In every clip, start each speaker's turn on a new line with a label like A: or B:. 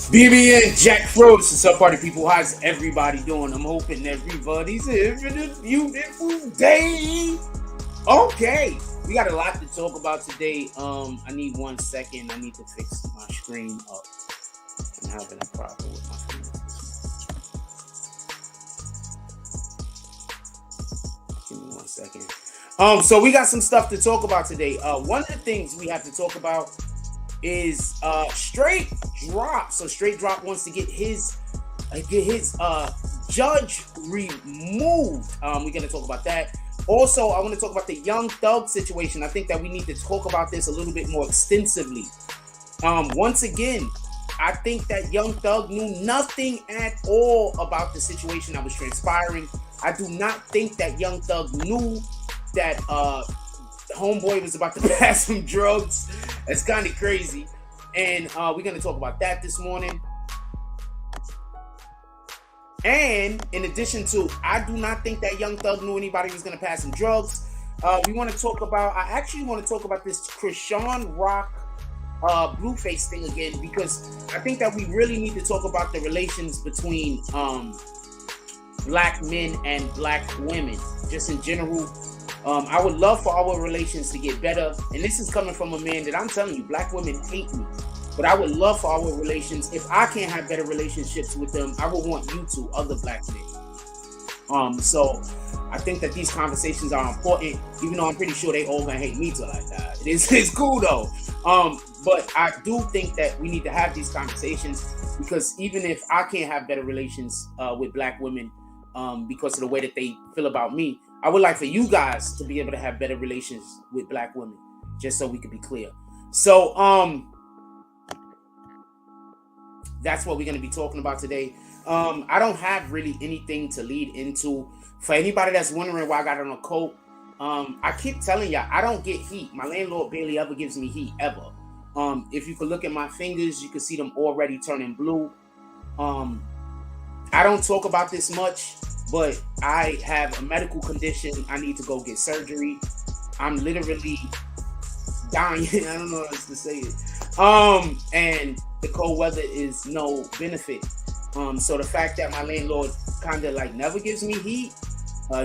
A: BBN Jack Frost. What's up, party people? How's everybody doing? I'm hoping everybody's having a beautiful day. Okay, we got a lot to talk about today. I need 1 second. I need to fix my screen up. I'm having a problem with my screen. Give me 1 second. So we got some stuff to talk about today. One of the things we have to talk about is Straight Drop. So Straight Drop wants to get his judge removed. We're gonna talk about that. Also, I want to talk about the Young Thug situation. I think that we need to talk about this a little bit more extensively. Once again, I think that Young Thug knew nothing at all about the situation that was transpiring. I do not think that Young Thug knew that homeboy was about to pass some drugs. That's kind of crazy. And we're going to talk about that this morning. And in addition to, I do not think that Young Thug knew anybody was going to pass some drugs. I actually want to talk about this Krishan Rock Blueface thing again, because I think that we really need to talk about the relations between black men and black women, just in general. I would love for our relations to get better, and this is coming from a man that I'm telling you, black women hate me, but I would love for our relations, if I can't have better relationships with them, I would want you to, other black men. So I think that these conversations are important, even though I'm pretty sure they all gonna hate me till I die. It's cool though. But I do think that we need to have these conversations, because even if I can't have better relations with black women because of the way that they feel about me, I would like for you guys to be able to have better relations with black women, just so we can be clear. So that's what we're going to be talking about today. I don't have really anything to lead into. For anybody that's wondering why I got on a coat, I keep telling y'all, I don't get heat. My landlord barely ever gives me heat, ever. If you could look at my fingers, you can see them already turning blue. I don't talk about this much, but I have a medical condition. I need to go get surgery. I'm literally dying. I don't know how else to say it. And the cold weather is no benefit. So the fact that my landlord kind of like never gives me heat,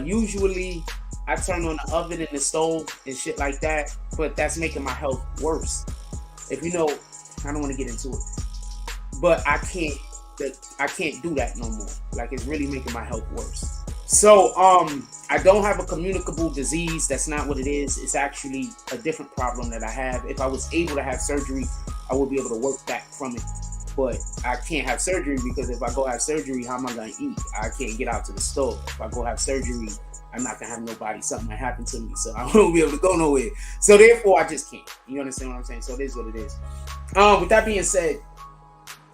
A: usually I turn on the oven and the stove and shit like that, but that's making my health worse. If you know, I don't want to get into it, but I can't do that no more. Like, it's really making my health worse. So I don't have a communicable disease. That's not what it is. It's actually a different problem that I have. If I was able to have surgery, I would be able to work back from it. But I can't have surgery, because if I go have surgery, how am I going to eat? I can't get out to the store. If I go have surgery, I'm not going to have nobody. Something might happen to me, so I won't be able to go nowhere. So therefore, I just can't. You understand what I'm saying? So it is what it is. With that being said,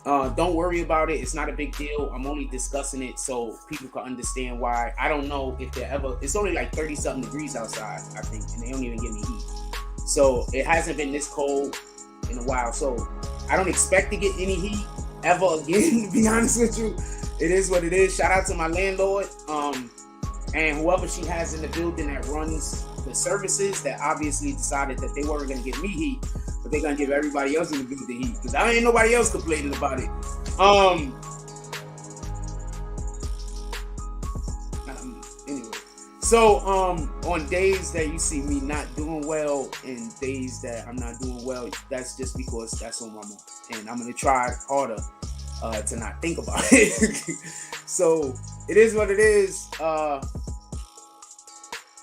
A: don't worry about it. It's not a big deal. I'm only discussing it so people can understand why. I don't know if they're ever. It's only like 30-something degrees outside, I think, and they don't even give me heat. So it hasn't been this cold in a while. So I don't expect to get any heat ever again, to be honest with you. It is what it is. Shout out to my landlord, and whoever she has in the building that runs the services, that obviously decided that they weren't going to give me heat, but they're going to give everybody else in the building heat, because I ain't nobody else complaining about it. Anyway, so on days that you see me not doing well and days that I'm not doing well, that's just because that's on my mind, and I'm going to try harder to not think about it. So it is what it is.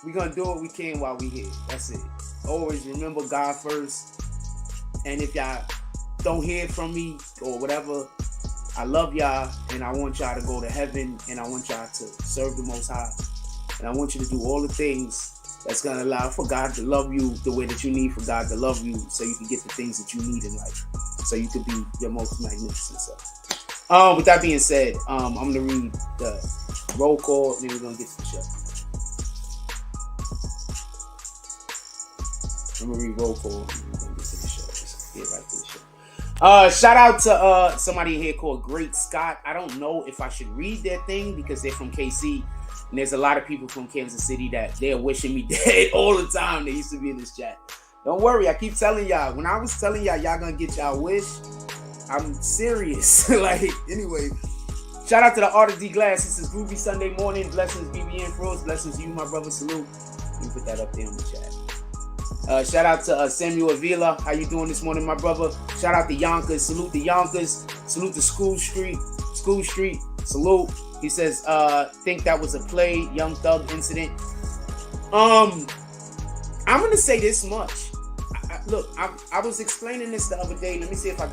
A: We're going to do what we can while we here. That's it. Always remember God first. And if y'all don't hear from me or whatever, I love y'all, and I want y'all to go to heaven, and I want y'all to serve the Most High. And I want you to do all the things that's going to allow for God to love you the way that you need for God to love you, so you can get the things that you need in life, so you can be your most magnificent self. With that being said, I'm going to read the roll call, and then we're going to get to the show. I'm going to read roll call, and then we're going to get to the show. Let's get right to the show. Shout out to somebody here called Great Scott. I don't know if I should read their thing because they're from KC, and there's a lot of people from Kansas City that they're wishing me dead all the time. They used to be in this chat. Don't worry, I keep telling y'all. When I was telling y'all, y'all gonna get y'all wish, I'm serious. Like, anyway. Shout out to the Art of D Glass. This is Groovy Sunday morning. Blessings, BBN Pros. Blessings, you, my brother. Salute. Let me put that up there in the chat. Shout out to Samuel Avila. How you doing this morning, my brother? Shout out to Yonkers. Salute to Yonkers. Salute to School Street. School Street. Salute. He says, think that was a play, Young Thug incident. I'm gonna say this much. Look, I was explaining this the other day. Let me see if I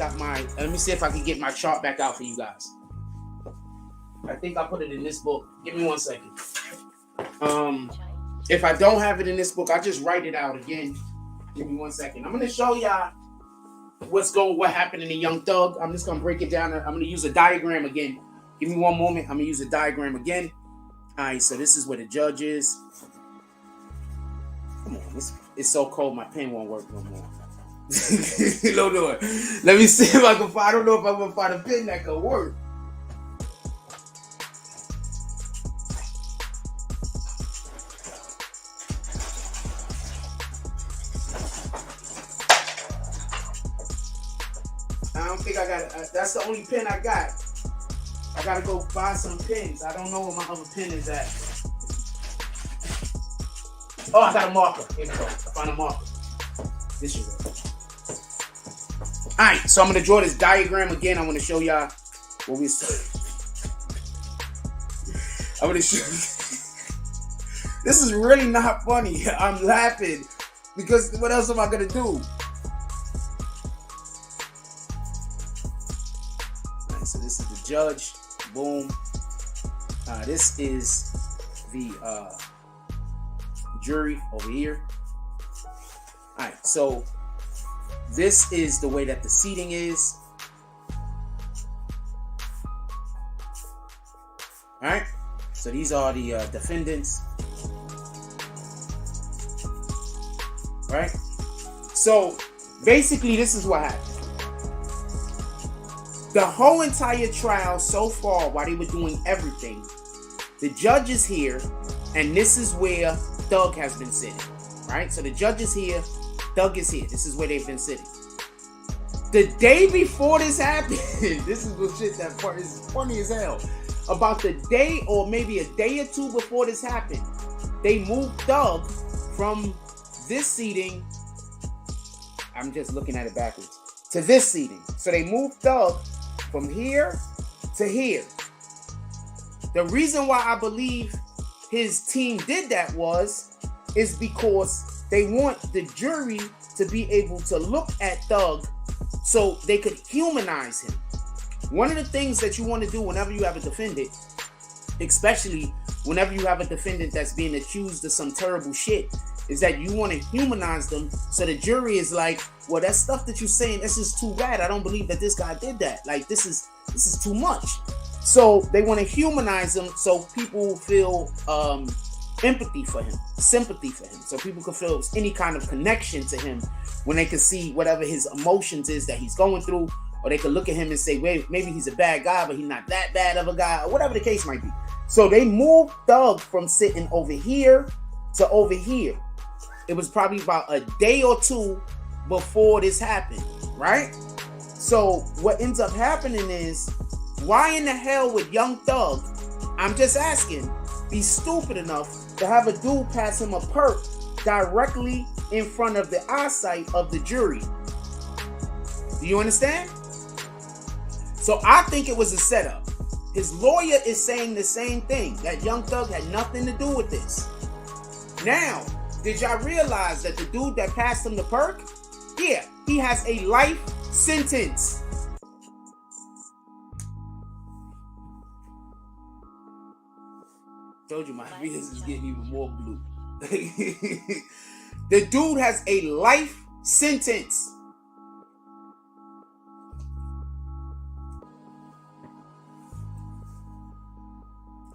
A: can get my chart back out for you guys. I think I put it in this book. Give me 1 second. If I don't have it in this book, I'll just write it out again. Give me 1 second. I'm gonna show y'all what happened in the Young Thug. I'm just gonna break it down. I'm gonna use a diagram again. Give me 1 moment. I'm gonna use a diagram again. All right, so this is where the judge is. Come on, it's so cold. My pen won't work no more. Don't do it. Let me see if I can find. I don't know if I'm gonna find a pen that can work. I don't think I got it. That's the only pen I got. I gotta go buy some pens. I don't know where my other pen is at. Oh, I got a marker. Here we go. I found a marker. This is it. Alright, so I'm gonna draw this diagram again. I'm gonna show y'all what we saw. I'm gonna show you. This is really not funny. I'm laughing because what else am I gonna do? So this is the judge. Boom. This is the jury over here. All right. So this is the way that the seating is. All right. So these are the defendants. All right. So basically, this is what happened. The whole entire trial so far, while they were doing everything, the judge is here, and this is where Thug has been sitting, right? So the judge is here, Thug is here. This is where they've been sitting. The day before this happened, this is the shit that part is funny as hell. About the day or maybe a day or two before this happened, they moved Thug from this seating, I'm just looking at it backwards, to this seating. So they moved Thug from here to here. The reason why I believe his team did that is because they want the jury to be able to look at Thug so they could humanize him. One of the things that you want to do whenever you have a defendant, especially whenever you have a defendant that's being accused of some terrible shit, is that you want to humanize them so the jury is like, well, that stuff that you're saying, this is too bad. I don't believe that this guy did that. Like, this is too much. So they want to humanize him so people feel empathy for him, sympathy for him, so people can feel any kind of connection to him when they can see whatever his emotions is that he's going through, or they can look at him and say, wait, maybe he's a bad guy, but he's not that bad of a guy, or whatever the case might be. So they moved Thug from sitting over here to over here. It was probably about a day or two before this happened, right? So what ends up happening is, why in the hell would Young Thug, I'm just asking, be stupid enough to have a dude pass him a perk directly in front of the eyesight of the jury? Do you understand? So I think it was a setup. His lawyer is saying the same thing, that Young Thug had nothing to do with this. Now, did y'all realize that the dude that passed him the perk, yeah, he has a life sentence. Told you my business is getting even more blue. The dude has a life sentence.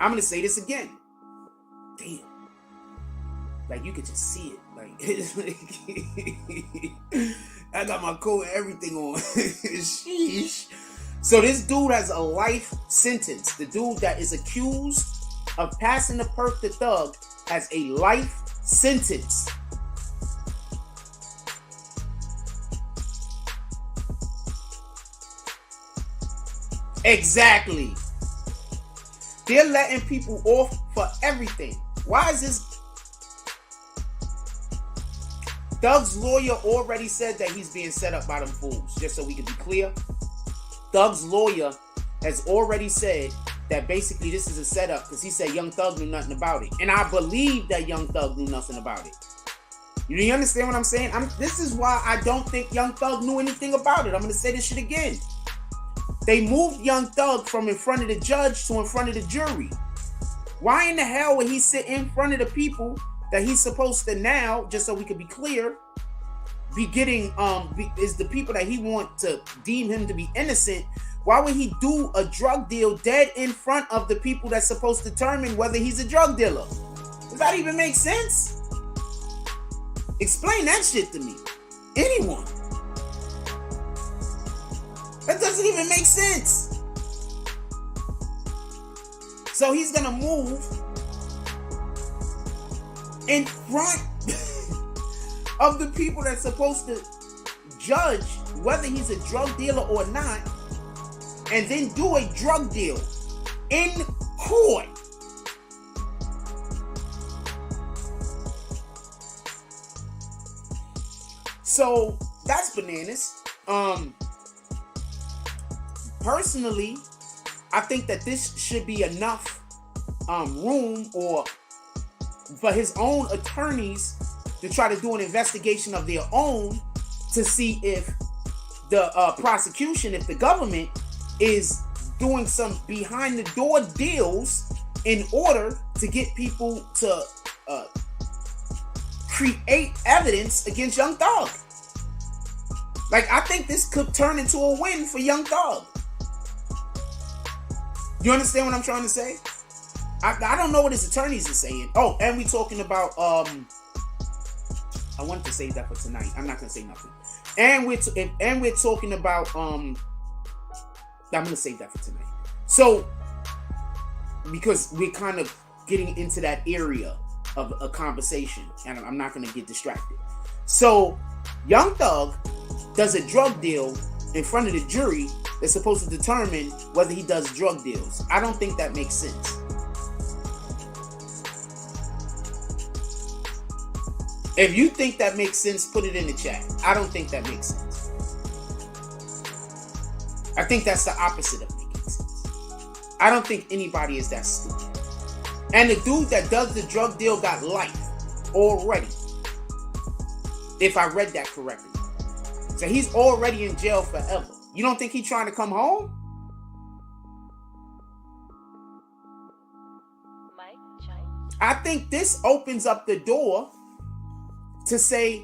A: I'm gonna say this again. Damn. Like, you could just see it. Like, it's like I got my coat and everything on. Sheesh. So this dude has a life sentence. The dude that is accused of passing the perk to Thug has a life sentence. Exactly. They're letting people off for everything. Why is this? Thug's lawyer already said that he's being set up by them fools, just so we can be clear. Thug's lawyer has already said that basically this is a setup because he said Young Thug knew nothing about it. And I believe that Young Thug knew nothing about it. You understand what I'm saying? This is why I don't think Young Thug knew anything about it. I'm going to say this shit again. They moved Young Thug from in front of the judge to in front of the jury. Why in the hell would he sit in front of the people that he's supposed to now, just so we can be clear, be getting, is the people that he want to deem him to be innocent? Why would he do a drug deal dead in front of the people that's supposed to determine whether he's a drug dealer? Does that even make sense? Explain that shit to me. Anyone. That doesn't even make sense. So he's gonna move in front of the people that's supposed to judge whether he's a drug dealer or not, and then do a drug deal in court. So that's bananas. Personally, I think that this should be enough room or for his own attorneys to try to do an investigation of their own to see if the prosecution, if the government is doing some behind the door deals in order to get people to create evidence against Young Thug. Like, I think this could turn into a win for Young Thug. You understand what I'm trying to say? I don't know what his attorneys are saying. Oh, and we talking about I wanted to save that for tonight. I'm not gonna say nothing. And we're talking about I'm gonna save that for tonight. So because we're kind of getting into that area of a conversation, and I'm not gonna get distracted. So Young Thug does a drug deal in front of the jury that's supposed to determine whether he does drug deals. I don't think that makes sense. If you think that makes sense, put it in the chat. I don't think that makes sense. I think that's the opposite of making sense. I don't think anybody is that stupid. And the dude that does the drug deal got life already, if I read that correctly. So he's already in jail forever. You don't think he's trying to come home? I think this opens up the door to say,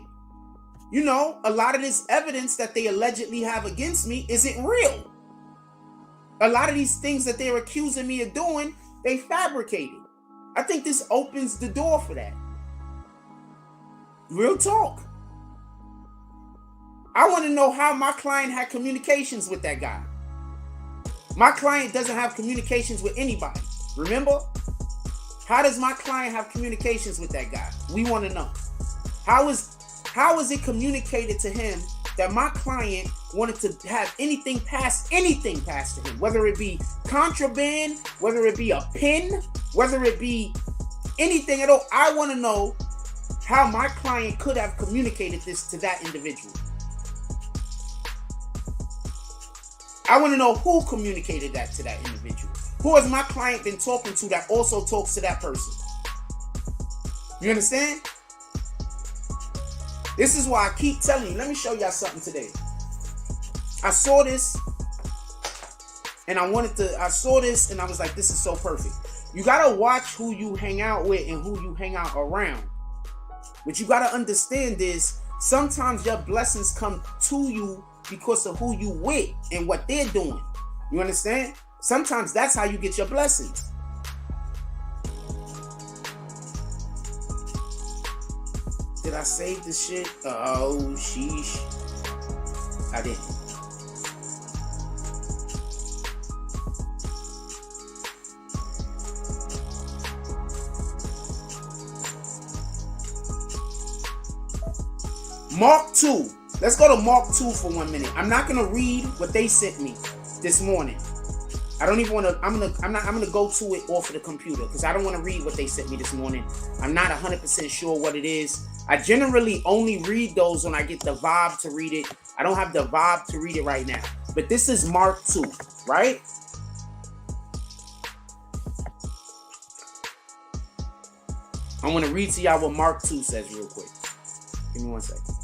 A: you know, a lot of this evidence that they allegedly have against me isn't real. A lot of these things that they're accusing me of doing, they fabricated. I think this opens the door for that. Real talk. I want to know how my client had communications with that guy. My client doesn't have communications with anybody. Remember? How does my client have communications with that guy? We want to know. How is it communicated to him that my client wanted to have anything passed to him? Whether it be contraband, whether it be a pin, whether it be anything at all. I want to know how my client could have communicated this to that individual. I want to know who communicated that to that individual. Who has my client been talking to that also talks to that person? You understand? This is why I keep telling you. Let me show y'all something today. I saw this and I saw this and I was like, this is so perfect. You got to watch who you hang out with and who you hang out around. What you got to understand is sometimes your blessings come to you because of who you with and what they're doing. You understand? Sometimes that's how you get your blessings. Did I save this shit? Oh, sheesh. I didn't. Mark 2. Let's go to Mark 2 for 1 minute. I'm not going to read what they sent me this morning. I don't even want to. I'm gonna go to it off of the computer because I don't want to read what they sent me this morning. I'm not 100% sure what it is. I generally only read those when I get the vibe to read it. I don't have the vibe to read it right now. But this is Mark 2, right? I want to read to y'all what Mark 2 says real quick. Give me 1 second.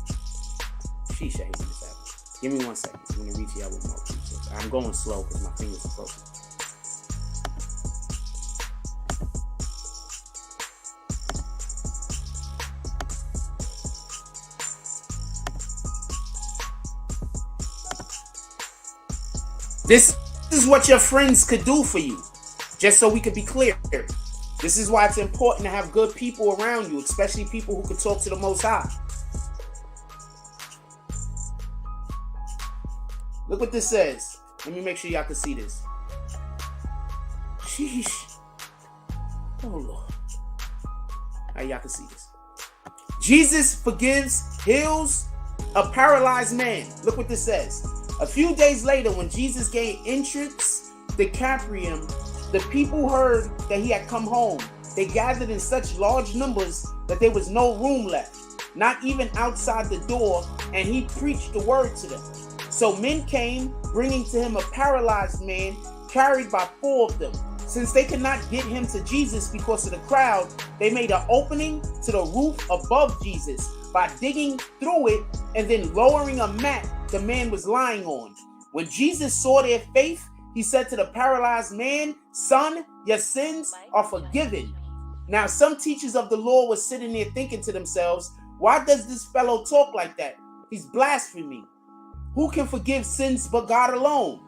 A: Sheesh, I hate this happen. Give me 1 second. I'm going to read to y'all what Mark 2 says. I'm going slow because my fingers are broken. This is what your friends could do for you. Just so we could be clear. This is why it's important to have good people around you, especially people who can talk to the Most High. Look what this says. Let me make sure y'all can see this. Sheesh. Oh, Lord. Now y'all can see this. Jesus forgives, heals a paralyzed man. Look what this says. A few days later, when Jesus gained entrance to Capernaum, the people heard that he had come home. They gathered in such large numbers that there was no room left, not even outside the door, and he preached the word to them. So men came, bringing to him a paralyzed man, carried by 4 of them. Since they could not get him to Jesus because of the crowd, they made an opening to the roof above Jesus by digging through it and then lowering a mat the man was lying on. When Jesus saw their faith, he said to the paralyzed man, "Son, your sins are forgiven." Now, some teachers of the law were sitting there thinking to themselves, "Why does this fellow talk like that? He's blaspheming. Who can forgive sins but God alone?"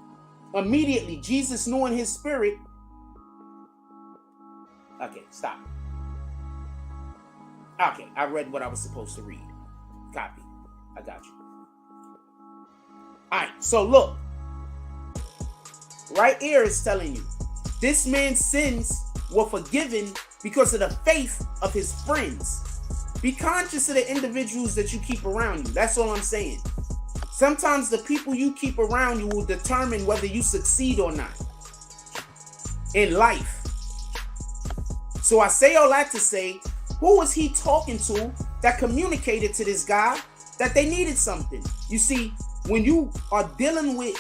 A: Immediately, Jesus knew in his spirit. Okay, stop. Okay, I read what I was supposed to read. Copy. I got you. All right, so look. Right here is telling you this man's sins were forgiven because of the faith of his friends. Be conscious of the individuals that you keep around you. That's all I'm saying. Sometimes the people you keep around you will determine whether you succeed or not in life. So I say all that to say, who was he talking to that communicated to this guy that they needed something? You see, when you are dealing with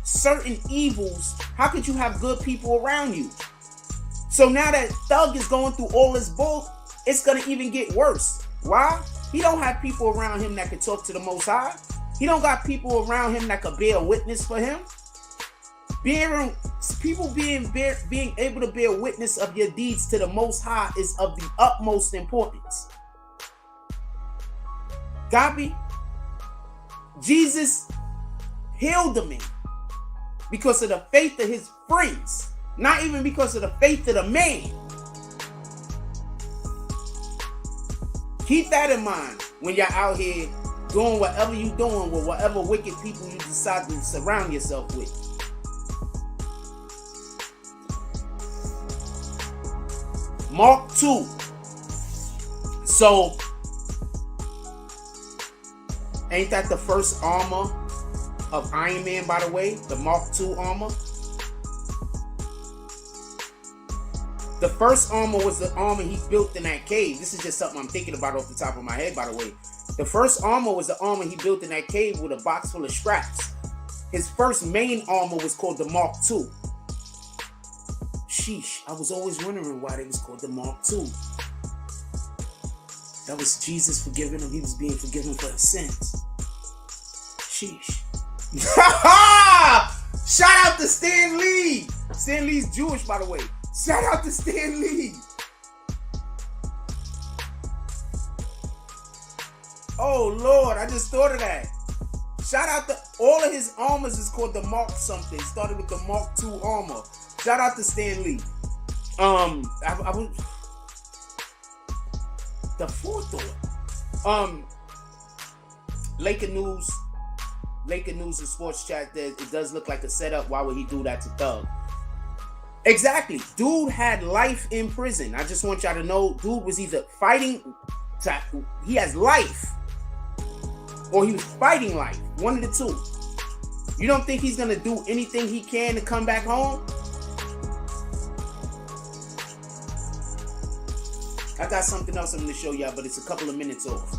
A: certain evils, how could you have good people around you? So now that Thug is going through all this bull, it's going to even get worse. Why? He don't have people around him that can talk to the Most High. He don't got people around him that could bear witness for him. Being able to bear witness of your deeds to the Most High is of the utmost importance. Copy? Jesus healed the man because of the faith of his friends, not even because of the faith of the man. Keep that in mind when you're out here doing whatever you're doing with whatever wicked people you decide to surround yourself with. Mark 2. So, ain't that the first armor of Iron Man, by the way? The Mark 2 armor? The first armor was the armor he built in that cave. This is just something I'm thinking about off the top of my head, by the way. The first armor was the armor he built in that cave with a box full of scraps. His first main armor was called the Mark 2. Sheesh, I was always wondering why they was called the Mark 2. That was Jesus forgiving him. He was being forgiven for his sins. Sheesh. Shout out to Stan Lee. Stan Lee's Jewish, by the way. Shout out to Stan Lee. Oh, Lord, I just thought of that. Shout out to all of his armors is called the Mark something. Started with the Mark 2 armor. Shout out to Stan Lee. I would the forethought. Laker News and Sports Chat. It does look like a setup. Why would he do that to Thug? Exactly. Dude had life in prison. I just want y'all to know, dude was either fighting. He has life, or he was fighting life. One of the two. You don't think he's gonna do anything he can to come back home? I got something else I'm going to show y'all, but it's a couple of minutes off.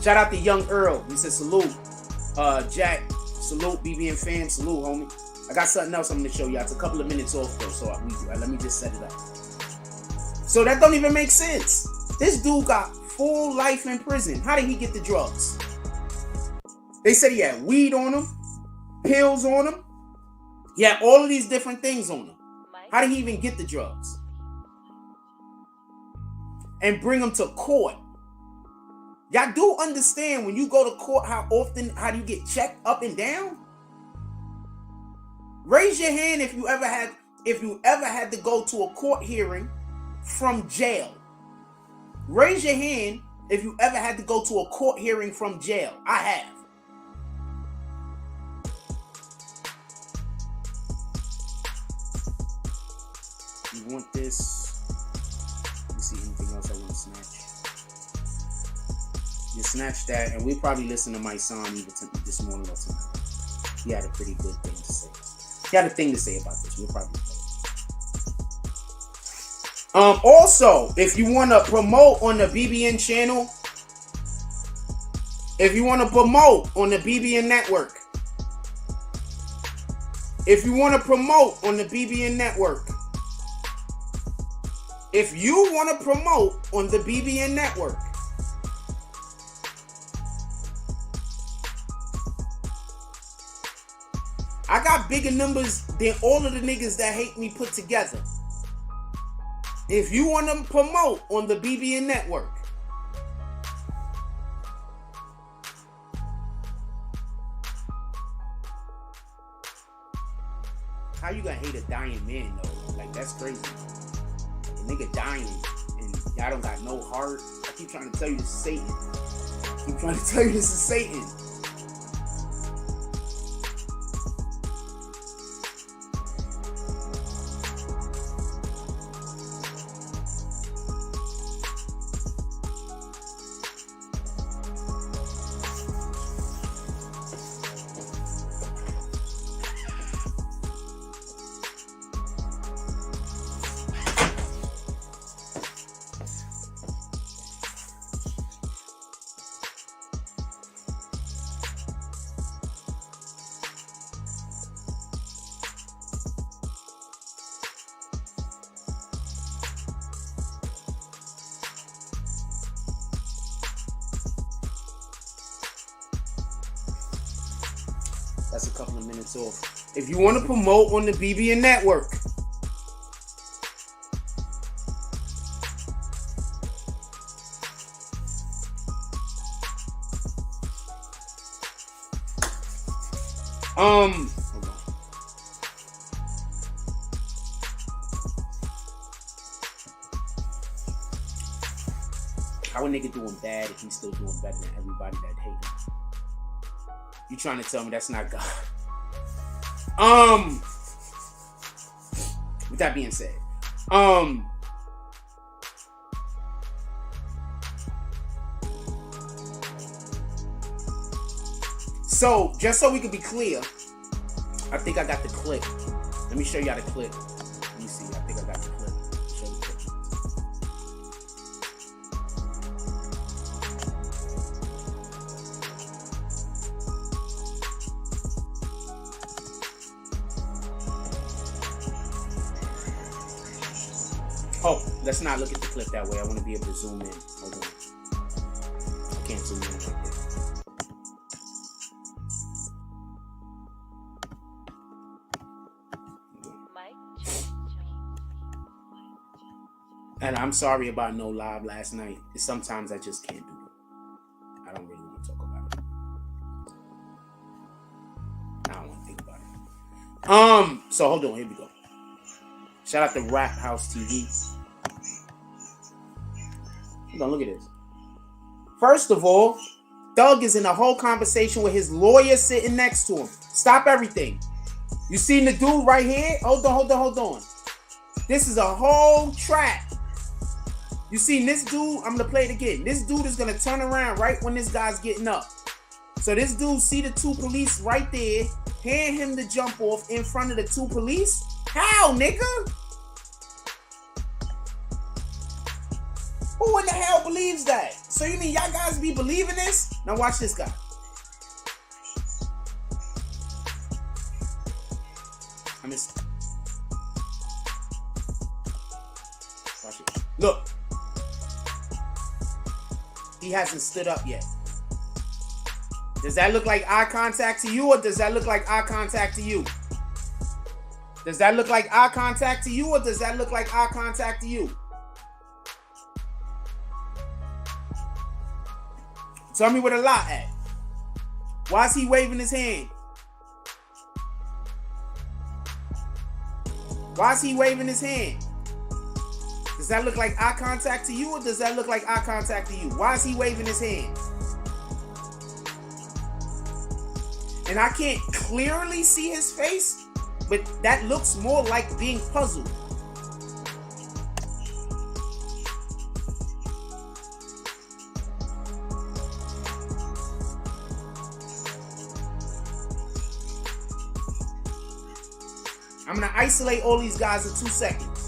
A: Shout out to Young Earl. He said, salute. Jack, salute. BBN fam, salute, homie. I got something else I'm going to show y'all. It's a couple of minutes off, though, so let me just set it up. So that don't even make sense. This dude got full life in prison. How did he get the drugs? They said he had weed on him, pills on him. He had all of these different things on him. How did he even get the drugs? And bring them to court. Y'all do understand when you go to court how do you get checked up and down? Raise your hand if you ever had to go to a court hearing from jail. Raise your hand if you ever had to go to a court hearing from jail. I have. You want this? Let me see anything else I want to snatch. You snatch that, and we'll probably listen to my son either this morning or tonight. He had a pretty good thing to say. He had a thing to say about this. We'll probably play it. Also, if you want to promote on the BBN channel, if you want to promote on the BBN network, if you want to promote on the BBN network, if you want to promote on the BBN network, I got bigger numbers than all of the niggas that hate me put together. If you want to promote on the BBN network, how you gonna hate a dying man though? Like, that's crazy. A nigga dying and y'all don't got no heart. I keep trying to tell you this is Satan. I keep trying to tell you this is Satan. That's a couple of minutes off. If you want to promote on the BBN network, hold on. How a nigga doing bad if he's still doing better than everybody that hate him? You trying to tell me that's not God? With that being said, so just so we can be clear, I think I got the clip. Let me show y'all the clip. Let me see. I think I got the clip. Show the clip. Oh, let's not look at the clip that way. I want to be able to zoom in. Hold on. I can't zoom in right there. And I'm sorry about no live last night. Sometimes I just can't do it. I don't really want to talk about it. I don't want to think about it. So hold on. Here we go. Shout out to Rap House TV. Hold on, look at this. First of all, Thug is in a whole conversation with his lawyer sitting next to him. Stop everything. You seen the dude right here? Hold on. This is a whole trap. You seen this dude? I'm going to play it again. This dude is going to turn around right when this guy's getting up. So this dude see the two police right there, hand him the jump off in front of the two police. How, nigga? Who in the hell believes that? So you mean y'all guys be believing this? Now watch this guy. I miss. Watch it. Look. He hasn't stood up yet. Does that look like eye contact to you, or does that look like eye contact to you? Does that look like eye contact to you, or does that look like eye contact to you? Tell me where the lot at. Why is he waving his hand? Why is he waving his hand? Does that look like eye contact to you, or does that look like eye contact to you? Why is he waving his hand? And I can't clearly see his face, but that looks more like being puzzled. I'm going to isolate all these guys in 2 seconds.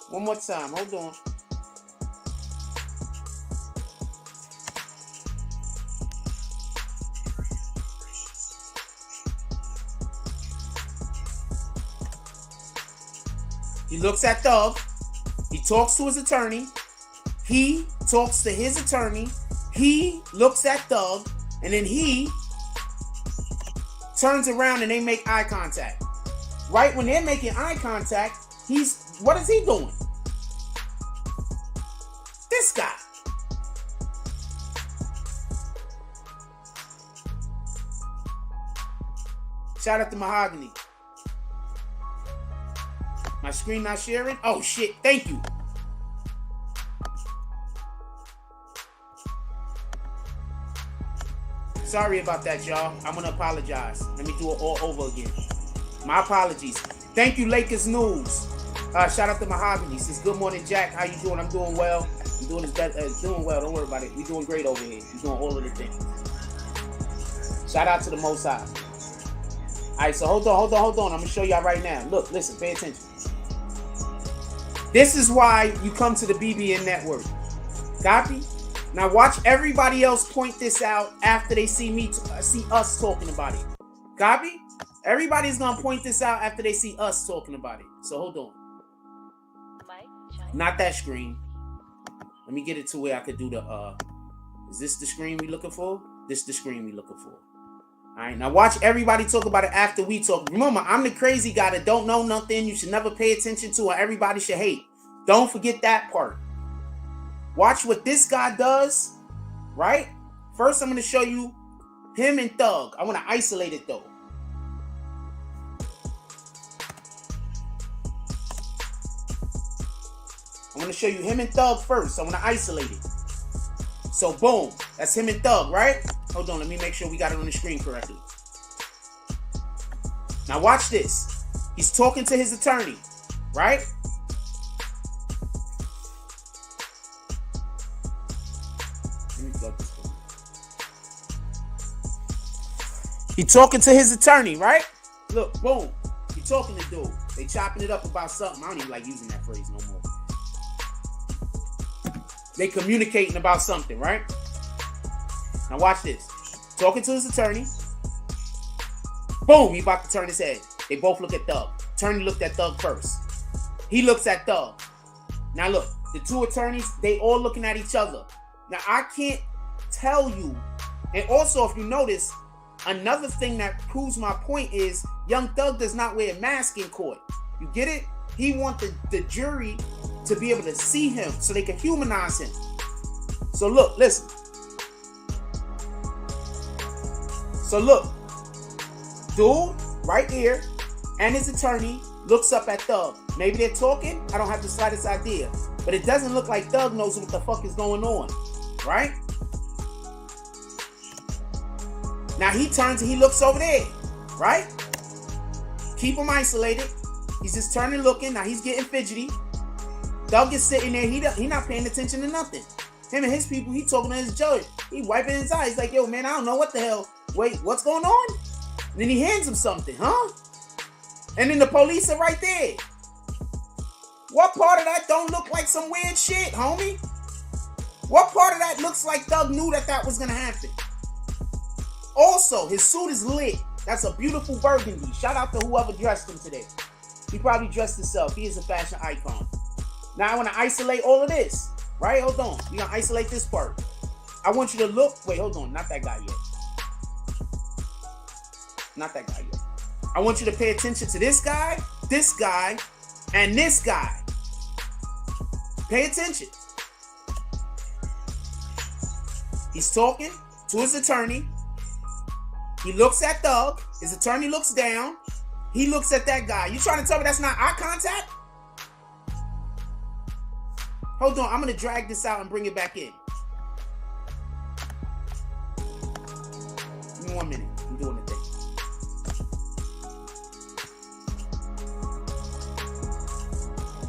A: One more time. Hold on. He looks at Thug. He talks to his attorney. He talks to his attorney. He looks at Thug. And then he turns around and they make eye contact. Right when they're making eye contact, what is he doing? This guy. Shout out to Mahogany. My screen not sharing? Oh shit, thank you. Sorry about that, y'all. I'm gonna apologize. Let me do it all over again. My apologies. Thank you, Lakers News. Shout out to Mahogany. Says, good morning, Jack. How you doing? I'm doing well. I'm doing doing well. Don't worry about it. We're doing great over here. We're doing all of the things. Shout out to the Most High. All right, so hold on. I'm gonna show y'all right now. Look, listen, pay attention. This is why you come to the BBN Network. Copy? Now watch everybody else point this out after they see us talking about it. Copy? Everybody's gonna point this out after they see us talking about it. So hold on. Not that screen. Let me get it to where I could do the is this the screen we looking for? This the screen we looking for. Alright, now watch everybody talk about it after we talk. Remember, I'm the crazy guy that don't know nothing. You should never pay attention to, or everybody should hate. Don't forget that part. Watch what this guy does, right? First, I'm going to show you him and Thug. I want to isolate it, though. I'm going to show you him and Thug first. I want to isolate it. So, boom. That's him and Thug, right? Hold on. Let me make sure we got it on the screen correctly. Now, watch this. He's talking to his attorney, right? He talking to his attorney, right? Look, boom. He talking to dude. They chopping it up about something. I don't even like using that phrase no more. They communicating about something, right? Now watch this. Talking to his attorney. Boom, he about to turn his head. They both look at Thug. Attorney looked at Thug first. He looks at Thug. Now look, the two attorneys, they all looking at each other. Now I can't tell you. And also, if you notice, another thing that proves my point is Young Thug does not wear a mask in court. You get it? He wants the jury to be able to see him so they can humanize him. So look, listen. So look, dude right here and his attorney looks up at Thug. Maybe they're talking. I don't have the slightest idea. But it doesn't look like Thug knows what the fuck is going on. Right? Now he turns and he looks over there. Right? Keep him isolated. He's just turning looking. Now he's getting fidgety. Thug is sitting there. He not paying attention to nothing. Him and his people, he talking to his judge. He wiping his eyes. He's like, yo, man, I don't know what the hell. Wait, what's going on? And then he hands him something, huh? And then the police are right there. What part of that don't look like some weird shit, homie? What part of that looks like Thug knew that was gonna happen? Also, his suit is lit. That's a beautiful burgundy. Shout out to whoever dressed him today. He probably dressed himself. He is a fashion icon. Now I want to isolate all of this. Right? Hold on. We're gonna isolate this part. I want you to look. Wait, hold on. Not that guy yet. Not that guy yet. I want you to pay attention to this guy, and this guy. Pay attention. He's talking to his attorney. He looks at Thug. His attorney looks down. He looks at that guy. You trying to tell me that's not eye contact? Hold on. I'm going to drag this out and bring it back in. Give me 1 minute. I'm doing the thing.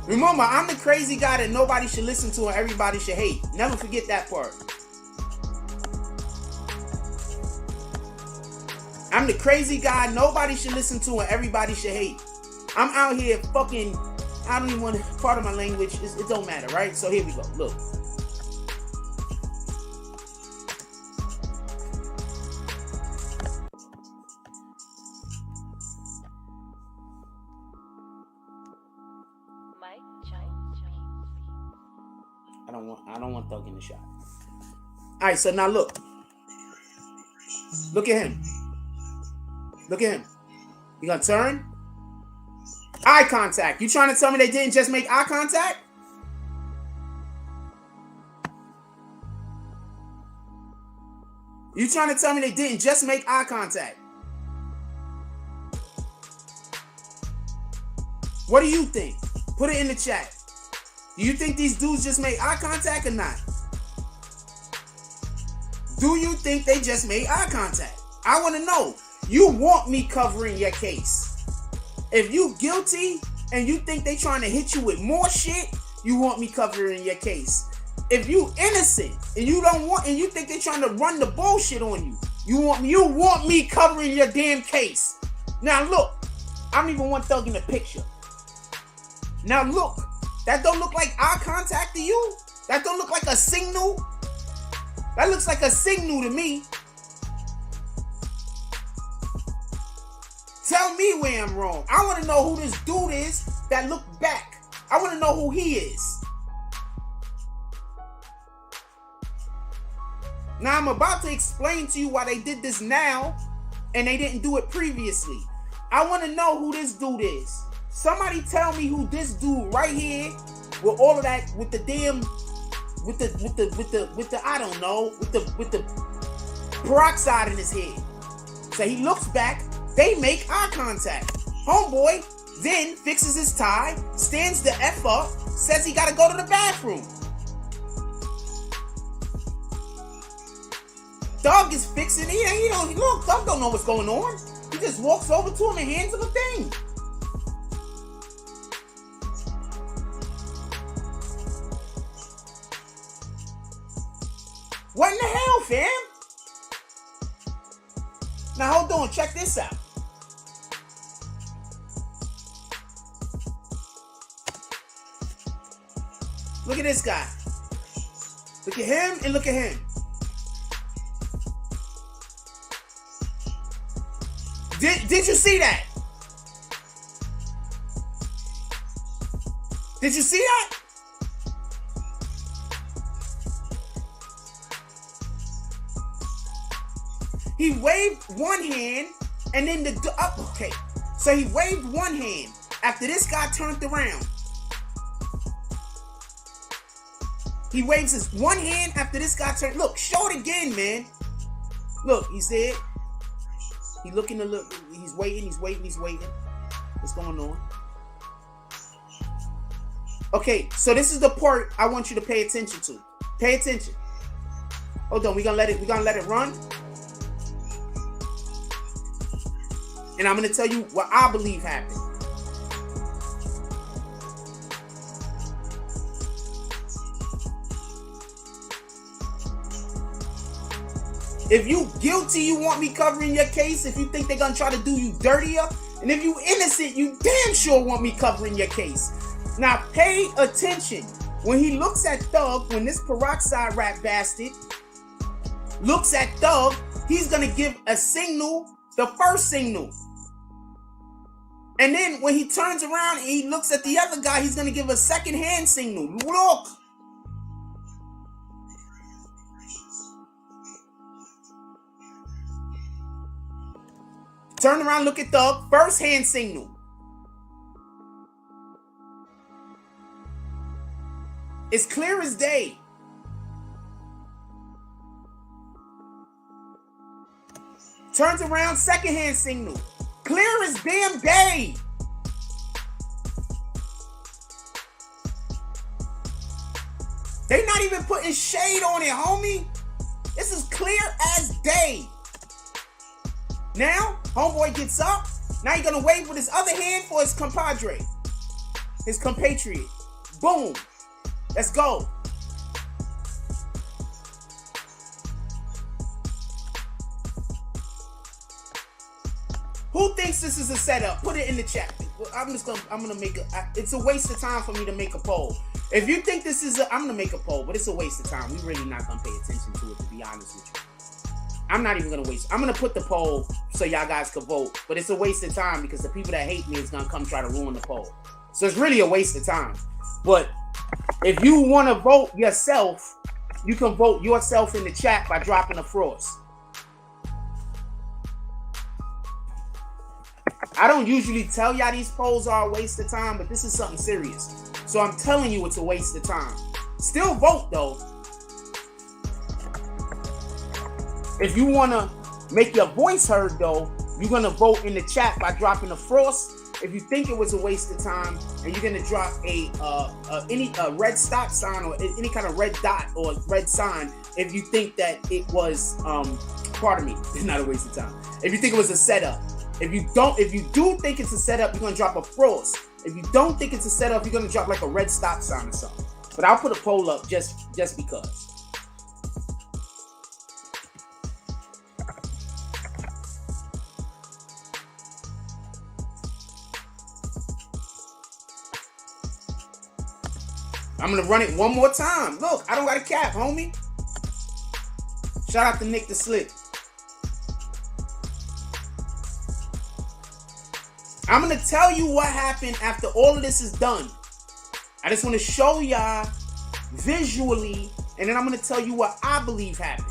A: Remember, I'm the crazy guy that nobody should listen to and everybody should hate. Never forget that part. I'm the crazy guy nobody should listen to and everybody should hate. I'm out here fucking, I don't even want to, part of my language, it don't matter, right? So here we go, look. I don't want Thug in the shot. All right, so now look. Look at him. Look at him. You gonna turn? Eye contact. You trying to tell me they didn't just make eye contact? You trying to tell me they didn't just make eye contact? What do you think? Put it in the chat. Do you think these dudes just made eye contact or not? Do you think they just made eye contact? I want to know. You want me covering your case. If you guilty and you think they trying to hit you with more shit, you want me covering your case. If you innocent and you don't want and you think they trying to run the bullshit on you, you want me covering your damn case. Now look, I don't even want Thug in the picture. Now look, that don't look like eye contact to you? That don't look like a signal? That looks like a signal to me. Tell me where I'm wrong. I want to know who this dude is that looked back. I want to know who he is. Now I'm about to explain to you why they did this now and they didn't do it previously. I want to know who this dude is. Somebody tell me who this dude right here with all of that, with the damn, with the I don't know, with the peroxide in his head. So he looks back, they make eye contact. Homeboy then fixes his tie, stands the F up, says he gotta go to the bathroom. Thug is fixing it. He don't look, Thug don't know what's going on. He just walks over to him and hands him a thing. What in the hell, fam? Now hold on, check this out. Look at this guy. Look at him and look at him. Did you see that? Did you see that? He waved one hand and then okay. So he waved one hand after this guy turned around. He waves his one hand after this guy turned. Look, show it again, man. Look, he said. He looking to look. He's waiting. What's going on? Okay, so this is the part I want you to pay attention to. Pay attention. Hold on, we're gonna let it run. And I'm gonna tell you what I believe happened. If you guilty, you want me covering your case. If you think they're gonna try to do you dirtier, and if you innocent, you damn sure want me covering your case. Now pay attention. When he looks at Thug, when this peroxide rap bastard looks at Thug, he's gonna give a signal, the first signal. And then when he turns around and he looks at the other guy, he's gonna give a second hand signal. Look. Turn around, look at Thug, first hand signal. It's clear as day. Turns around, second hand signal. Clear as damn day. They not even putting shade on it, homie. This is clear as day. Now, homeboy gets up. Now he's gonna wave with his other hand for his compadre, his compatriot. Boom. Let's go. Who thinks this is a setup? Put it in the chat. I'm gonna make it's a waste of time for me to make a poll. If you think this is I'm gonna make a poll, but it's a waste of time. We're really not gonna pay attention to it, to be honest with you. I'm not even gonna waste. I'm gonna put the poll so y'all guys can vote, but it's a waste of time because the people that hate me is gonna come try to ruin the poll. So it's really a waste of time. But if you want to vote yourself, you can vote yourself in the chat by dropping a frost. I don't usually tell y'all these polls are a waste of time, but this is something serious. So I'm telling you it's a waste of time. Still vote though. If you want to make your voice heard though, you're going to vote in the chat by dropping a frost. If you think it was a waste of time, and you're gonna drop any red stop sign or any kind of red dot or red sign, if you think that it was pardon me, it's not a waste of time. If you think it was a setup, if you do think it's a setup, you're gonna drop a frost. If you don't think it's a setup, you're gonna drop like a red stop sign or something. But I'll put a poll up just because. I'm gonna run it one more time. Look, I don't got a cap, homie. Shout out to Nick the Slick. I'm gonna tell you what happened after all of this is done. I just want to show y'all visually, and then I'm gonna tell you what I believe happened.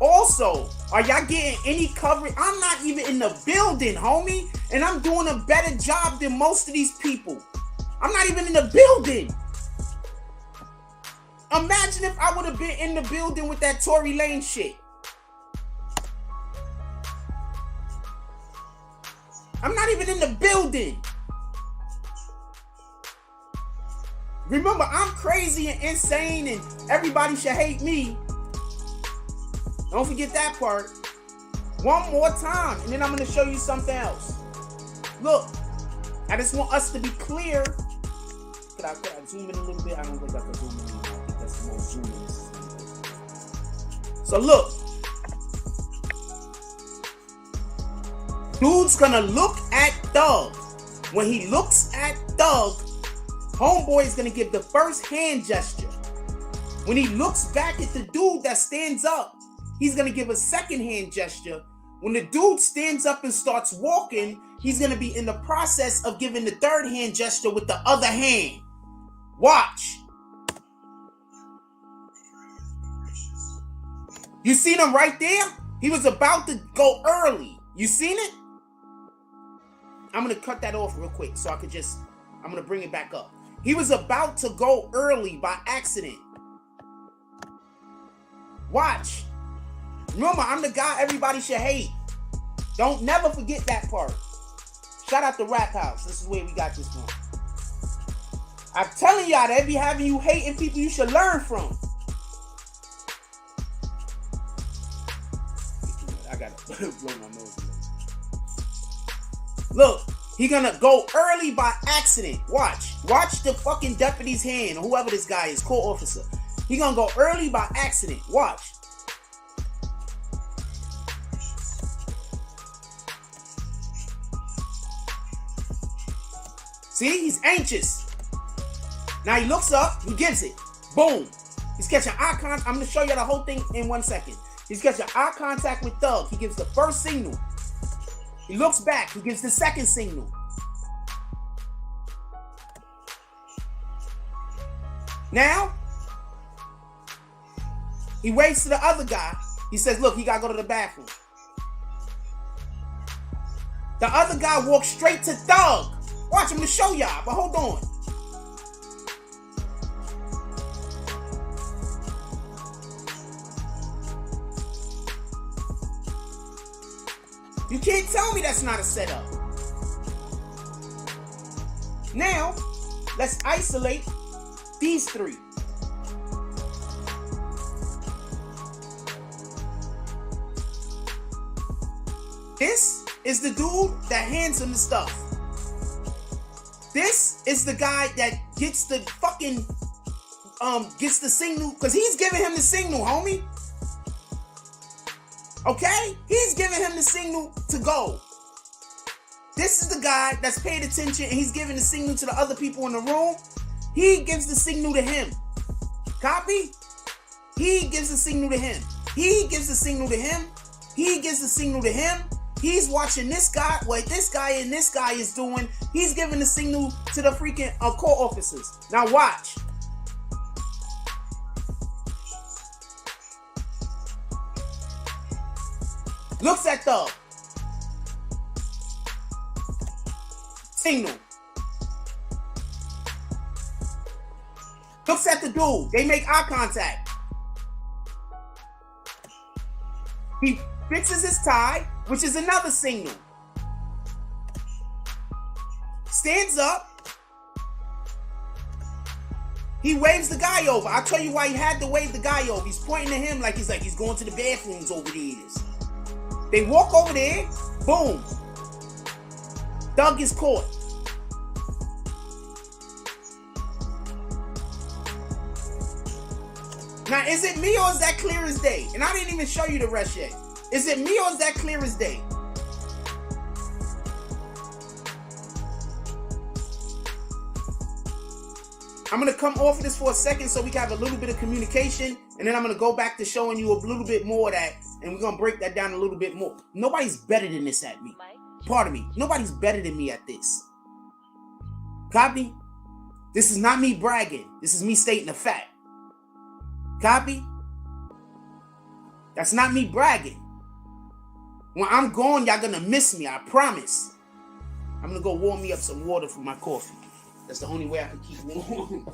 A: Also, are y'all getting any coverage? I'm not even in the building, homie. And I'm doing a better job than most of these people. I'm not even in the building. Imagine if I would have been in the building with that Tory Lanez shit. I'm not even in the building. Remember, I'm crazy and insane and everybody should hate me. Don't forget that part. One more time, and then I'm going to show you something else. Look, I just want us to be clear. Could I zoom in a little bit? I don't think I can zoom in. I think that's the most zoom in. So look. Dude's gonna look at Thug. When he looks at Thug, homeboy is gonna give the first hand gesture. When he looks back at the dude that stands up, he's gonna give a second hand gesture. When the dude stands up and starts walking, he's going to be in the process of giving the third hand gesture with the other hand. Watch. You seen him right there? He was about to go early. You seen it? I'm going to cut that off real quick so I'm going to bring it back up. He was about to go early by accident. Watch. Remember, I'm the guy everybody should hate. Don't never forget that part. Shout out to Rap House. This is where we got this from. I'm telling y'all, they be having you hating people you should learn from. I gotta blow my nose. Look, he gonna go early by accident. Watch the fucking deputy's hand, or whoever this guy is, court officer. He gonna go early by accident. Watch. See, he's anxious. Now he looks up, he gives it. Boom. He's catching eye contact. I'm gonna show you the whole thing in 1 second. He's catching eye contact with Thug. He gives the first signal. He looks back, he gives the second signal. Now, he waves to the other guy. He says, look, he gotta go to the bathroom. The other guy walks straight to Thug. Watch, I'm gonna show y'all, but hold on. You can't tell me that's not a setup. Now, let's isolate these three. This is the dude that hands him the stuff. This is the guy that gets the fucking, gets the signal, because he's giving him the signal, homie. Okay? He's giving him the signal to go. This is the guy that's paid attention and he's giving the signal to the other people in the room. He gives the signal to him. Copy? He gives the signal to him. He gives the signal to him. He gives the signal to him. He's watching this guy, what this guy and this guy is doing. He's giving the signal to the freaking court officers. Now watch. Looks at Thug. Signal. Looks at the dude. They make eye contact. He fixes his tie, which is another signal. Stands up. He waves the guy over. I'll tell you why he had to wave the guy over. He's pointing to him like he's going to the bathrooms over there. They walk over there. Boom. Thug is caught. Now, is it me or is that clear as day? And I didn't even show you the rest yet. Is it me or is that clear as day? I'm going to come off of this for a second so we can have a little bit of communication. And then I'm going to go back to showing you a little bit more of that. And we're going to break that down a little bit more. Nobody's better than this at me. Pardon me. Nobody's better than me at this. Copy? This is not me bragging. This is me stating a fact. Copy? That's not me bragging. When I'm gone, y'all gonna miss me, I promise. I'm gonna go warm me up some water for my coffee. That's the only way I can keep warm.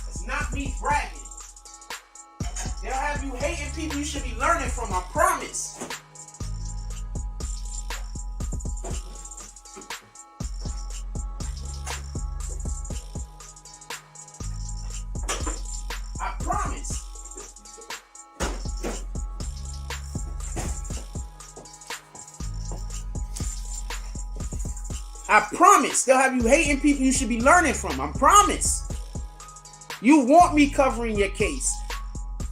A: It's not me bragging. They'll have you hating people you should be learning from, I promise. I promise. They'll have you hating people you should be learning from. I promise. You want me covering your case.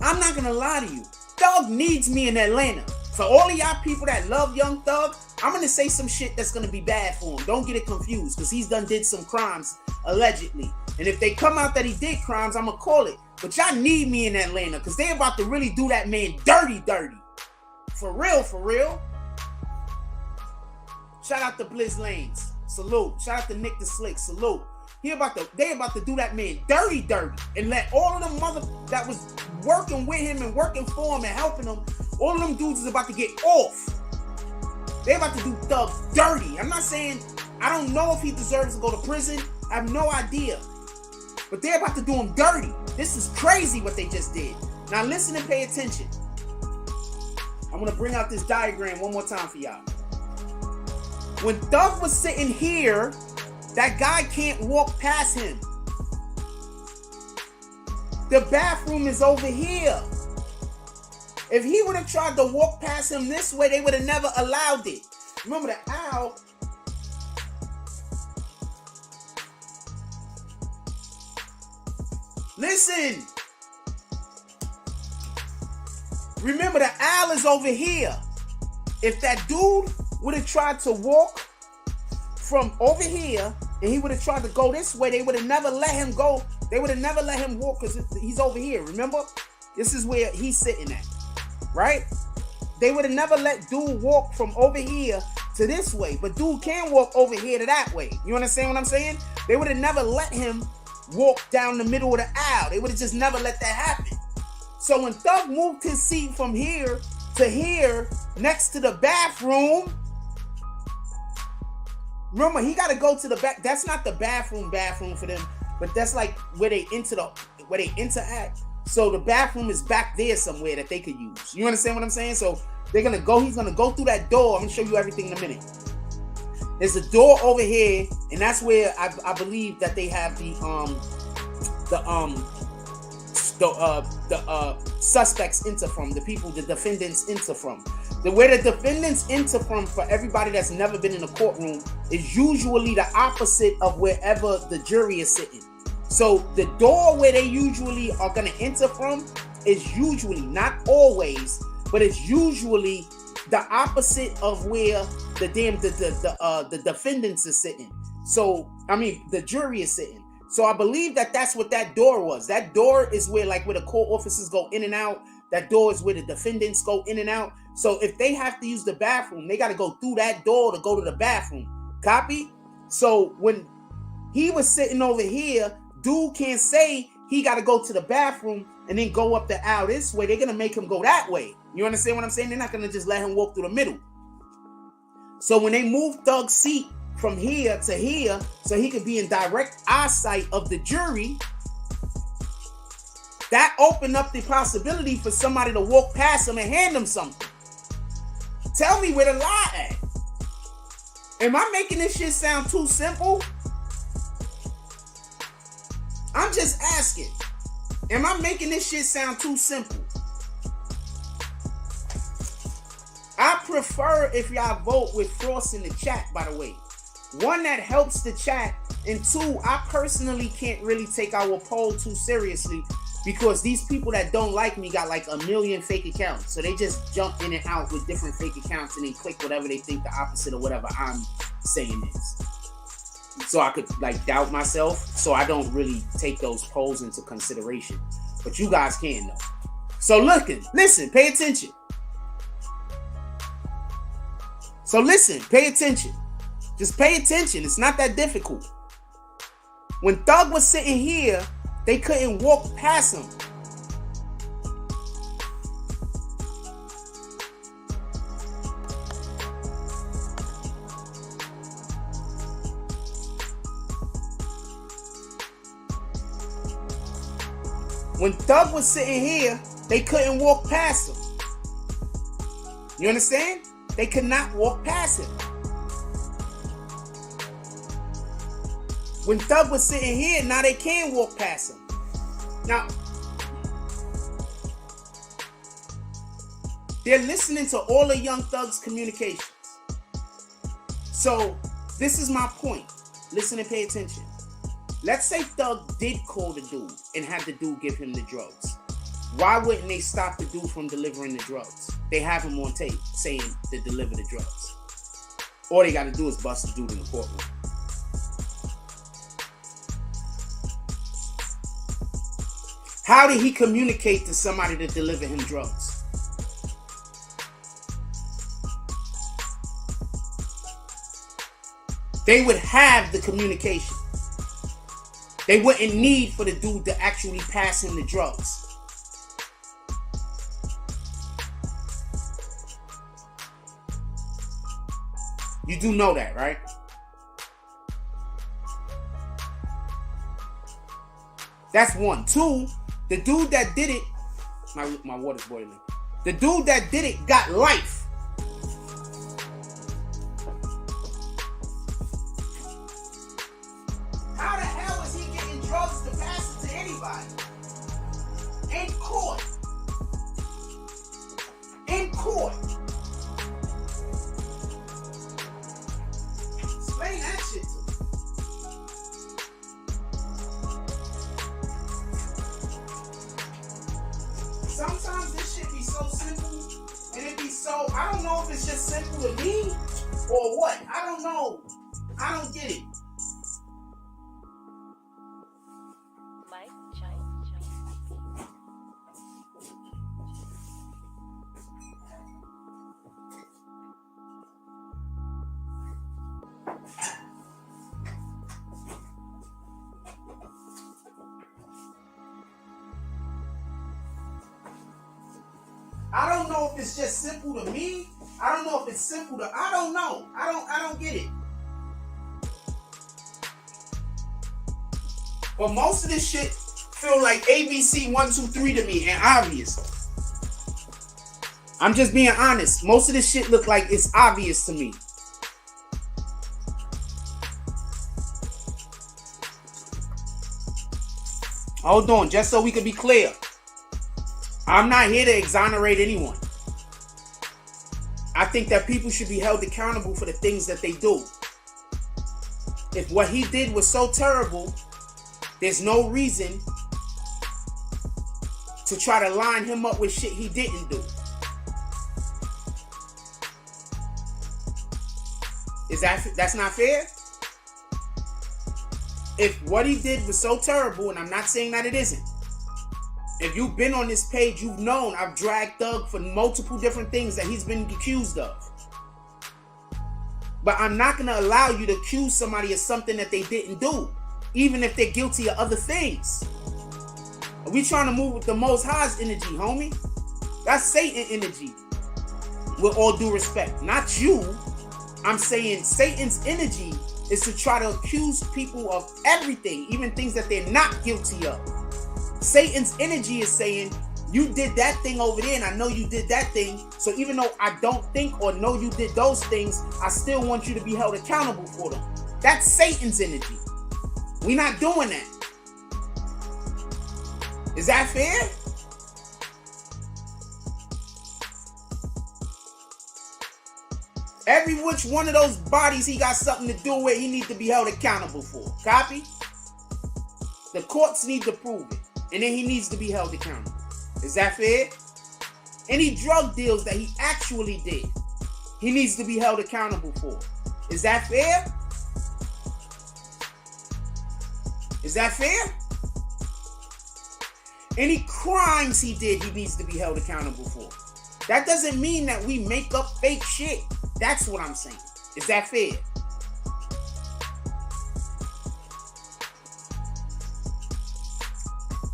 A: I'm not going to lie to you. Thug needs me in Atlanta. For all of y'all people that love Young Thug, I'm going to say some shit that's going to be bad for him. Don't get it confused, because he's did some crimes, allegedly. And if they come out that he did crimes, I'm going to call it. But y'all need me in Atlanta, because they about to really do that man dirty. For real, for real. Shout out to Blizz Lanes. Salute. Shout out to Nick the Slick. Salute. They about to do that man dirty, and let all of them mother that was working with him and working for him and helping him, all of them dudes is about to get off. They about to do Thug dirty. I'm not saying, I don't know if he deserves to go to prison. I have no idea. But they're about to do him dirty. This is crazy what they just did. Now listen and pay attention. I'm going to bring out this diagram one more time for y'all. When Thug was sitting here, that guy can't walk past him. The bathroom is over here. If he would have tried to walk past him this way, they would have never allowed it. Remember, the owl listen. Remember, the aisle is over here. If that dude would have tried to walk from over here and he would have tried to go this way, they would have never let him go. They would have never let him walk because he's over here. Remember? This is where he's sitting at. Right? They would have never let dude walk from over here to this way. But dude can walk over here to that way. You understand what I'm saying? They would have never let him walk down the middle of the aisle. They would have just never let that happen. So when Thug moved his seat from here to here next to the bathroom, remember, he got to go to the back. That's not the bathroom for them, but that's like where they interact. So the bathroom is back there somewhere that they could use. You understand what I'm saying? So he's gonna go through that door. I'm gonna show you everything in a minute. There's a door over here, and that's where I believe that they have the suspects enter from, the defendants enter from. Where the defendants enter from, for everybody that's never been in a courtroom, is usually the opposite of wherever the jury is sitting. So the door where they usually are going to enter from is usually, not always, but it's usually the opposite of where the defendants are sitting. So, I mean, the jury is sitting. So I believe that that's what that door was. That door is where the court officers go in and out. That door is where the defendants go in and out. So if they have to use the bathroom, they got to go through that door to go to the bathroom. Copy? So when he was sitting over here, dude can't say he got to go to the bathroom and then go up the aisle this way. They're going to make him go that way. You understand what I'm saying? They're not going to just let him walk through the middle. So when they move Thug's seat from here to here so he could be in direct eyesight of the jury, that opened up the possibility for somebody to walk past him and hand him something. Tell me where the lie at. Am I making this shit sound too simple? I'm just asking. Am I making this shit sound too simple? I prefer if y'all vote with Frost in the chat, by the way. One, that helps the chat. And two, I personally can't really take our poll too seriously because these people that don't like me got like 1 million fake accounts. So they just jump in and out with different fake accounts and then click whatever they think the opposite of whatever I'm saying is. So I could doubt myself. So I don't really take those polls into consideration. But you guys can though. So listen, pay attention. So listen, pay attention. Just pay attention. It's not that difficult. When Thug was sitting here, they couldn't walk past him. When Thug was sitting here, they couldn't walk past him. You understand? They could not walk past him. When Thug was sitting here, now they can walk past him. Now, they're listening to all of Young Thug's communications. So, this is my point. Listen and pay attention. Let's say Thug did call the dude and have the dude give him the drugs. Why wouldn't they stop the dude from delivering the drugs? They have him on tape saying to deliver the drugs. All they got to do is bust the dude in the courtroom. How did he communicate to somebody to deliver him drugs? They would have the communication. They wouldn't need for the dude to actually pass him the drugs. You do know that, right? That's one. Two, the dude that did it, my water's boiling. The dude that did it got life. How the hell is he getting drugs to pass it to anybody? In court. In court. Explain that shit to me. it's just simple to me or what. I don't know. I don't get it. I don't know if it's just simple to me. I don't know if it's simple to, I don't know. I don't get it. But most of this shit feel like ABC 1, 2, 3 to me and obvious. I'm just being honest. Most of this shit look like it's obvious to me. Hold on, just so we can be clear. I'm not here to exonerate anyone. I think that people should be held accountable for the things that they do. If what he did was so terrible, there's no reason to try to line him up with shit he didn't do. That's not fair? If what he did was so terrible, and I'm not saying that it isn't. If you've been on this page, you've known I've dragged Thug for multiple different things that he's been accused of. But I'm not going to allow you to accuse somebody of something that they didn't do, even if they're guilty of other things. We trying to move with the Most High's energy, homie. That's Satan energy. With all due respect. Not you. I'm saying Satan's energy is to try to accuse people of everything, even things that they're not guilty of. Satan's energy is saying, you did that thing over there, and I know you did that thing. So even though I don't think or know you did those things, I still want you to be held accountable for them. That's Satan's energy. We're not doing that. Is that fair? Every which one of those bodies he got something to do with, he needs to be held accountable for. Copy? The courts need to prove it. And then he needs to be held accountable. Is that fair? Any drug deals that he actually did, he needs to be held accountable for. Is that fair? Is that fair? Any crimes he did, he needs to be held accountable for. That doesn't mean that we make up fake shit. That's what I'm saying. Is that fair?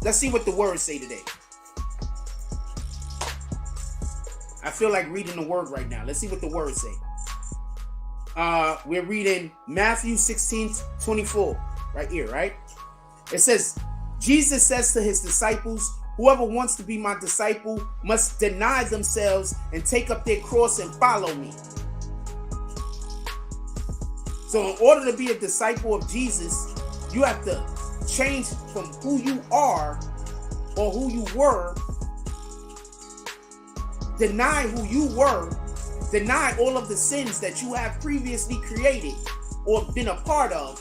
A: Let's see what the words say today. I feel like reading the word right now. Let's see what the words say. We're reading Matthew 16:24 right here, right? It says, Jesus says to his disciples, whoever wants to be my disciple must deny themselves and take up their cross and follow me. So in order to be a disciple of Jesus, you have to change from who you are or who you were, deny who you were, deny all of the sins that you have previously created or been a part of,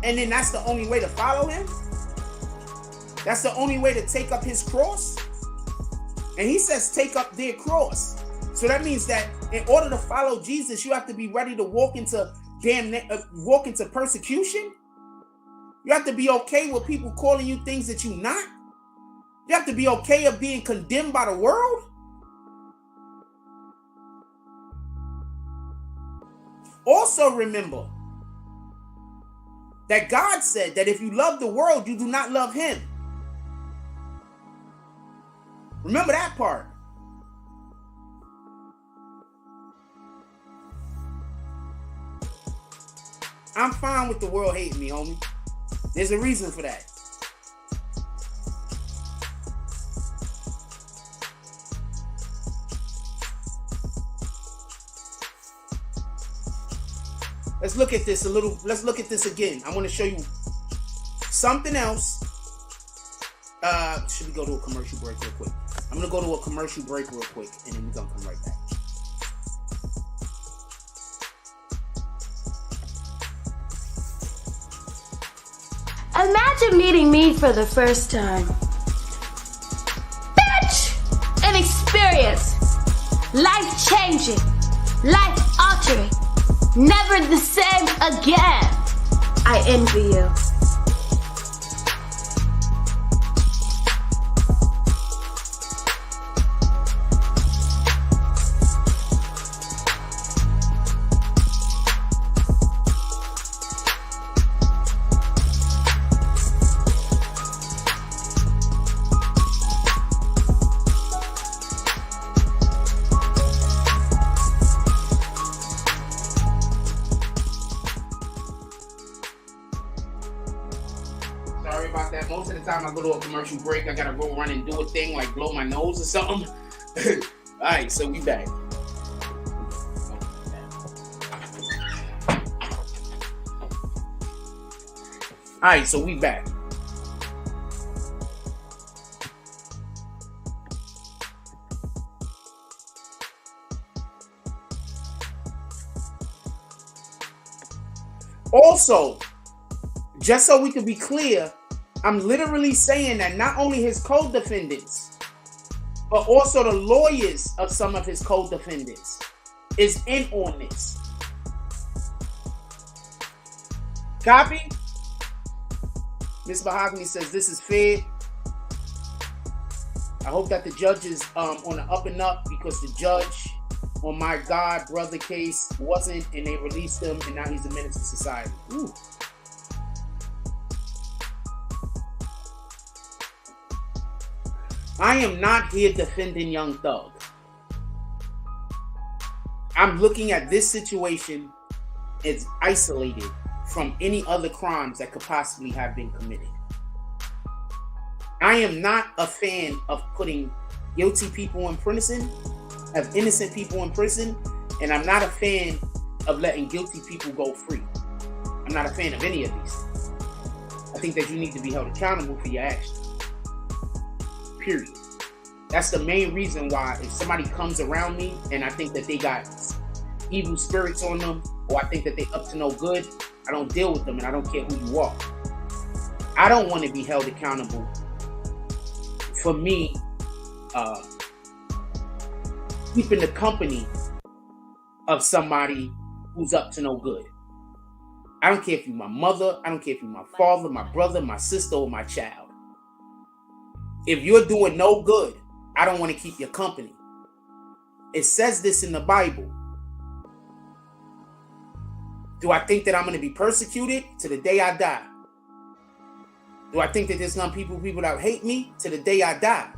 A: and then that's the only way to follow him? That's the only way to take up his cross? And he says take up their cross. So that means that in order to follow Jesus, you have to be ready to walk into persecution. You have to be okay with people calling you things that you're not. You have to be okay of being condemned by the world. Also remember that God said that if you love the world, you do not love him. Remember that part. I'm fine with the world hating me, homie. There's a reason for that. Let's look at this a little. Let's look at this again. I want to show you something else. Should we go to a commercial break real quick? I'm going to go to a commercial break real quick, and then we're going to come right back.
B: Imagine meeting me for the first time. Bitch! An experience. life-changing, life-altering, never the same again. I envy you.
A: Sorry about that. Most of the time I go to a commercial break, I gotta go run and do a thing like blow my nose or something. Alright, so we back. Alright, so we back. Also, just so we can be clear, I'm literally saying that not only his co-defendants, but also the lawyers of some of his co-defendants is in on this. Copy? Ms. Mahogany says this is fair. I hope that the judge is on the up and up, because the judge on my God brother case wasn't, and they released him, and now he's a menace to society. Ooh. I am not here defending Young Thug. I'm looking at this situation as isolated from any other crimes that could possibly have been committed. I am not a fan of putting guilty people in prison, of innocent people in prison, and I'm not a fan of letting guilty people go free. I'm not a fan of any of these things. I think that you need to be held accountable for your actions. Period. That's the main reason why if somebody comes around me and I think that they got evil spirits on them, or I think that they up to no good, I don't deal with them, and I don't care who you are. I don't want to be held accountable for me keeping the company of somebody who's up to no good. I don't care if you're my mother, I don't care if you're my father, my brother, my sister, or my child. If you're doing no good, I don't want to keep your company. It says this in the Bible. Do I think that I'm going to be persecuted to the day I die? Do I think that there's some people that hate me to the day I die?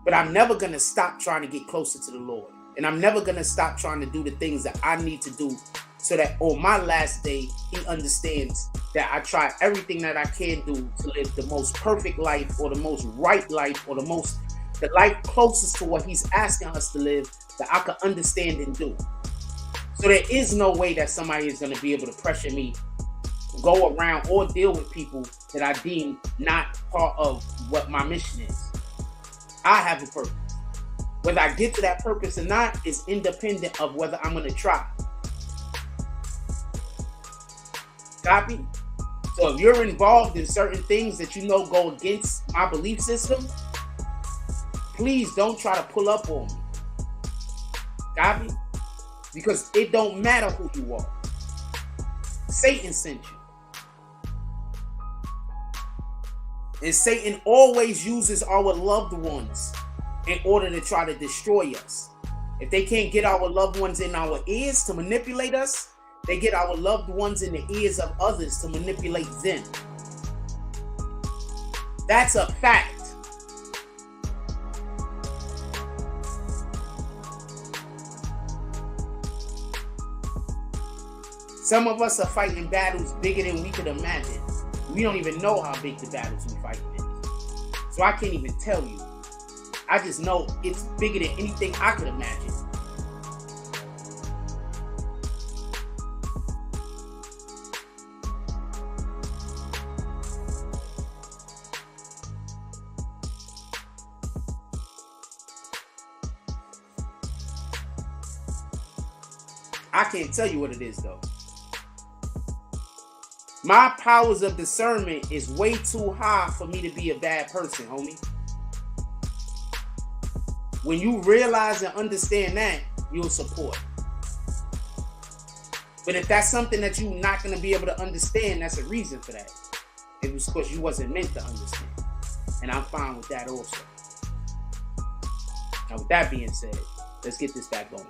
A: But I'm never going to stop trying to get closer to the Lord. And I'm never going to stop trying to do the things that I need to do so that on my last day, he understands that I try everything that I can do to live the most perfect life, or the most right life, or the life closest to what he's asking us to live, that I can understand and do. So there is no way that somebody is going to be able to pressure me, go around or deal with people that I deem not part of what my mission is. I have a purpose. Whether I get to that purpose or not is independent of whether I'm going to try. Copy? So if you're involved in certain things that you know go against my belief system, please don't try to pull up on me. Copy? Because it don't matter who you are. Satan sent you. And Satan always uses our loved ones in order to try to destroy us. If they can't get our loved ones in our ears to manipulate us, they get our loved ones in the ears of others to manipulate them. That's a fact. Some of us are fighting battles bigger than we could imagine. We don't even know how big the battles we fighting is. So I can't even tell you. I just know it's bigger than anything I could imagine. I can't tell you what it is though. My powers of discernment is way too high for me to be a bad person, homie. When you realize and understand that, you'll support. But if that's something that you're not going to be able to understand, that's a reason for that. It was because you wasn't meant to understand. And I'm fine with that also. Now, with that being said, let's get this back going.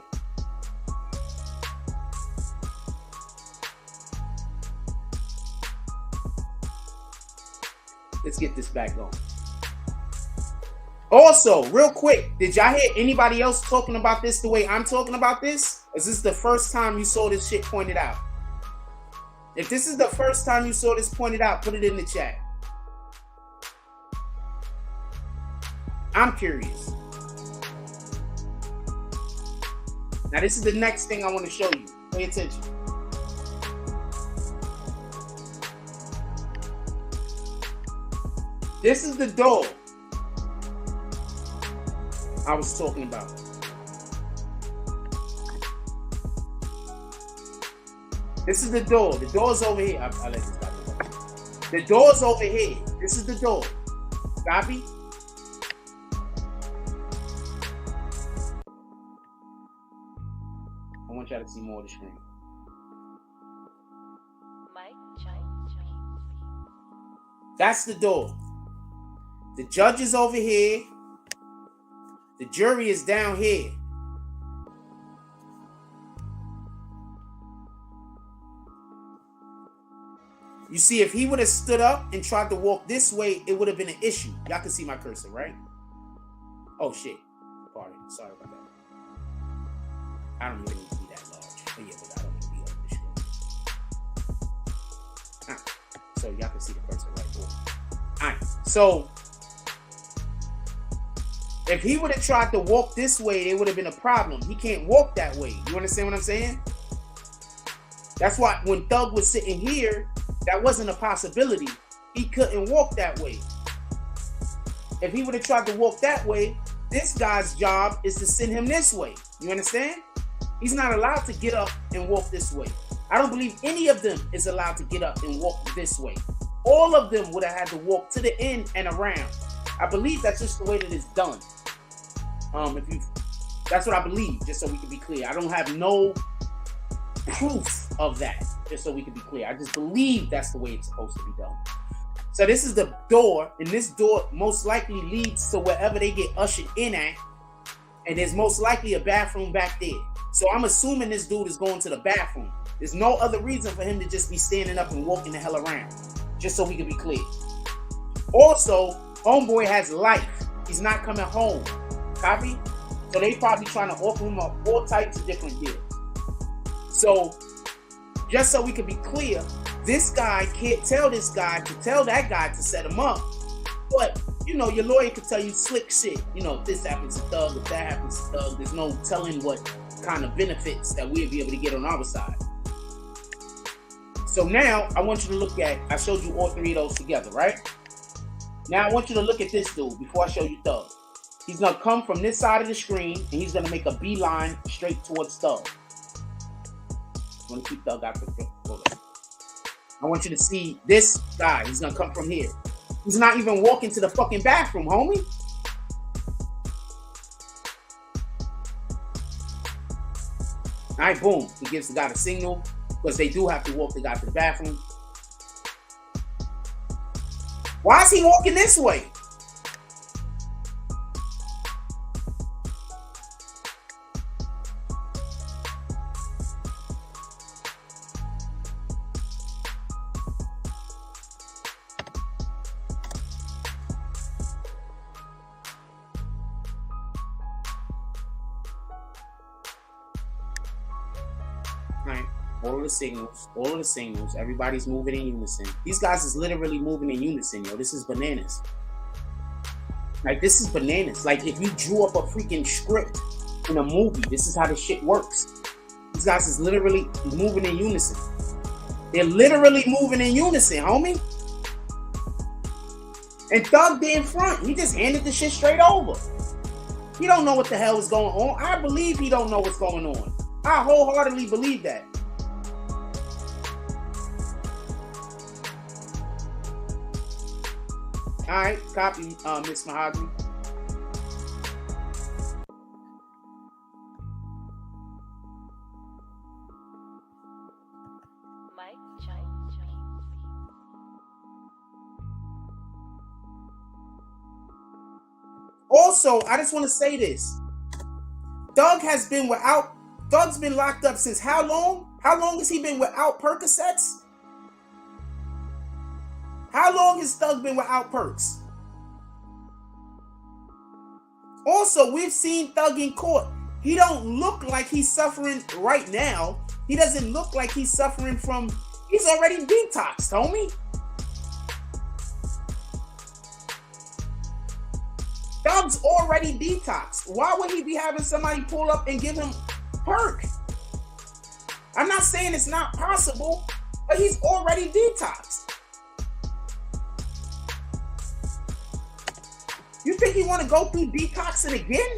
A: Let's get this back going. Also, real quick, did y'all hear anybody else talking about this the way I'm talking about this? Is this the first time you saw this shit pointed out? If this is the first time you saw this pointed out, put it in the chat. I'm curious. Now, this is the next thing I want to show you. Pay attention. This is the door I was talking about. This is the door. The door's over here. I'll let this guy go. The door's over here. This is the door. Copy? I want y'all to see more of the screen. That's the door. The judge is over here. The jury is down here. You see, if he would have stood up and tried to walk this way, it would have been an issue. Y'all can see my cursor, right? Oh, shit. Pardon. Sorry about that. I don't even need to be that large. But yeah, but I don't need to be over the screen. So y'all can see the cursor right there. All right. So if he would have tried to walk this way, it would have been a problem. He can't walk that way. You understand what I'm saying? That's why when Thug was sitting here, that wasn't a possibility. He couldn't walk that way. If he would have tried to walk that way, this guy's job is to send him this way. You understand? He's not allowed to get up and walk this way. I don't believe any of them is allowed to get up and walk this way. All of them would have had to walk to the end and around. I believe that's just the way that it's done. That's what I believe, just so we can be clear. I don't have no proof of that, just so we can be clear. I just believe that's the way it's supposed to be done. So this is the door, and this door most likely leads to wherever they get ushered in at, and there's most likely a bathroom back there. So I'm assuming this dude is going to the bathroom. There's no other reason for him to just be standing up and walking the hell around, just so we can be clear. Also, homeboy has life. He's not coming home. Copy? So they probably trying to offer him up all types of different deals. So, just so we can be clear, this guy can't tell this guy to tell that guy to set him up. But, you know, your lawyer could tell you slick shit. You know, if this happens to Thug, if that happens to Thug, there's no telling what kind of benefits that we'll be able to get on our side. So now, I want you to look at, I showed you all three of those together, right? Now I want you to look at this dude before I show you Thug. He's going to come from this side of the screen, and he's going to make a beeline straight towards Thug. I'm going to keep Thug out the hold on. I want you to see this guy. He's going to come from here. He's not even walking to the fucking bathroom, homie. All right, boom. He gives the guy the signal, because they do have to walk the guy to the bathroom. Why is he walking this way? Right. All of the signals, everybody's moving in unison. These guys is literally moving in unison, yo. This is bananas. Like, this is bananas. Like, if you drew up a freaking script in a movie, this is how this shit works. These guys is literally moving in unison. They're literally moving in unison, homie. And Thug there in front, he just handed the shit straight over. He don't know what the hell is going on. I believe he don't know what's going on. I wholeheartedly believe that. All right, copy, Miss Mahogany. Also, I just want to say this. Thug's been locked up since how long? How long has he been without Percocets? How long has Thug been without perks? Also, we've seen Thug in court. He don't look like he's suffering right now. He doesn't look like he's suffering from, he's already detoxed, homie. Thug's already detoxed. Why would he be having somebody pull up and give him perk? I'm not saying it's not possible, but he's already detoxed. You think he want to go through detoxing again?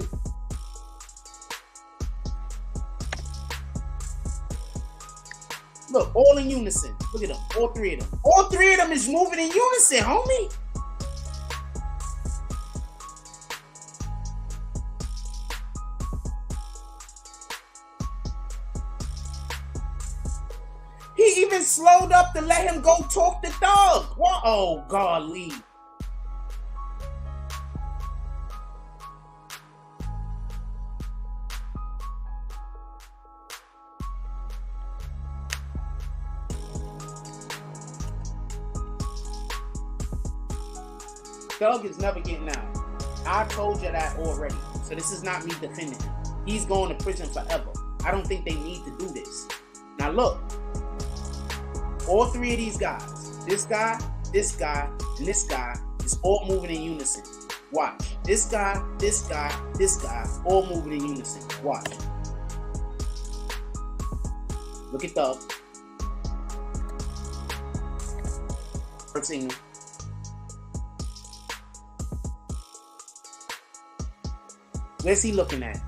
A: Look, all in unison. Look at them, all three of them. All three of them is moving in unison, homie. He even slowed up to let him go talk to Thug. What? Oh, golly. Thug is never getting out. I told you that already. So this is not me defending him. He's going to prison forever. I don't think they need to do this. Now look. All three of these guys, this guy, and this guy, is all moving in unison. Watch. This guy, all moving in unison. Watch. Look at Thug. First signal. Where's he looking at?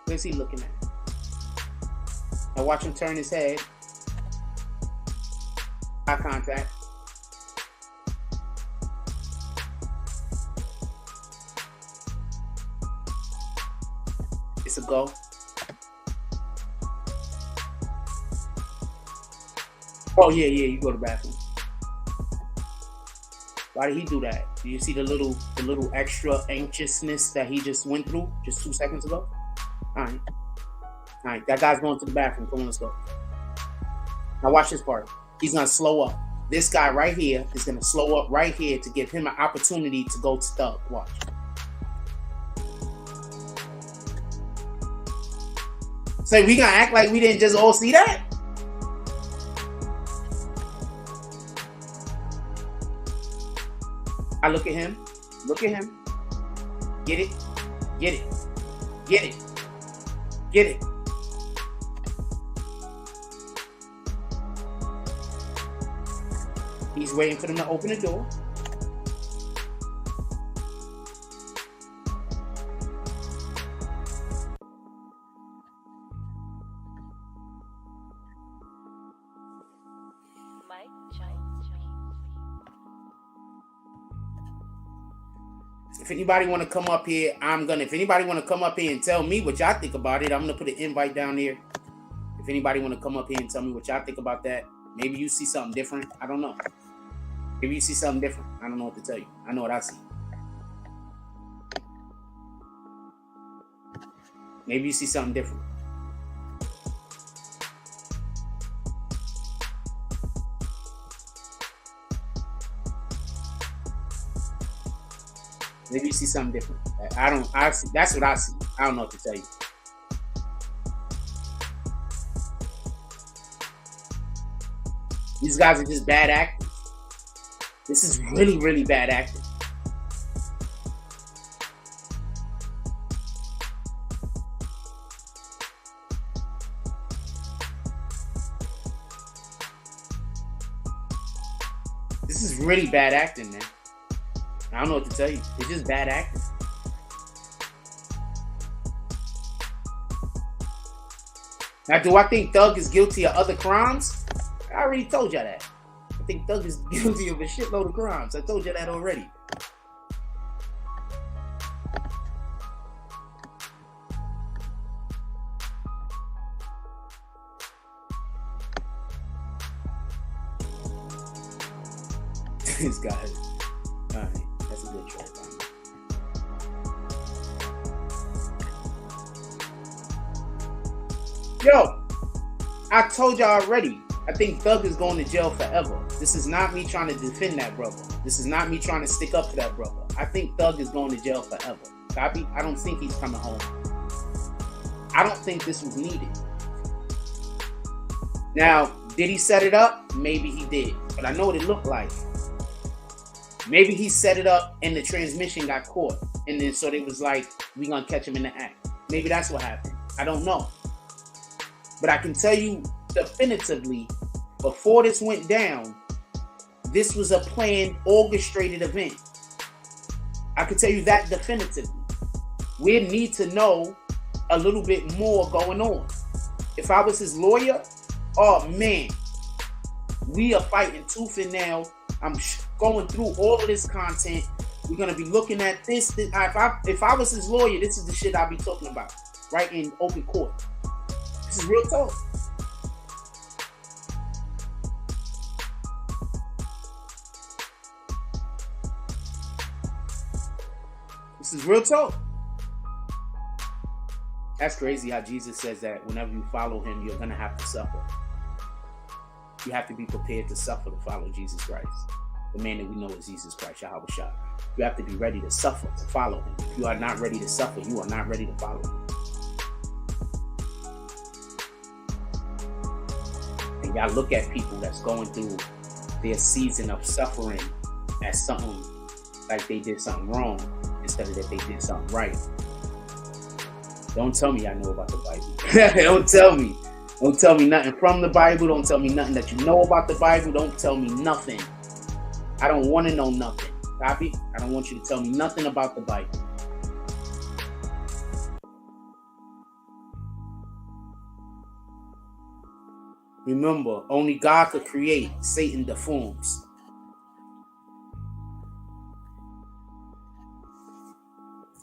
A: Where's he looking at? Now watch him turn his head. Eye contact. It's a go. Oh yeah, you go to the bathroom. Why did he do that? Do you see the little extra anxiousness that he just went through just 2 seconds ago? All right, that guy's going to the bathroom. Come on, let's go. Now watch this part. He's gonna slow up. This guy right here is gonna slow up right here to give him an opportunity to go to Thug. Watch. So we gonna act like we didn't just all see that? I look at him. Look at him. Get it. Get it. Get it. Get it. He's waiting for them to open the door. If anybody want to come up here, if anybody want to come up here and tell me what y'all think about it, I'm going to put an invite down there. If anybody want to come up here and tell me what y'all think about that, maybe you see something different. I don't know. Maybe you see something different. I don't know what to tell you. I know what I see. Maybe you see something different. Maybe you see something different. I see. That's what I see. I don't know what to tell you. These guys are just bad actors. This is really, really bad acting. This is really bad acting, man. I don't know what to tell you. It's just bad acting. Now, do I think Thug is guilty of other crimes? I already told y'all that. I think Thug is guilty of a shitload of crimes. I told you that already. This guy. Alright, that's a good track. Yo, I told y'all already. I think Thug is going to jail forever. This is not me trying to defend that brother. This is not me trying to stick up for that brother. I think Thug is going to jail forever. Copy? I don't think he's coming home. I don't think this was needed. Now, did he set it up? Maybe he did. But I know what it looked like. Maybe he set it up and the transmission got caught. And then so they was like, we gonna catch him in the act. Maybe that's what happened. I don't know. But I can tell you definitively, before this went down, this was a planned, orchestrated event. I can tell you that definitively. We need to know a little bit more going on. If I was his lawyer, oh man, we are fighting tooth and nail. I'm going through all of this content. We're gonna be looking at this. If I was his lawyer, this is the shit I'll be talking about right in open court. This is real talk. This is real talk. That's crazy how Jesus says that whenever you follow him, you're going to have to suffer. You have to be prepared to suffer to follow Jesus Christ. The man that we know is Jesus Christ, Yahweh Shah. You have to be ready to suffer to follow him. If you are not ready to suffer, you are not ready to follow him. And y'all look at people that's going through their season of suffering as something like they did something wrong instead of that they did something right. Don't tell me I know about the Bible. Don't tell me. Don't tell me nothing from the Bible. Don't tell me nothing that you know about the Bible. Don't tell me nothing. I don't want to know nothing. Copy? I don't want you to tell me nothing about the Bible. Remember, only God could create. Satan deforms.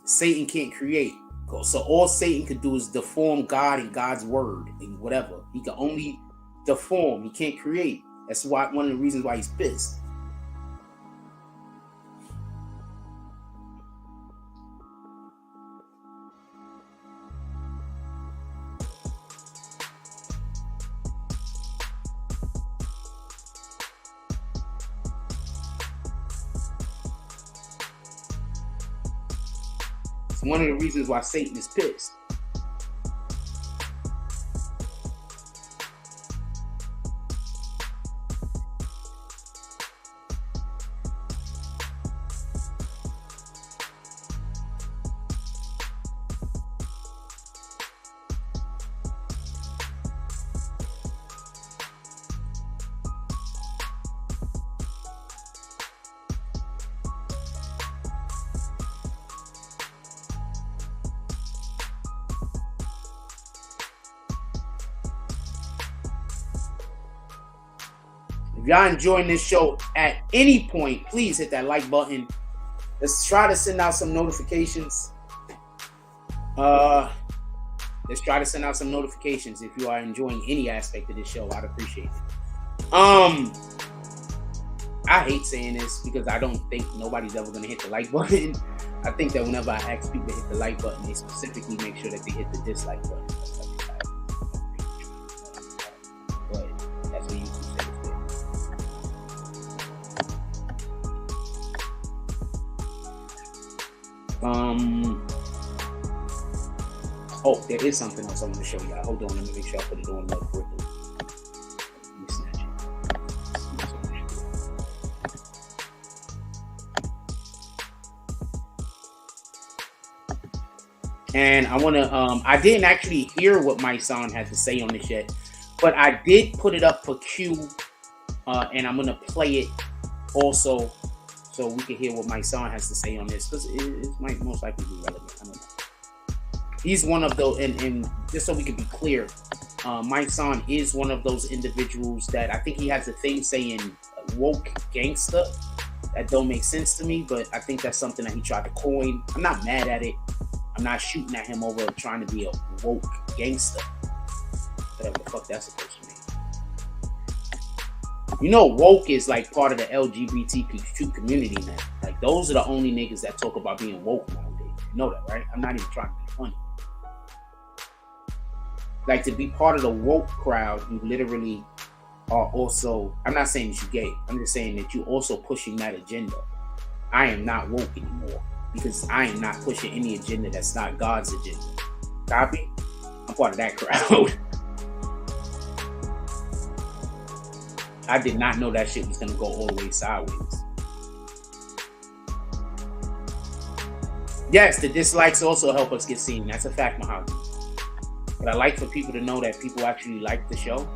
A: Satan can't create. So all Satan could do is deform God and God's word and whatever. He can only deform. He can't create. That's why one of the reasons why he's pissed. One of the reasons why Satan is pissed. If y'all enjoying this show at any point, please hit that like button. Let's try to send out some notifications. Let's try to send out some notifications if you are enjoying any aspect of this show. I'd appreciate it. I hate saying this because I don't think nobody's ever going to hit the like button. I think that whenever I ask people to hit the like button, they specifically make sure that they hit the dislike button. But that's what you say. Oh, there is something else I want to show y'all. Hold on, let me make sure I put it on real quickly. Let me snatch it. And I want to, I didn't actually hear what my son had to say on this yet, but I did put it up for Q, and I'm going to play it also so we can hear what my son has to say on this, because it might most likely be relevant. I don't know. He's one of those, and just so we can be clear, my son is one of those individuals that I think he has a thing saying woke gangster. That don't make sense to me, but I think that's something that he tried to coin. I'm not mad at it. I'm not shooting at him over trying to be a woke gangster. Whatever the fuck that's supposed to mean. You know, woke is like part of the LGBTQ community now. Like, those are the only niggas that talk about being woke nowadays. You know that, right? I'm not even trying to be funny. Like, to be part of the woke crowd, you literally are also, I'm not saying that you're gay. I'm just saying that you're also pushing that agenda. I am not woke anymore because I am not pushing any agenda that's not God's agenda. Copy? I'm part of that crowd. I did not know that shit was going to go all the way sideways. Yes, the dislikes also help us get seen. That's a fact, Mahogany. But I like for people to know that people actually like the show.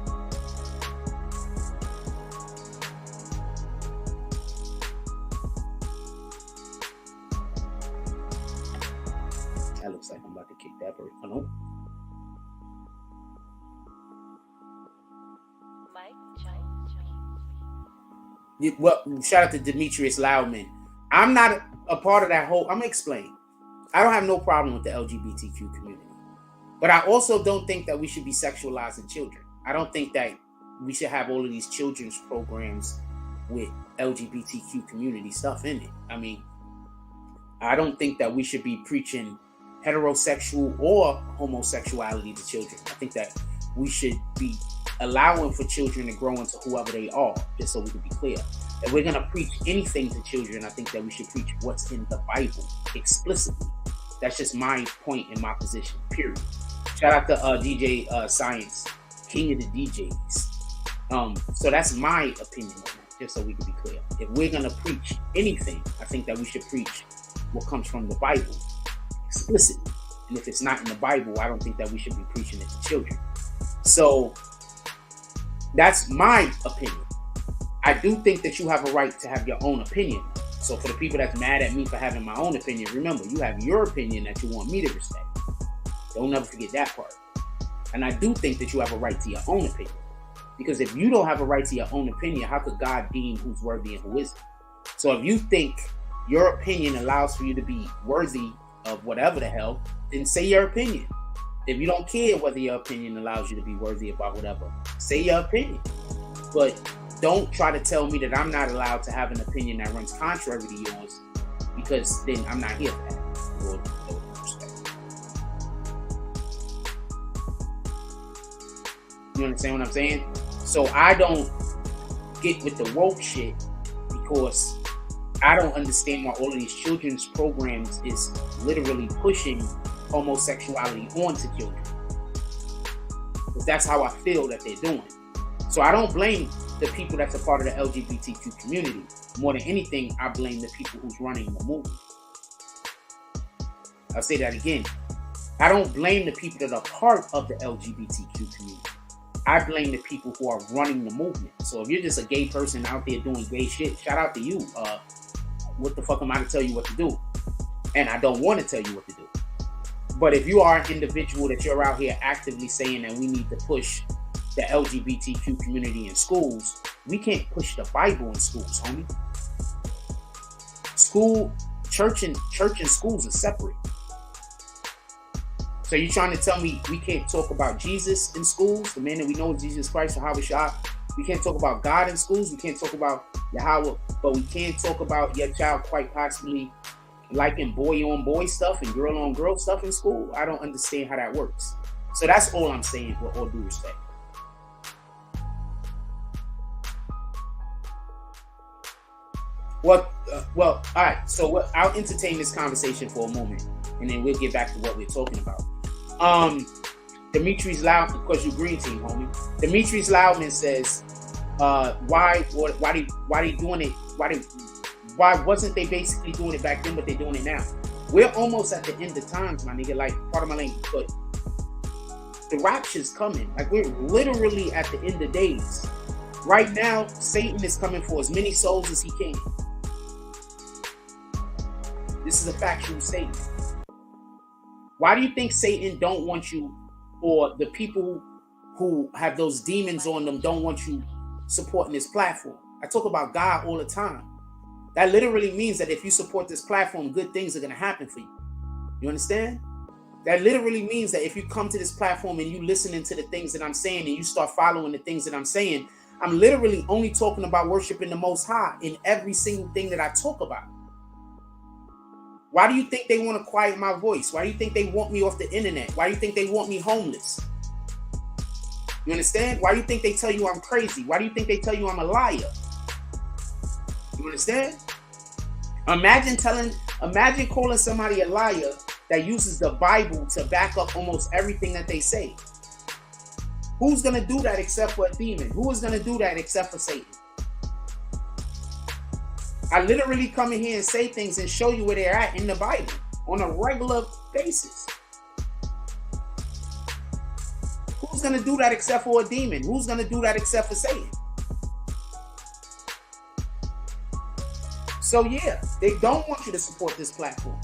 A: That looks like I'm about to kick that bird. Oh, no. Well, shout out to Demetrius Loudman. I'm not a part of that whole. I'm gonna explain. I don't have no problem with the LGBTQ community, but I also don't think that we should be sexualizing children. I don't think that we should have all of these children's programs with LGBTQ community stuff in it. I mean, I don't think that we should be preaching heterosexual or homosexuality to children. I think that we should be allowing for children to grow into whoever they are, just so we can be clear. If we're going to preach anything to children, I think that we should preach what's in the Bible explicitly. That's just my point in my position, period. Shout out to DJ Science, king of the DJs. So that's my opinion on that, just so we can be clear. If we're going to preach anything, I think that we should preach what comes from the Bible explicitly. And if it's not in the Bible, I don't think that we should be preaching it to children. So that's my opinion. I do think that you have a right to have your own opinion. So for the people that's mad at me for having my own opinion, remember, you have your opinion that you want me to respect. Don't never forget that part. And I do think that you have a right to your own opinion. Because if you don't have a right to your own opinion, how could God deem who's worthy and who isn't? So if you think your opinion allows for you to be worthy of whatever the hell, then say your opinion. If you don't care whether your opinion allows you to be worthy about whatever, say your opinion. But don't try to tell me that I'm not allowed to have an opinion that runs contrary to yours, because then I'm not here for that. You understand what I'm saying? So I don't get with the woke shit because I don't understand why all of these children's programs is literally pushing homosexuality onto children, because that's how I feel that they're doing. So I don't blame the people that's a part of the LGBTQ community. More than anything, I blame the people who's running the movement. I'll say that again. I don't blame the people that are part of the LGBTQ community. I blame the people who are running the movement. So if you're just a gay person out there doing gay shit, shout out to you. What the fuck am I to tell you what to do? And I don't want to tell you what to do. But if you are an individual that you're out here actively saying that we need to push the LGBTQ community in schools, we can't push the Bible in schools, homie. Church and schools are separate. So you're trying to tell me we can't talk about Jesus in schools, the man that we know is Jesus Christ, or Yahweh Shah? We can't talk about God in schools. We can't talk about Yahweh, but we can talk about your child quite possibly liking boy-on-boy stuff and girl-on-girl stuff in school. I don't understand how that works. So that's all I'm saying, with all due respect. Well, all right. So I'll entertain this conversation for a moment, and then we'll get back to what we're talking about. Demetrius Loudman, of course, you green team, homie. Demetrius Loudman says, why they doing it? Why wasn't they basically doing it back then, but they're doing it now? We're almost at the end of times, my nigga. Like, part of my language, but the rapture's coming. Like, we're literally at the end of days. Right now, Satan is coming for as many souls as he can. This is a factual statement. Why do you think Satan don't want you, or the people who have those demons on them don't want you supporting this platform? I talk about God all the time. That literally means that if you support this platform, good things are going to happen for you. You understand? That literally means that if you come to this platform and you listening to the things that I'm saying and you start following the things that I'm saying, I'm literally only talking about worshiping the Most High in every single thing that I talk about. Why do you think they want to quiet my voice? Why do you think they want me off the internet? Why do you think they want me homeless? You understand? Why do you think they tell you I'm crazy? Why do you think they tell you I'm a liar? You understand? Imagine calling somebody a liar that uses the Bible to back up almost everything that they say. Who's going to do that except for a demon? Who is going to do that except for Satan? I literally come in here and say things and show you where they're at in the Bible on a regular basis. Who's going to do that except for a demon? Who's going to do that except for Satan? So yeah, they don't want you to support this platform.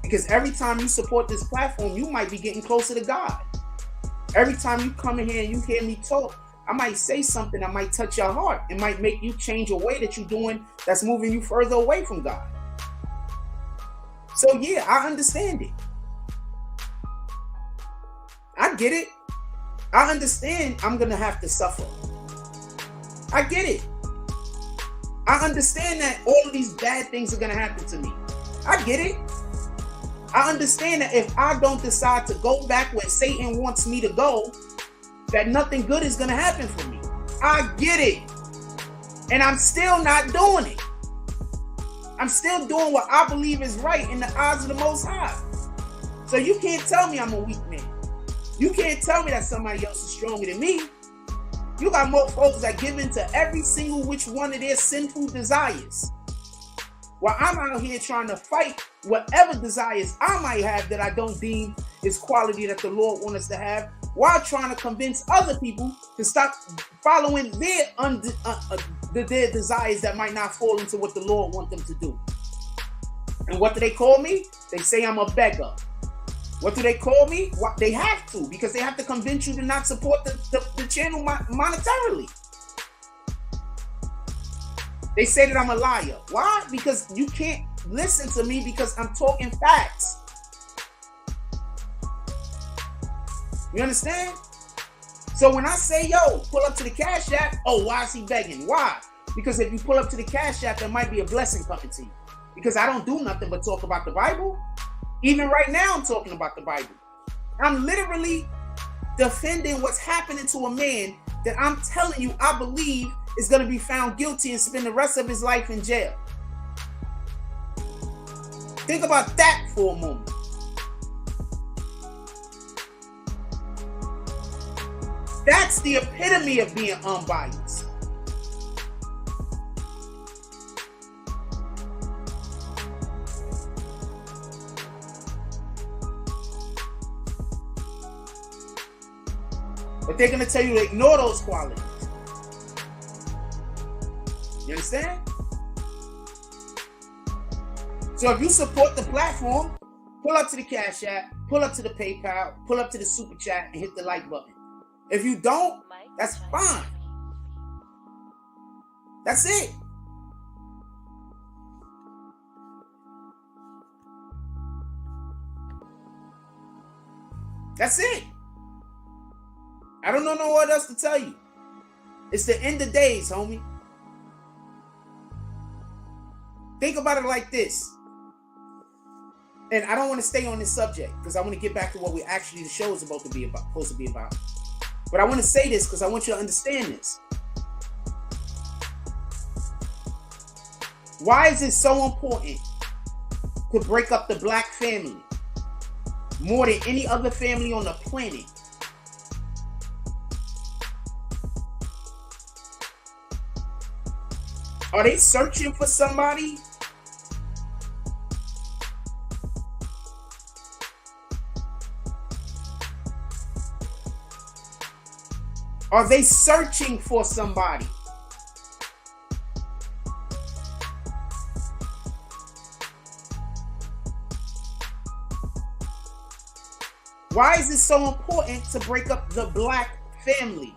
A: Because every time you support this platform, you might be getting closer to God. Every time you come in here and you hear me talk, I might say something that might touch your heart. It might make you change a way that you're doing that's moving you further away from God. So yeah, I understand it. I get it. I understand I'm going to have to suffer. I get it. I understand that all of these bad things are going to happen to me. I get it. I understand that if I don't decide to go back where Satan wants me to go, that nothing good is going to happen for me. I get it. And I'm still not doing it. I'm still doing what I believe is right in the eyes of the Most High. So you can't tell me I'm a weak man. You can't tell me that somebody else is stronger than me. You got more folks that give in to every single which one of their sinful desires. While I'm out here trying to fight whatever desires I might have that I don't deem is quality that the Lord wants us to have, while trying to convince other people to stop following their desires that might not fall into what the Lord wants them to do. And what do they call me? They say I'm a beggar. What do they call me? What they have to, because they have to convince you to not support the channel monetarily. They say that I'm a liar. Why? Because you can't listen to me because I'm talking facts. You understand? So when I say, yo, pull up to the Cash App, oh, why is he begging? Why? Because if you pull up to the Cash App, there might be a blessing coming to you. Because I don't do nothing but talk about the Bible. Even right now, I'm talking about the Bible. I'm literally defending what's happening to a man that I'm telling you I believe is going to be found guilty and spend the rest of his life in jail. Think about that for a moment. That's the epitome of being unbiased. But they're going to tell you to ignore those qualities. You understand? So if you support the platform, pull up to the Cash App, pull up to the PayPal, pull up to the Super Chat, and hit the like button. If you don't, that's fine. That's it. That's it. I don't know what else to tell you. It's the end of days, homie. Think about it like this. And I don't want to stay on this subject because I want to get back to what the show is supposed to be about. But I want to say this because I want you to understand this. Why is it so important to break up the black family more than any other family on the planet? Are they searching for somebody? Are they searching for somebody? Why is it so important to break up the black family?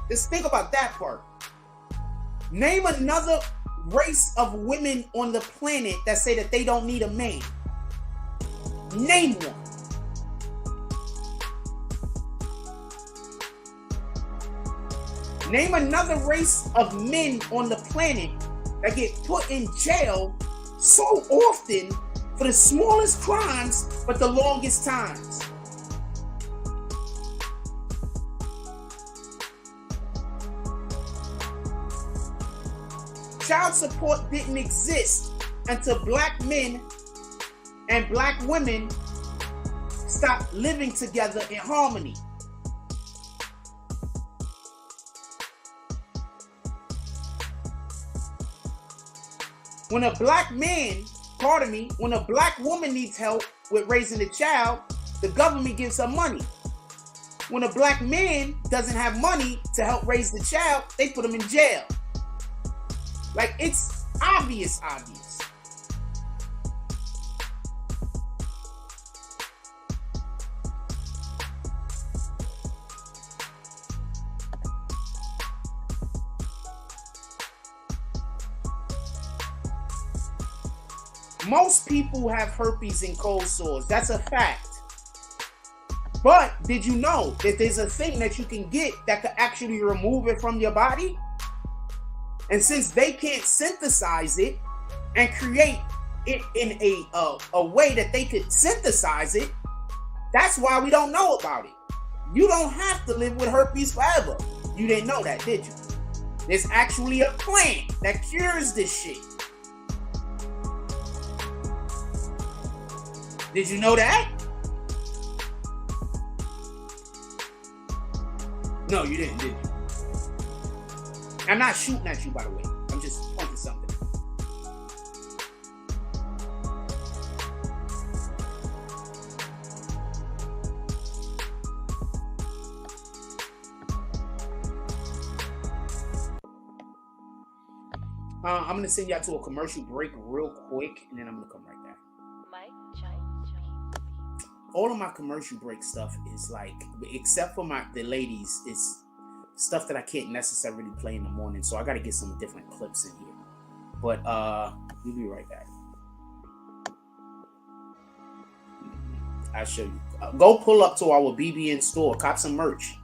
A: Just think about that part. Name another race of women on the planet that say that they don't need a man. Name one. Name another race of men on the planet that get put in jail so often for the smallest crimes but the longest times. Child support didn't exist until black men and black women stopped living together in harmony. When a black man, when a black woman needs help with raising a child, the government gives her money. When a black man doesn't have money to help raise the child, they put him in jail. Like, it's obvious. Most people have herpes and cold sores. That's a fact. But did you know that there's a thing that you can get that could actually remove it from your body? And since they can't synthesize it and create it in a way that they could synthesize it, that's why we don't know about it. You don't have to live with herpes forever. You didn't know that, did you? There's actually a plant that cures this shit. Did you know that? No, you didn't, did you? I'm not shooting at you, by the way. I'm just pointing something. I'm going to send y'all to a commercial break real quick, and then I'm going to come right back. All of my commercial break stuff is like, except for the ladies, it's stuff that I can't necessarily play in the morning, so I got to get some different clips in here. But we'll be right back. I'll show you. Go pull up to our BBN store, cop some merch.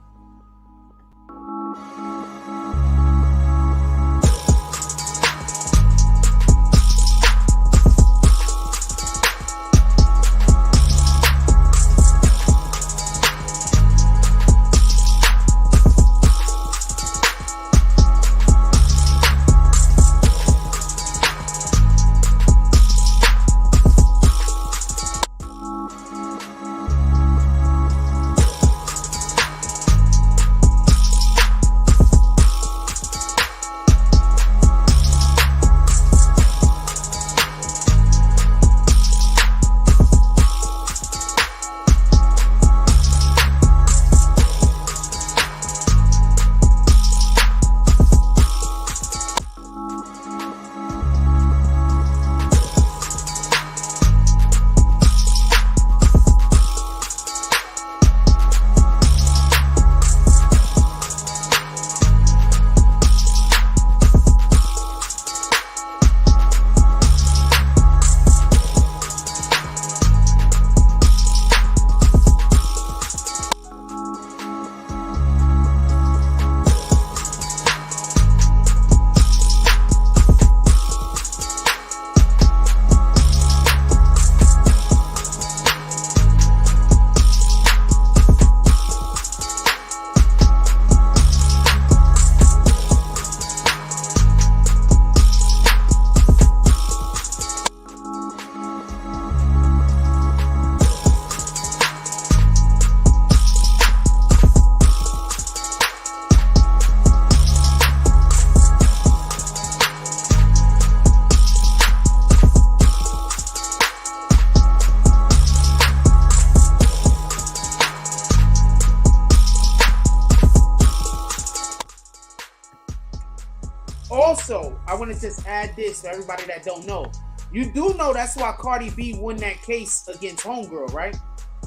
A: Also, I want to just add this to everybody that don't know. You do know that's why Cardi B won that case against Homegirl, right?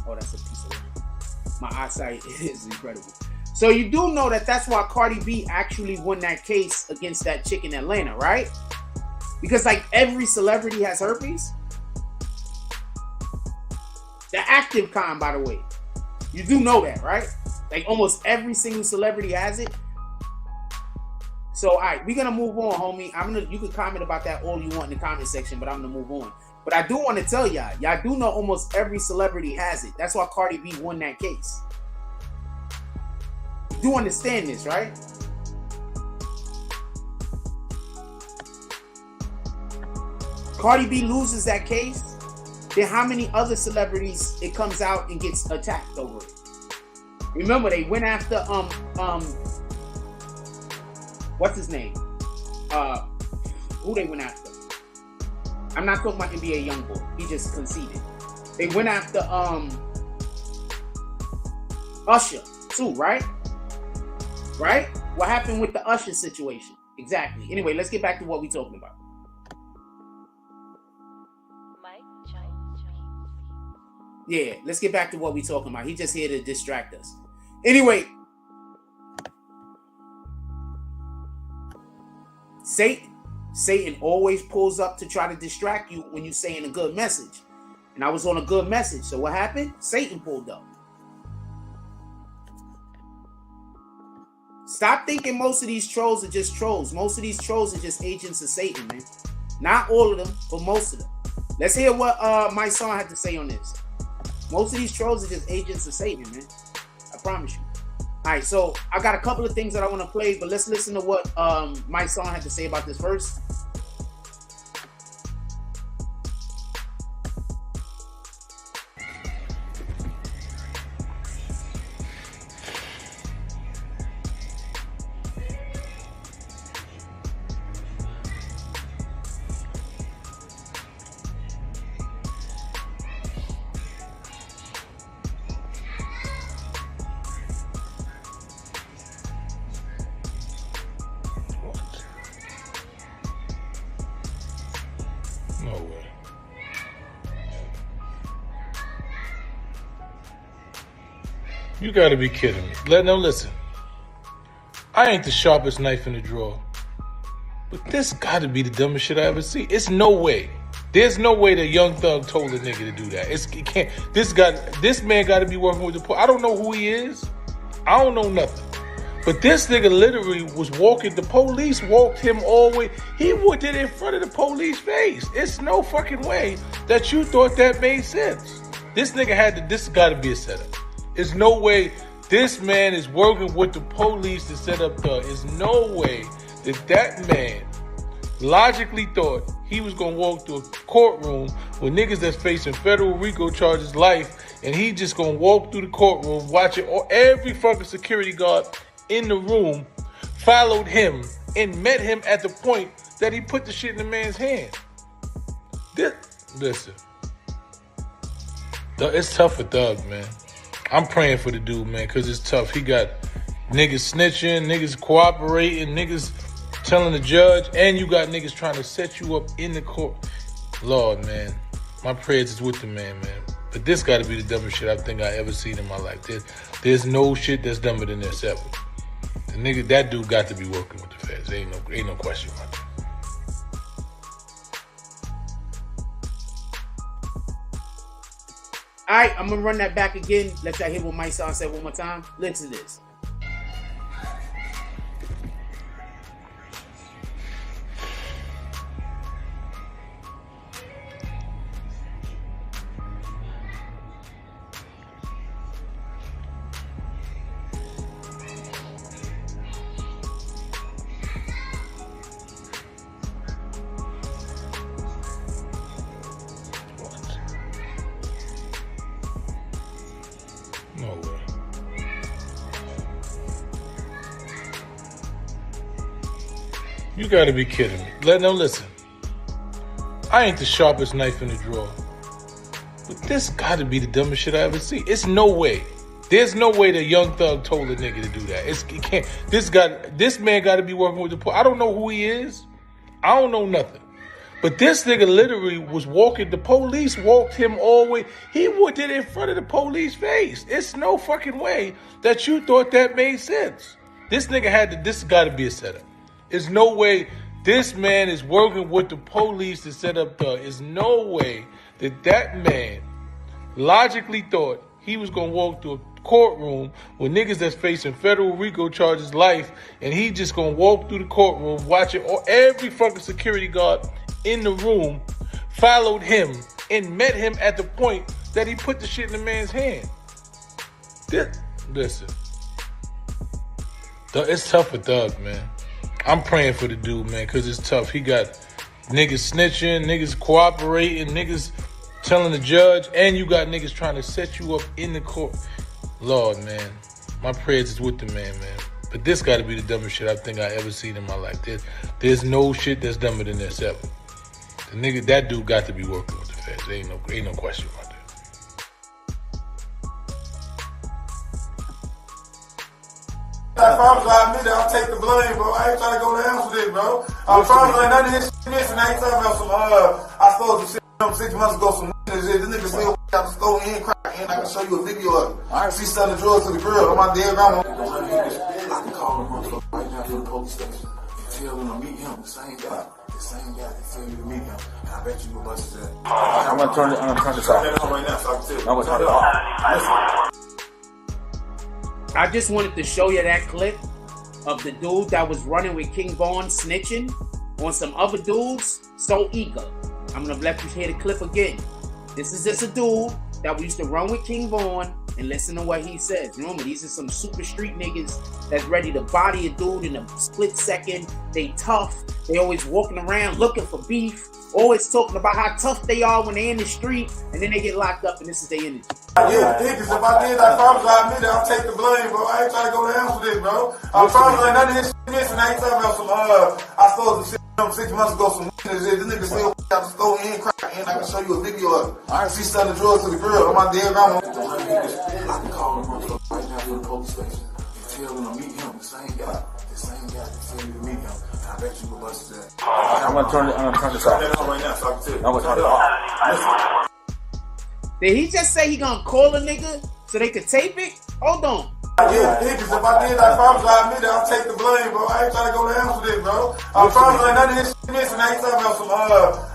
A: Oh, that's a piece of land. My eyesight is incredible. So you do know that that's why Cardi B actually won that case against that chick in Atlanta, right? Because like every celebrity has herpes. The active kind, by the way. You do know that, right? Like almost every single celebrity has it. So, all right, we're gonna move on, homie. You can comment about that all you want in the comment section, but I'm gonna move on. But I do want to tell y'all do know almost every celebrity has it. That's why Cardi B won that case. You do understand this, right? Cardi B loses that case, then how many other celebrities it comes out and gets attacked over it? Remember, they went after what's his name? Who they went after? I'm not talking about NBA Youngboy. He just conceded. They went after Usher too, right? Right? What happened with the Usher situation? Exactly. Anyway, let's get back to what we're talking about. Yeah, let's get back to what we're talking about. He's just here to distract us. Anyway, Satan always pulls up to try to distract you when you're saying a good message. And I was on a good message. So what happened? Satan pulled up. Stop thinking most of these trolls are just trolls. Most of these trolls are just agents of Satan, man. Not all of them, but most of them. Let's hear what my son had to say on this. Most of these trolls are just agents of Satan, man. I promise you. All right, so I got a couple of things that I want to play, but let's listen to what my son had to say about this verse.
C: No way. You gotta be kidding me. Now listen. I ain't the sharpest knife in the drawer. But this gotta be the dumbest shit I ever see. It's no way. There's no way that Young Thug told a nigga to do that. It can't. This man gotta be working with the police. I don't know who he is. I don't know nothing. But this nigga literally was walking. The police walked him all the way. He did it in front of the police face. It's no fucking way that you thought that made sense. This nigga this gotta be a setup. There's no way this man is working with the police to set up Thug. There's no way that man logically thought he was gonna walk through a courtroom with niggas that's facing federal RICO charges life, and he just gonna walk through the courtroom watching every fucking security guard in the room followed him and met him at the point that he put the shit in the man's hand. Listen, it's tough for Thug, man. I'm praying for the dude, man, because it's tough. He got niggas snitching, niggas cooperating, niggas telling the judge, and you got niggas trying to set you up in the court. Lord, man, my prayers is with the man. But this got to be the dumbest shit I think I ever seen in my life. There's no shit that's dumber than this ever. The nigga, that dude got to be working with the feds. Ain't no question about that.
A: All right, I'm gonna run that back again. Let y'all hear what my son said one more time. Listen to this.
C: No way. You gotta be kidding me. Now listen. I ain't the sharpest knife in the drawer. But this gotta be the dumbest shit I ever see. It's no way. There's no way that Young Thug told a nigga to do that. It can't. This man gotta be working with the police. I don't know who he is. I don't know nothing. But this nigga literally was walking. The police walked him all the way. He did it in front of the police face. It's no fucking way that you thought that made sense. This nigga this gotta be a setup. There's no way this man is working with the police to set up Thug. There's no way that man logically thought he was gonna walk through a courtroom with niggas that's facing federal RICO charges, life, and he just gonna walk through the courtroom watching every fucking security guard in the room followed him and met him at the point that he put the shit in the man's hand. Listen, it's tough for Thug, man. I'm praying for the dude, man, because it's tough. He got niggas snitching, niggas cooperating, niggas telling the judge, and you got niggas trying to set you up in the court. Lord, man, my prayers is with the man. But this got to be the dumbest shit I think I ever seen in my life. There's no shit that's dumber than this ever. The nigga, that dude got to be working with the feds. There ain't no question about that.
D: I promise I admit that I'll take the blame, bro. I ain't trying to go down with this, bro. I promise I ain't none of this shit missing. I ain't talking about some, I stole some shit 6 months ago, some this nigga still got the store and crack, and I can show you a video of it. I see selling drugs to the girl on my dead grandma. I can call him right now to the police station and tell them to meet him, the same guy that tell you to meet him, and I bet you will bust his ass. I'm gonna turn this off. Right now, so I can tell you. I'm gonna turn it off.
A: I just wanted to show you that clip of the dude that was running with King Von snitching on some other dudes. So eager. I'm gonna let you hear the clip again. This is just a dude that we used to run with King Von and listen to what he says. Remember, these are some super street niggas that's ready to body a dude in a split second. They tough. They always walking around looking for beef. Always talking about how tough they are when they're in the street, and then they get locked up, and this is their energy.
D: Yeah, niggas, if I did, I promise I admit that I'll take the blame, bro. I ain't trying to go down with this, bro. I promise I ain't none of this shit missing. I ain't talking about some, I stole some shit 6 months ago, some this nigga still got the store and crack, and I can show you a video of it. I see selling drugs to the girl on my dead grandma. I can call him right now to the police station and tell them to meet him, the same guy that tell you to meet him. I bet you will bust his ass. I'm gonna turn this off. Right now, so I can tell you. I'm gonna turn it off.
A: Did he just say he gonna call a nigga so they could tape it? Hold on.
D: Yeah, niggas, if I did, I promise I admit that I'll take the blame, bro. I ain't trying to go down with this, bro. I promise I ain't none of this shit missing. I ain't talking about some,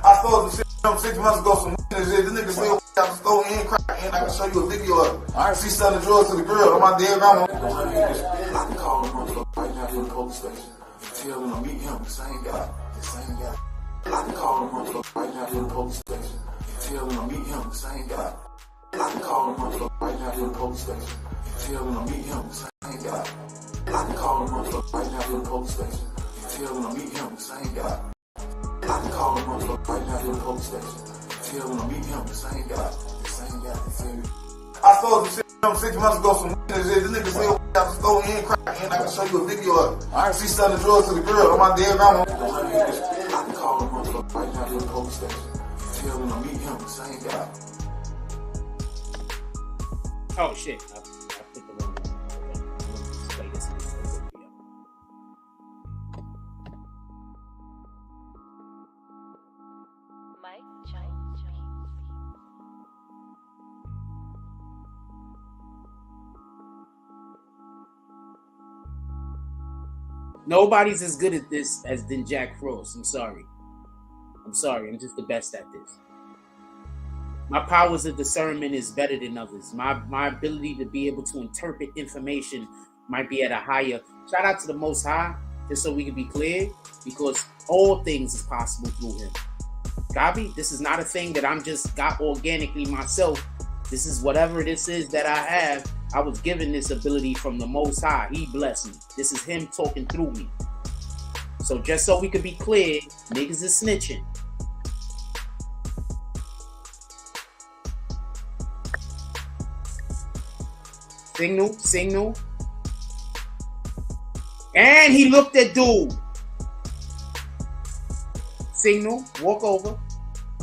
D: I stole some shit 6 months ago, some this nigga still got the store and crack, and I can show you a video of it. I see selling drugs to the girl on my dead grandma. I can call him right now to the police station and tell them to meet him, the same guy. I can call him right now to the police station and tell them to meet him, the same guy. I can call him right now to the police station and tell them to meet him, the same guy. I can call him right now to the police station and tell them to meet him, the same guy. I can call him right now to the police station and tell them to meet him, the same guy that tell you. I stole some shit 6 months ago, some this nigga still got the store and crack, and I can show you a video of it. I see selling drugs to the girl on my dead grandma. I can call him right now to the police station and tell them to meet him, the same guy.
A: Oh shit. I put the wrong one. Play this video. Nobody's as good at this as than Jack Frost. I'm sorry. I'm just the best at this. My powers of discernment is better than others. My ability to be able to interpret information might be at a higher. Shout out to the Most High, just so we can be clear, because all things is possible through him. Gabi, this is not a thing that I'm just got organically myself. This is whatever this is that I have. I was given this ability from the Most High. He blessed me. This is him talking through me. So just so we can be clear, niggas is snitching. Signal. And he looked at dude. Signal, walk over.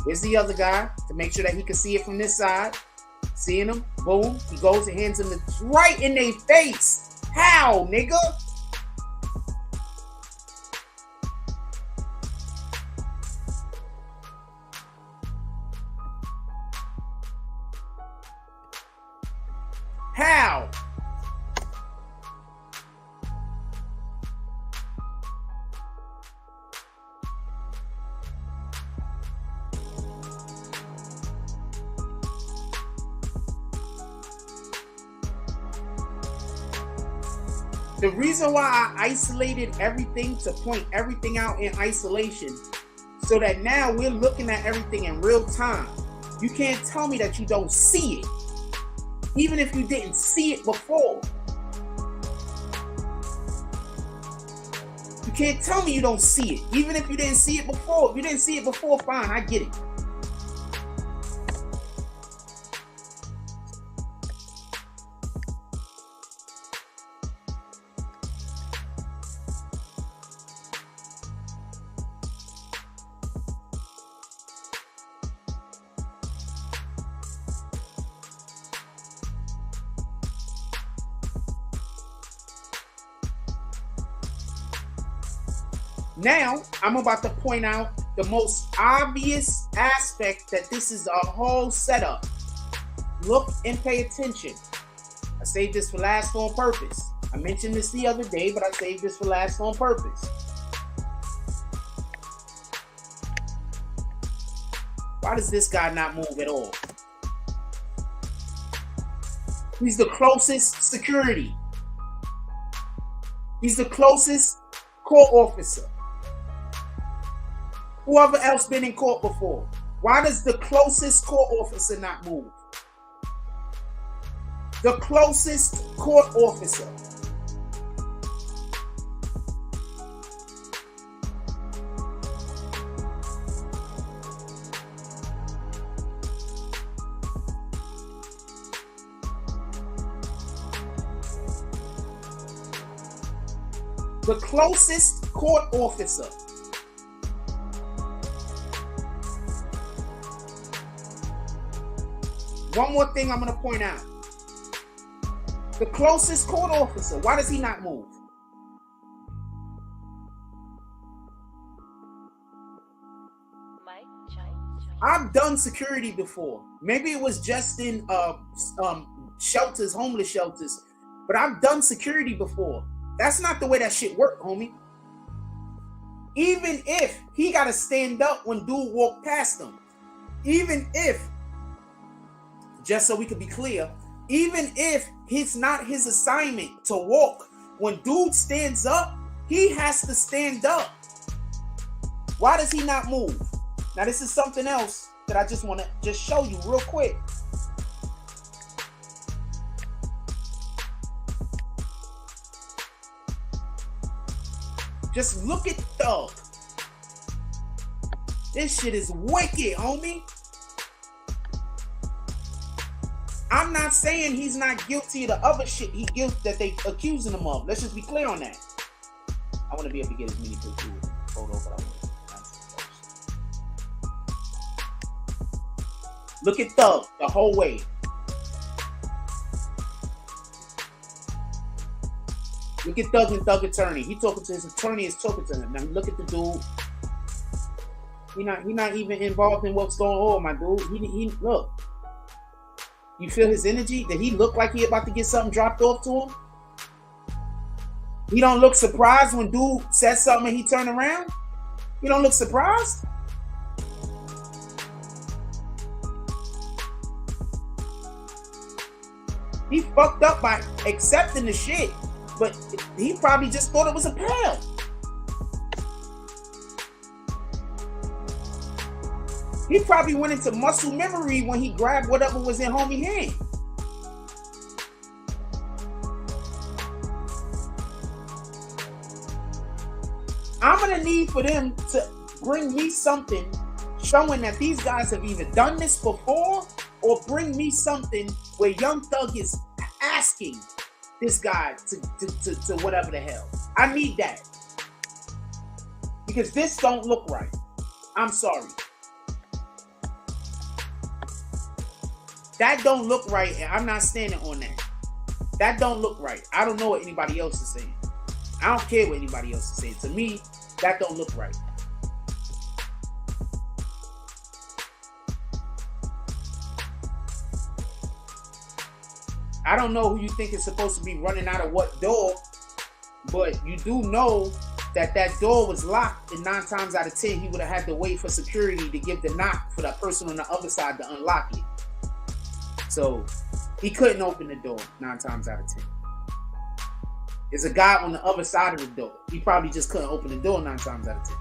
A: Here's the other guy to make sure that he can see it from this side. Seeing him, boom. He goes and hands him the right in their face. How, nigga? How? The reason why I isolated everything to point everything out in isolation, so that now we're looking at everything in real time. You can't tell me that you don't see it, even if you didn't see it before. You can't tell me you don't see it, even if you didn't see it before. If you didn't see it before, fine, I get it. Now, I'm about to point out the most obvious aspect that this is a whole setup. Look and pay attention. I saved this for last on purpose. I mentioned this the other day, but I saved this for last on purpose. Why does this guy not move at all? He's the closest security. He's the closest court officer. Whoever else been in court before. Why does the closest court officer not move? The closest court officer. The closest court officer. One more thing I'm going to point out. The closest court officer, why does he not move? I've done security before. Maybe it was just in shelters, homeless shelters, but I've done security before. That's not the way that shit work, homie. Even if he got to stand up when dude walked past him, even if, just so we could be clear, even if it's not his assignment to walk, when dude stands up, he has to stand up. Why does he not move? Now, this is something else that I just want to just show you real quick. Just look at Thug. This shit is wicked, homie. I'm not saying he's not guilty of the other shit that they accusing him of. Let's just be clear on that. I want to be able to get as many photos. Look at Thug the whole way. Look at Thug and Thug attorney. He talking to his attorney, is talking to him. Now look at the dude. He not even involved in what's going on, my dude. He look. You feel his energy? Did he look like he about to get something dropped off to him? He don't look surprised when dude says something and he turn around? He don't look surprised? He fucked up by accepting the shit, but he probably just thought it was a pal. He probably went into muscle memory when he grabbed whatever was in homie hand. I'm gonna need for them to bring me something showing that these guys have either done this before, or bring me something where Young Thug is asking this guy to whatever the hell. I need that. Because this don't look right. I'm sorry. That don't look right, and I'm not standing on that. That don't look right. I don't know what anybody else is saying. I don't care what anybody else is saying. To me, that don't look right. I don't know who you think is supposed to be running out of what door, but you do know that that door was locked, and 9 times out of 10, he would have had to wait for security to give the knock for that person on the other side to unlock it. So he couldn't open the door 9 times out of 10. There's a guy on the other side of the door. He probably just couldn't open the door 9 times out of 10.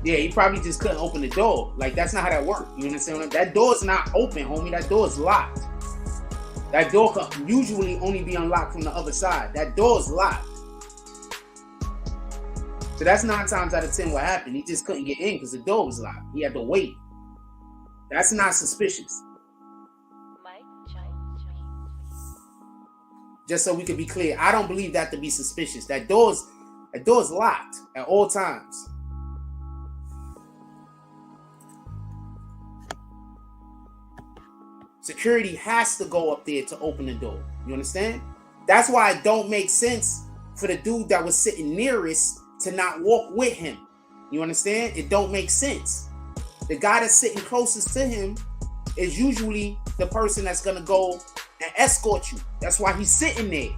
A: Yeah, he probably just couldn't open the door. Like, that's not how that works. You understand? That door is not open, homie. That door is locked. That door can usually only be unlocked from the other side. That door is locked. So that's 9 times out of 10 what happened. He just couldn't get in because the door was locked. He had to wait. That's not suspicious. Just so we can be clear, I don't believe that to be suspicious. That door is locked at all times. Security has to go up there to open the door. You understand? That's why it don't make sense for the dude that was sitting nearest to not walk with him. You understand? It don't make sense. The guy that's sitting closest to him is usually the person that's going to go and escort you. That's why he's sitting there.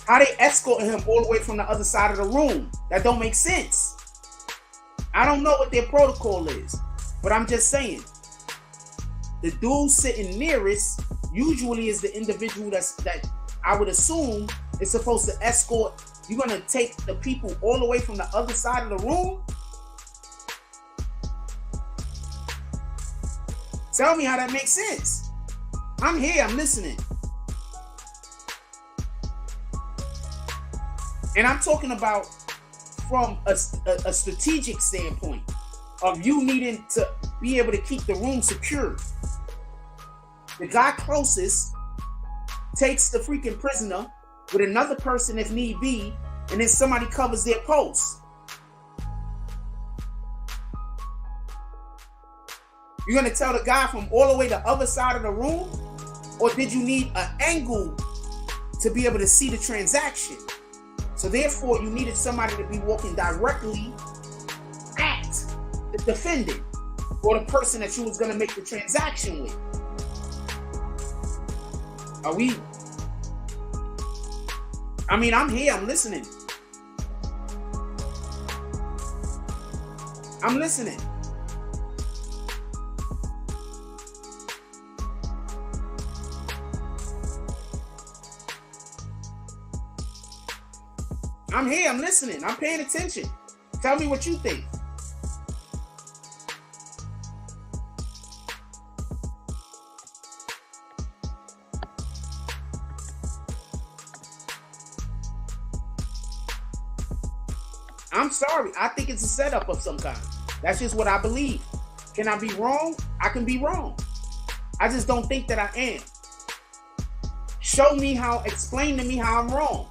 A: How they escorting him all the way from the other side of the room? That don't make sense. I don't know what their protocol is, but I'm just saying. The dude sitting nearest usually is the individual that I would assume is supposed to escort. You're going to take the people all the way from the other side of the room? Tell me how that makes sense. I'm here, I'm listening. And I'm talking about from a strategic standpoint of you needing to be able to keep the room secure. The guy closest takes the freaking prisoner with another person if need be, and then somebody covers their post. You're going to tell the guy from all the way the other side of the room? Or did you need an angle to be able to see the transaction? So therefore, you needed somebody to be walking directly at the defendant or the person that you was going to make the transaction with. Are we? I mean, I'm here, I'm listening. I'm listening. I'm here, I'm listening, I'm paying attention. Tell me what you think. I'm sorry, I think it's a setup of some kind. That's just what I believe. Can I be wrong? I can be wrong. I just don't think that I am. Show me how, explain to me how I'm wrong.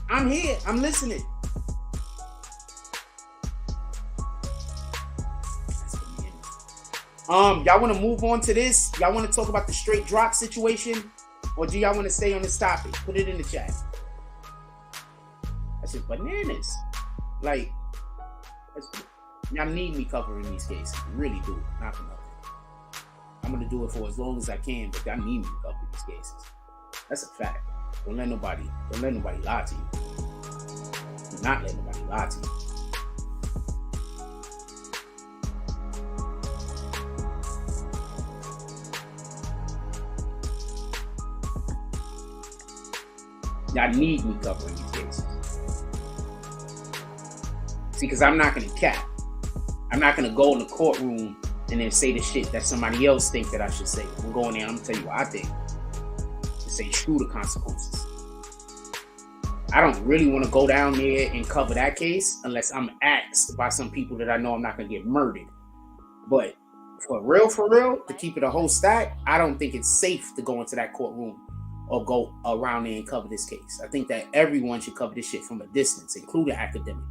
A: I'm here, I'm listening. Y'all want to move on to this? Y'all want to talk about the straight drop situation? Or do y'all want to stay on this topic? Put it in the chat. I said bananas. Like, y'all need me covering these cases. You really do. Not for nothing. I'm going to do it for as long as I can, but y'all need me to cover these cases. That's a fact. Don't let nobody lie to you. Do not let nobody lie to you. Y'all need me covering these cases. See, because I'm not going to cap. I'm not going to go in the courtroom and then say the shit that somebody else think that I should say. I'm going there and I'm going to tell you what I think. Say screw the consequences. I don't really want to go down there and cover that case unless I'm asked by some people that I know I'm not going to get murdered. But for real, to keep it a whole stack, I don't think it's safe to go into that courtroom or go around there and cover this case. I think that everyone should cover this shit from a distance, including academic.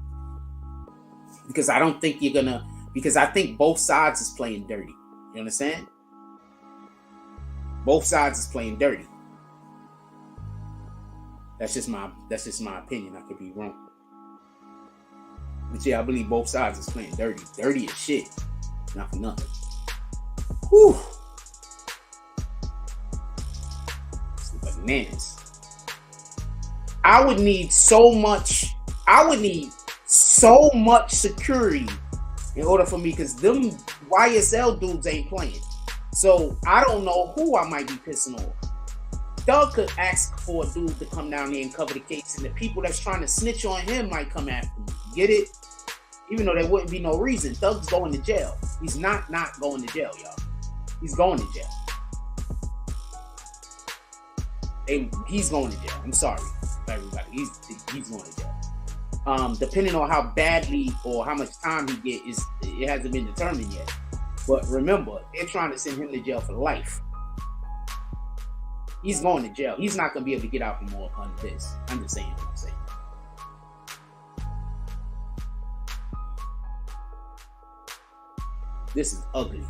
A: Because I don't think you're gonna, because I think both sides is playing dirty. You understand? Both sides is playing dirty. That's just my opinion. I could be wrong. But yeah, I believe both sides is playing dirty. Dirty as shit. Not for nothing. Whew. It's bananas. I would need so much security in order for me, because them YSL dudes ain't playing. So I don't know who I might be pissing off. Doug could ask for a dude to come down there and cover the case, and the people that's trying to snitch on him might come after me. Get it? Even though there wouldn't be no reason. Doug's going to jail. He's not going to jail, y'all. He's going to jail. He's going to jail. I'm sorry, everybody. He's going to jail. Depending on how badly or how much time he get, it hasn't been determined yet. But remember, they're trying to send him to jail for life. He's going to jail. He's not going to be able to get out for more on this. I'm just saying. This is ugly.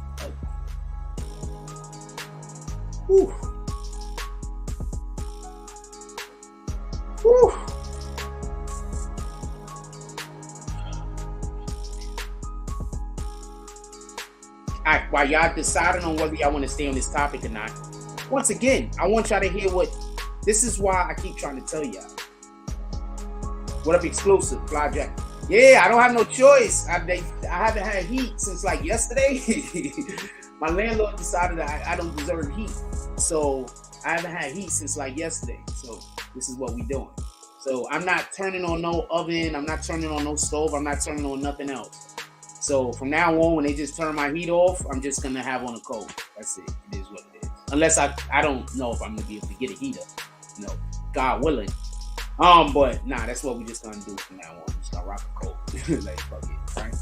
A: Whew. Whew. Alright, while y'all deciding on whether y'all want to stay on this topic or not, once again, I want y'all to hear this is why I keep trying to tell y'all. What up, exclusive, Fly Jack? Yeah, I don't have no choice. I haven't had heat since like yesterday. My landlord decided that I don't deserve heat. So I haven't had heat since like yesterday. So this is what we doing. So I'm not turning on no oven. I'm not turning on no stove. I'm not turning on nothing else. So from now on, when they just turn my heat off, I'm just going to have on a cold. That's it. It is what it is. Unless I don't know if I'm going to be able to get a heater. You know, God willing. But nah, that's what we just gonna do from now on. We're just gonna rock a cold. Like, fuck it, right?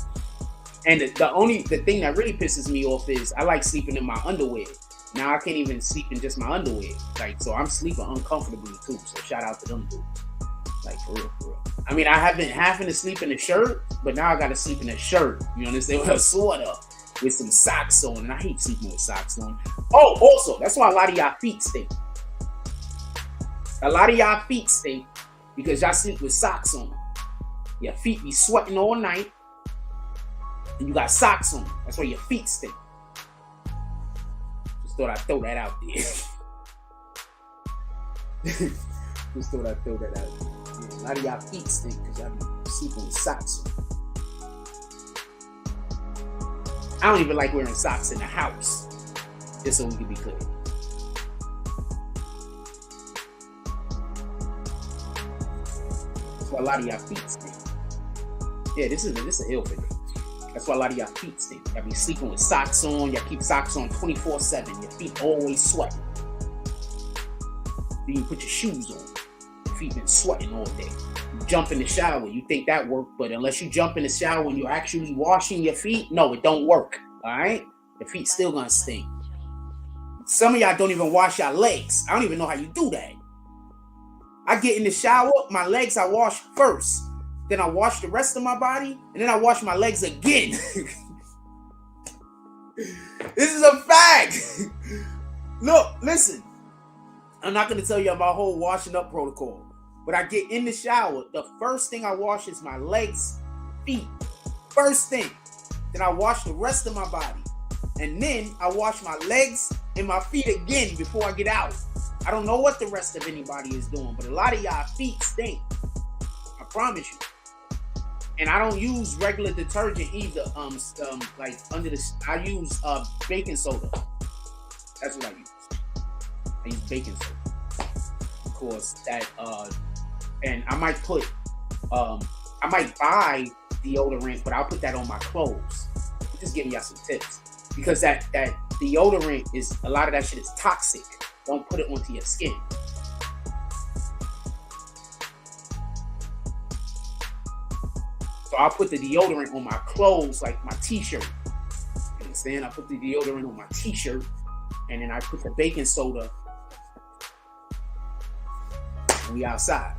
A: And the thing that really pisses me off is I like sleeping in my underwear. Now I can't even sleep in just my underwear. Like, so I'm sleeping uncomfortably too. So shout out to them dudes. Like, for real, for real. I mean, I have been having to sleep in a shirt, but now I gotta sleep in a shirt. You understand? With a sweater, with some socks on, and I hate sleeping with socks on. Oh, also, that's why a lot of y'all feet stink. A lot of y'all feet stink because y'all sleep with socks on. Your feet be sweating all night, and you got socks on. That's why your feet stink. Just thought I'd throw that out there. Just thought I'd throw that out there. Yeah, a lot of y'all feet stink because y'all be sleeping with socks on. I don't even like wearing socks in the house, just so we can be clear. That's why a lot of y'all feet stink. Yeah, this is an ill figure. That's why a lot of y'all feet stink. Y'all be sleeping with socks on. Y'all keep socks on 24/7. Your feet always sweating. Then you put your shoes on. Your feet been sweating all day. You jump in the shower. You think that worked, but unless you jump in the shower when you're actually washing your feet, no, it don't work. All right? Your feet still gonna stink. Some of y'all don't even wash your legs. I don't even know how you do that. I get in the shower, my legs I wash first. Then I wash the rest of my body, and then I wash my legs again. This is a fact. Look, listen. I'm not going to tell you my whole washing up protocol, but I get in the shower. The first thing I wash is my legs, feet. First thing. Then I wash the rest of my body. And then I wash my legs and my feet again before I get out. I don't know what the rest of anybody is doing, but a lot of y'all feet stink. I promise you. And I don't use regular detergent either. Like under the, I use baking soda. That's what I use. I use baking soda. Of course, that and I might put I might buy deodorant, but I'll put that on my clothes. I'm just giving y'all some tips because that deodorant is a lot of that shit is toxic. Don't put it onto your skin. So I'll put the deodorant on my clothes, like my t-shirt. You understand? I put the deodorant on my t-shirt, and then I put the baking soda when we outside.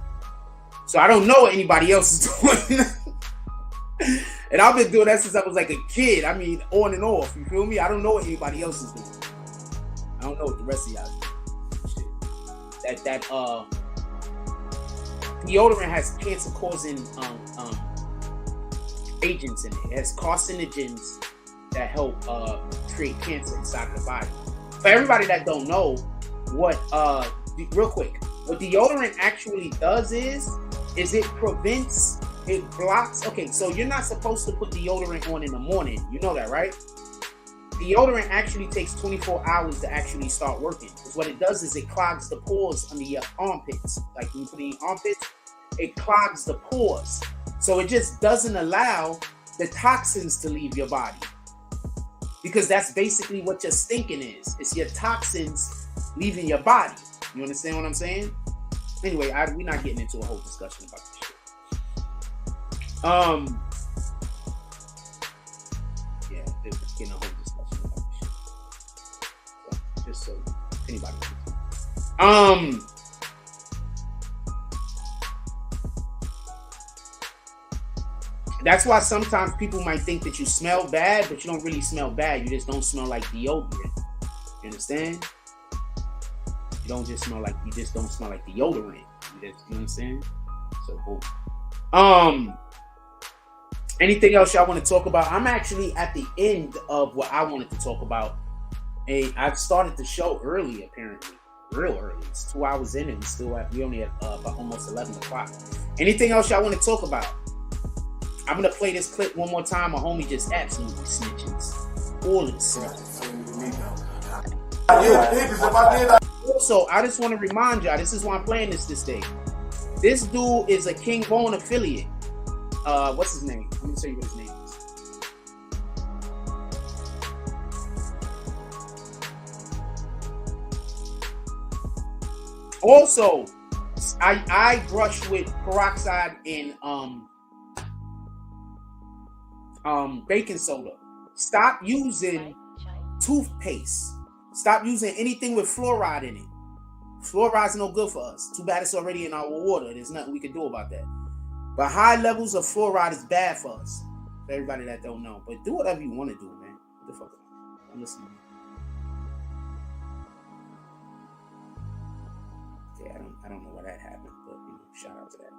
A: So I don't know what anybody else is doing. And I've been doing that since I was like a kid. I mean, on and off. You feel me? I don't know what anybody else is doing. I don't know what the rest of y'all do. Shit. That deodorant has cancer-causing agents in it. It has carcinogens that help create cancer inside of the body. For everybody that don't know, what real quick, what deodorant actually does is it prevents, it blocks. Okay, so you're not supposed to put deodorant on in the morning. You know that, right? Deodorant actually takes 24 hours to actually start working. Because what it does is it clogs the pores under your armpits. Like when you put it in your armpits, it clogs the pores. So it just doesn't allow the toxins to leave your body. Because that's basically what your stinking is. It's your toxins leaving your body. You understand what I'm saying? Anyway, we're not getting into a whole discussion about this shit. Yeah, we're getting a whole discussion about this shit. So, just so anybody knows. That's why sometimes people might think that you smell bad, but you don't really smell bad. You just don't smell like deodorant. You understand? You don't smell like deodorant. You understand? So boom. Anything else y'all want to talk about? I'm actually at the end of what I wanted to talk about. And I've started the show early, apparently. Real early. It's 2 hours in and we only at about almost 11 o'clock. Anything else y'all want to talk about? I'm going to play this clip one more time. My homie just absolutely snitches. All of the snitches. So I just want to remind y'all, this is why I'm playing this day. This dude is a King Bone affiliate. What's his name? Let me tell you what his name is. Also, I brush with peroxide and baking soda. Stop using toothpaste. Stop using anything with fluoride in it. Fluoride's no good for us. Too bad it's already in our water. There's nothing we can do about that. But high levels of fluoride is bad for us. For everybody that don't know. But do whatever you want to do, man. What the fuck? I'm listening. Okay, I don't know why that happened, but shout out to that.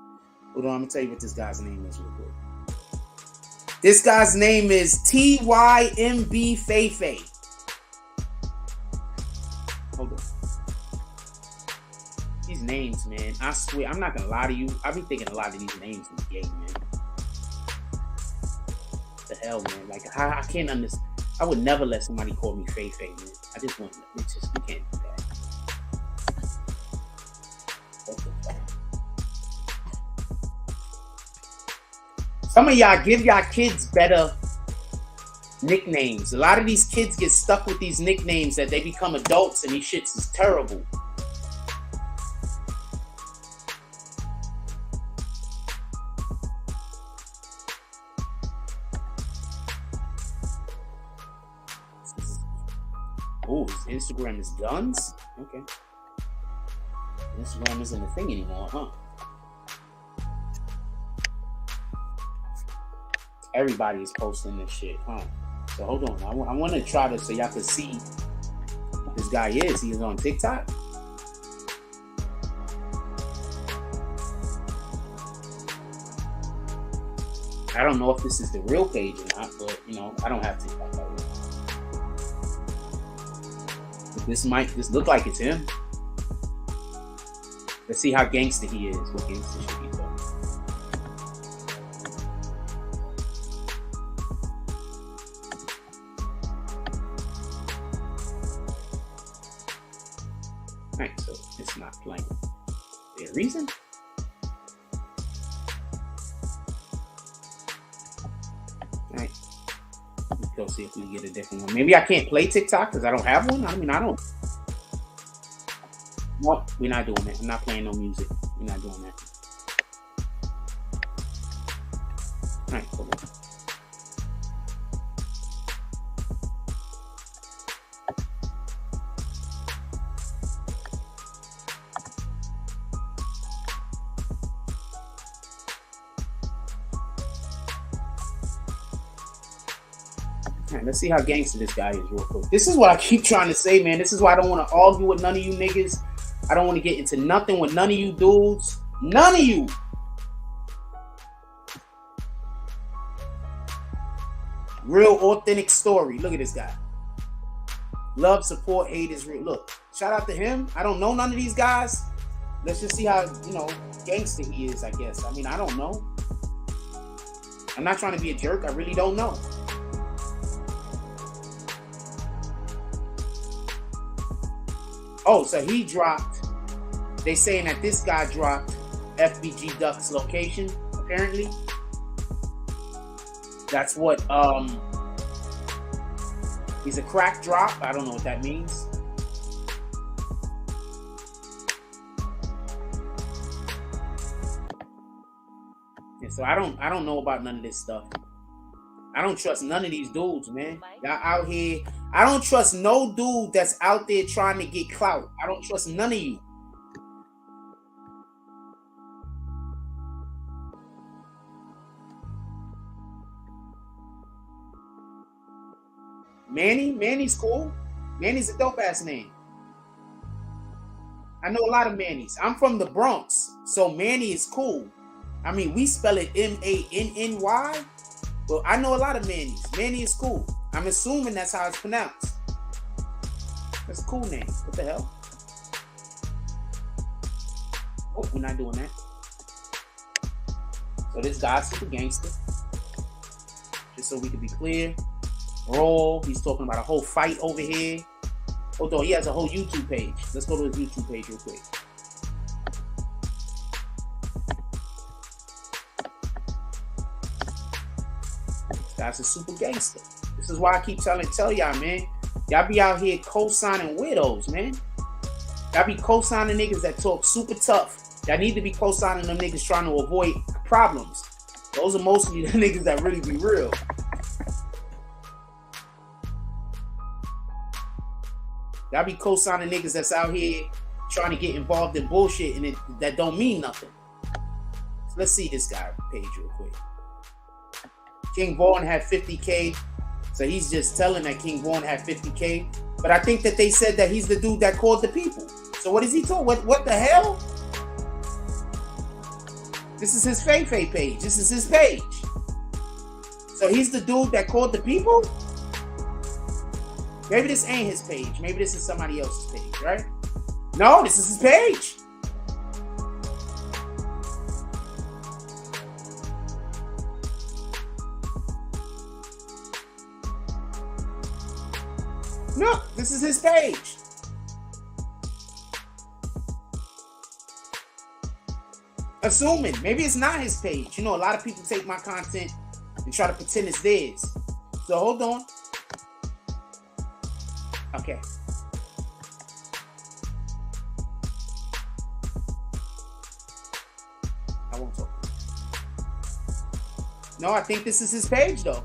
A: Hold on, I'm gonna tell you what this guy's name is real quick. This guy's name is TYMB Feifei. Hold on. These names, man. I swear, I'm not gonna lie to you. I've been thinking a lot of these names in the game, man. What the hell, man? Like, I can't understand. I would never let somebody call me Feifei, man. I just want to. It's just, you can't do that. What the fuck? Some of y'all give y'all kids better nicknames. A lot of these kids get stuck with these nicknames that they become adults and these shits is terrible. Oh, his Instagram is guns? Okay. Instagram isn't a thing anymore, huh? Everybody is posting this shit, huh? So hold on. I want to try to so y'all can see who this guy is. He is on TikTok. I don't know if this is the real page or not, but I don't have TikTok. But this look like it's him. Let's see how gangster he is. What gangster should he do? Alright, so it's not playing. Is there a reason? Alright. Let's go see if we can get a different one. Maybe I can't play TikTok because I don't have one. I don't. No, we're not doing that. I'm not playing no music. We're not doing that. Alright, hold on. Alright, let's see how gangster this guy is real quick. This is what I keep trying to say, man. This is why I don't want to argue with none of you niggas. I don't want to get into nothing with none of you dudes. None of you. Real authentic story. Look at this guy. Love, support, hate is real. Look, shout out to him. I don't know none of these guys. Let's just see how, gangster he is, I guess. I mean, I don't know. I'm not trying to be a jerk. I really don't know. Oh, so he dropped. They saying that this guy dropped FBG Duck's location, apparently. That's what, he's a crack drop. I don't know what that means. Yeah, so I don't know about none of this stuff. I don't trust none of these dudes, man. Y'all out here. I don't trust no dude that's out there trying to get clout. I don't trust none of you. Manny's cool. Manny's a dope ass name. I know a lot of Manny's. I'm from the Bronx, so Manny is cool. I mean, we spell it M-A-N-N-Y, but I know a lot of Manny's. Manny is cool. I'm assuming that's how it's pronounced. That's a cool name. What the hell? Oh, we're not doing that. So this guy's super gangster. Just so we can be clear. Roll. He's talking about a whole fight over here. Hold on, he has a whole YouTube page. Let's go to his YouTube page real quick. This guy's a super gangster. This is why I keep tell y'all, man. Y'all be out here co-signing widows, man. Y'all be co-signing niggas that talk super tough. Y'all need to be co-signing them niggas trying to avoid problems. Those are mostly the niggas that really be real. Y'all be co-signing niggas that's out here trying to get involved in bullshit and that don't mean nothing. So let's see this guy page real quick. King Vaughn had 50K. So he's just telling that King Vaughn had 50K. But I think that they said that he's the dude that called the people. So what is he told? What the hell? This is his Fei page. This is his page. So he's the dude that called the people? Maybe this ain't his page. Maybe this is somebody else's page, right? No, this is his page. No, this is his page. Assuming. Maybe it's not his page. You know, a lot of people take my content and try to pretend it's theirs. So hold on. Okay. I won't talk. No, I think this is his page though.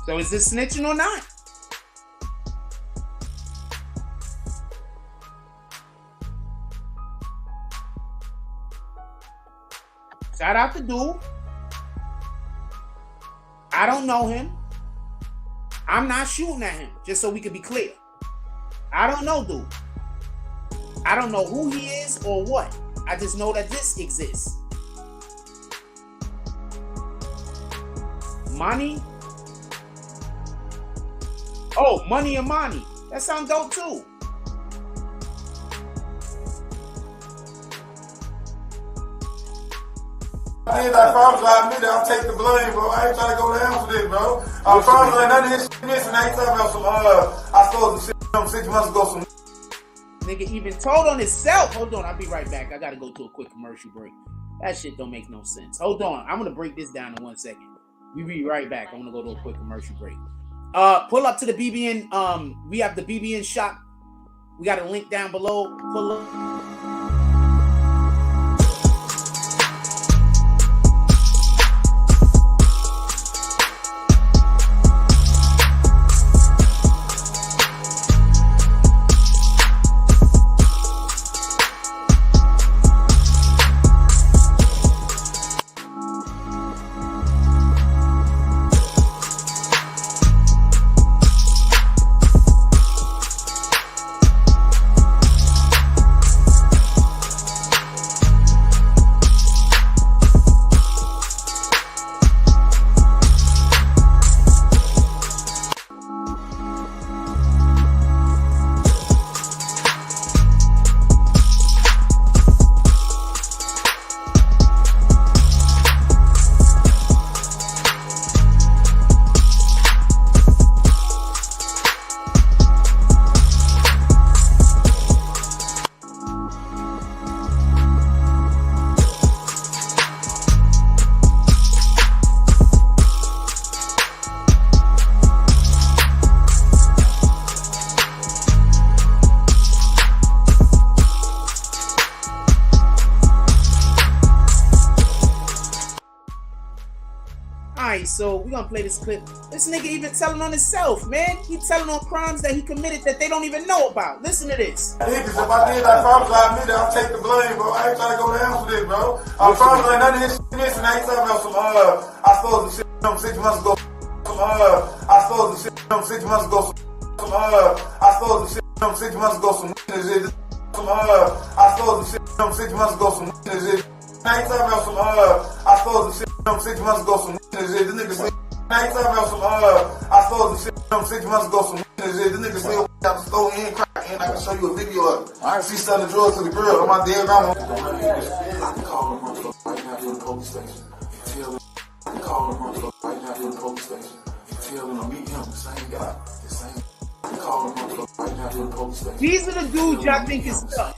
A: So is this snitching or not? Shout out to dude. I don't know him. I'm not shooting at him, just so we can be clear. I don't know dude. I don't know who he is or what. I just know that this exists. Money. Oh, Money and Money. That sounds dope too.
D: I promise I admit it, I'll take the blame, bro. I ain't trying to go down for this, bro. I promise ain't none of this shit missing. I ain't talking about some, I stole some shit 6 months ago, some
A: nigga even told on himself. Hold on, I'll be right back. I gotta go to a quick commercial break. That shit don't make no sense. Hold on, I'm gonna break this down in 1 second. We be right back. I'm gonna go to a quick commercial break. Pull up to the BBN. We have the BBN shop. We got a link down below. Pull up. Alright, so we're gonna play this clip. This nigga even telling on himself, man. He telling on crimes that he committed that they don't even know about. Listen to this.
D: Niggas, if I did, I promise I admit it. I'll take the blame, bro. I ain't trying to go down with this, bro. I promise like none of this shit missing. I ain't talking about some, I stole some shit 6 months ago. I stole some shit 6 months ago. I stole some shit 6 months ago. Some witnesses. I stole some shit 6 months ago. Some witnesses. I ain't talking about some, I stole some shit 6 months ago. Some witnesses. The niggas say, I ain't talking about some, I stole some shit 6 months ago. Some witnesses. The niggas say, I stole and crack, and I can show you a video of it. I see selling drugs to the girl on my dead grandma. I can call them motherfuckers right now to the police station. Tell them, I can call them motherfuckers right now to the police station. Tell them to meet him, the same guy, the same. I can call them motherfuckers right now to the police station.
A: These are the dudes y'all think is tough.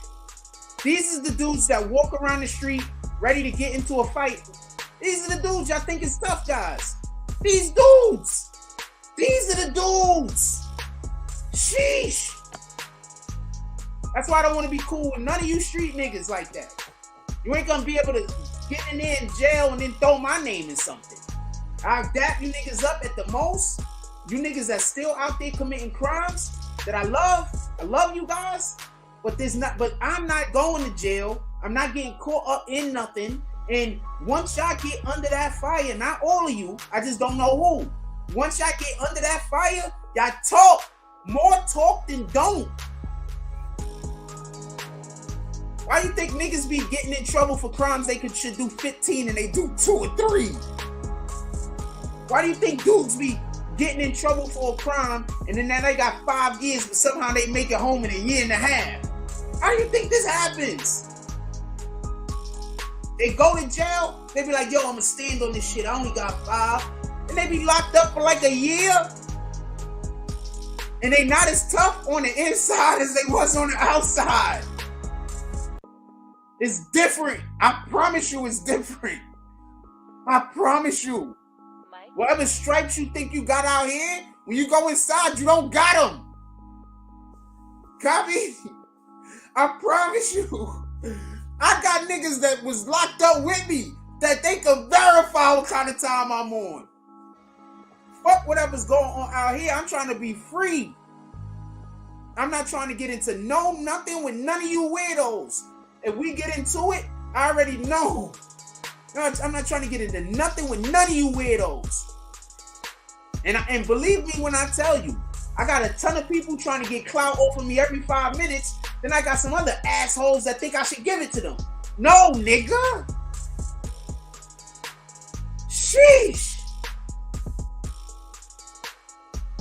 A: These are the dudes that walk around the street ready to get into a fight. These are the dudes y'all think is tough, guys. These dudes. These are the dudes. Sheesh. That's why I don't want to be cool with none of you street niggas like that. You ain't gonna be able to get in there in jail and then throw my name in something. I dap you niggas up at the most. You niggas that's still out there committing crimes that I love you guys, but I'm not going to jail. I'm not getting caught up in nothing. And once y'all get under that fire, not all of you, I just don't know who. Once y'all get under that fire, y'all talk. More talk than don't. Why you think niggas be getting in trouble for crimes they should do 15 and they do 2 or 3? Why do you think dudes be getting in trouble for a crime and then now they got 5 years but somehow they make it home in a year and a half? How do you think this happens? They go to jail, they be like, yo, I'm gonna stand on this shit. I only got 5. And they be locked up for like a year. And they not as tough on the inside as they was on the outside. It's different. I promise you it's different. I promise you. Whatever stripes you think you got out here, when you go inside, you don't got them. Copy? I promise you. I got niggas that was locked up with me that they can verify what kind of time I'm on. Fuck whatever's going on out here. I'm trying to be free. I'm not trying to get into nothing with none of you weirdos. If we get into it, I already know. I'm not trying to get into nothing with none of you weirdos. And believe me when I tell you, I got a ton of people trying to get clout off of me every 5 minutes. Then I got some other assholes that think I should give it to them. No, nigga. Sheesh.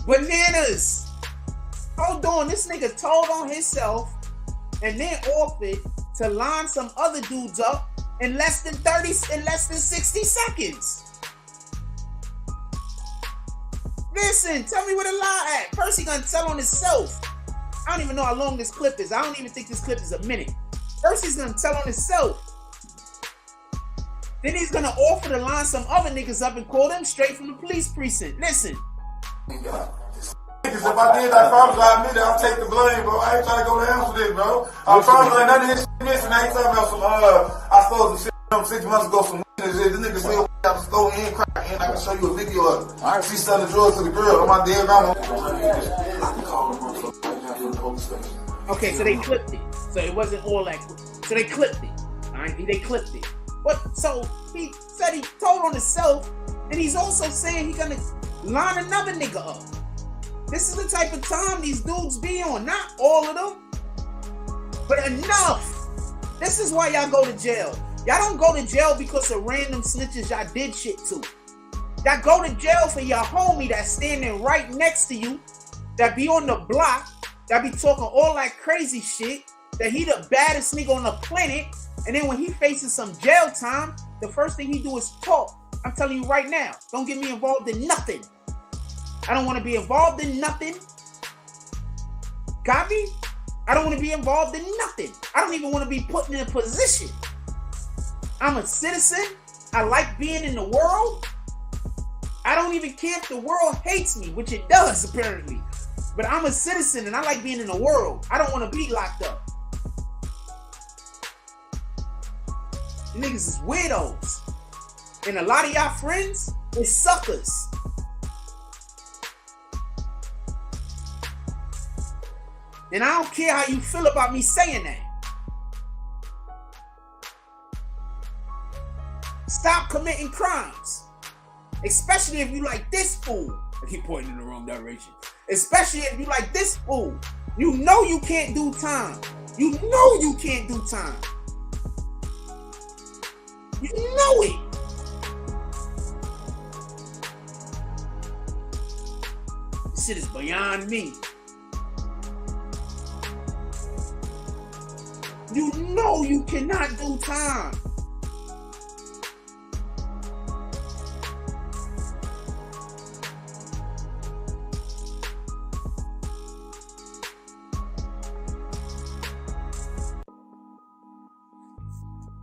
A: Bananas. Hold on, this nigga told on himself and then offered to line some other dudes up in less than 60 seconds. Listen, tell me where the lie at. First he gonna tell on himself. I don't even know how long this clip is. I don't even think this clip is a minute. First he's gonna tell on himself. Then he's gonna offer to line some other niggas up and call them straight from the police precinct. Listen.
D: If I did, I promise I admit it. I'll take the blame, bro. I ain't trying to go down with this, bro. I promise like none of this shit missing. I ain't talking about some, I stole some shit 6 months ago. Some witnesses. The niggas say, I stole and crack, and I can show you a video of it. I see selling drugs to the girl on my dead grandma. I can call them motherfuckers right now to the police station.
A: Okay, so they clipped it. So it wasn't all that. So they clipped it. All right, they clipped it. But so he said he told on himself, and he's also saying he's gonna line another nigga up. This is the type of time these dudes be on. Not all of them, but enough. This is why y'all go to jail. Y'all don't go to jail because of random snitches y'all did shit to. Y'all go to jail for your homie that's standing right next to you, that be on the block, that be talking all that crazy shit, that he the baddest nigga on the planet, and then when he faces some jail time, the first thing he do is talk. I'm telling you right now, don't get me involved in nothing. I don't want to be involved in nothing. Copy? I don't want to be involved in nothing. I don't even want to be put in a position. I'm a citizen. I like being in the world. I don't even care if the world hates me, which it does apparently. But I'm a citizen and I like being in the world. I don't want to be locked up. You niggas is weirdos. And a lot of y'all friends, It's suckers. And I don't care how you feel about me saying that. Stop committing crimes. Especially if you like this fool. I keep pointing in the wrong direction. Especially if you like this fool. You know you can't do time. You know you can't do time. You know it. This shit is beyond me. You know you cannot do time.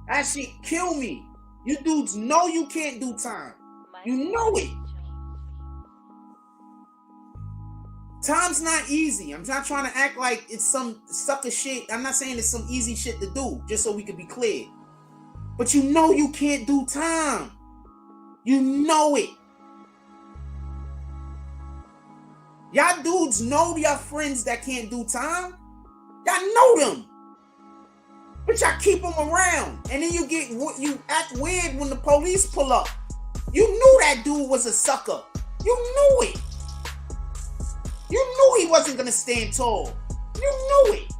A: That shit kill me. You dudes know you can't do time. You know it. Time's not easy. I'm not trying to act like it's some sucker shit. I'm not saying it's some easy shit to do, just so we can be clear. But you know you can't do time. You know it. Y'all dudes know y'all friends that can't do time. Y'all know them. But y'all keep them around. And then you act weird when the police pull up. You knew that dude was a sucker. You knew it. You knew he wasn't gonna stand tall. You knew it.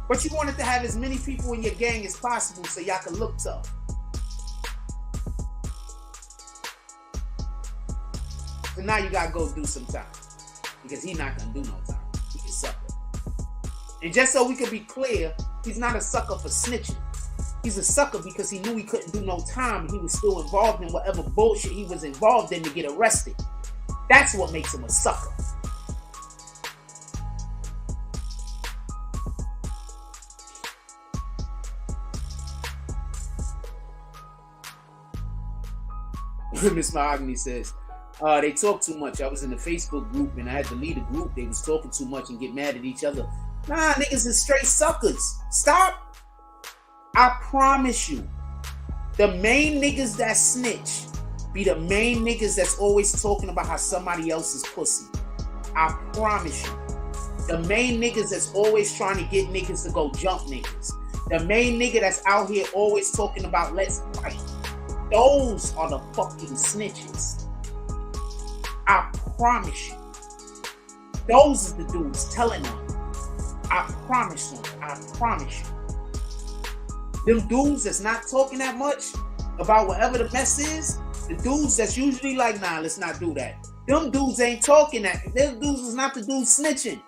A: But you wanted to have as many people in your gang as possible so y'all could look tough. So now you gotta go do some time. Because he's not gonna do no time. He's a sucker. And just so we can be clear, he's not a sucker for snitching. He's a sucker because he knew he couldn't do no time and he was still involved in whatever bullshit he was involved in to get arrested. That's what makes him a sucker. Miss Mahogany says, they talk too much. I was in the Facebook group and I had to lead a group. They was talking too much and get mad at each other. Nah, niggas is straight suckers. Stop. I promise you, the main niggas that snitch be the main niggas that's always talking about how somebody else is pussy. I promise you. The main niggas that's always trying to get niggas to go jump niggas. The main nigga that's out here always talking about let's fight. Those are the fucking snitches. I promise you. Those are the dudes telling them. I promise you. I promise you. Them dudes that's not talking that much about whatever the mess is, the dudes that's usually like, nah, let's not do that. Them dudes ain't talking that. Them dudes is not the dudes snitching.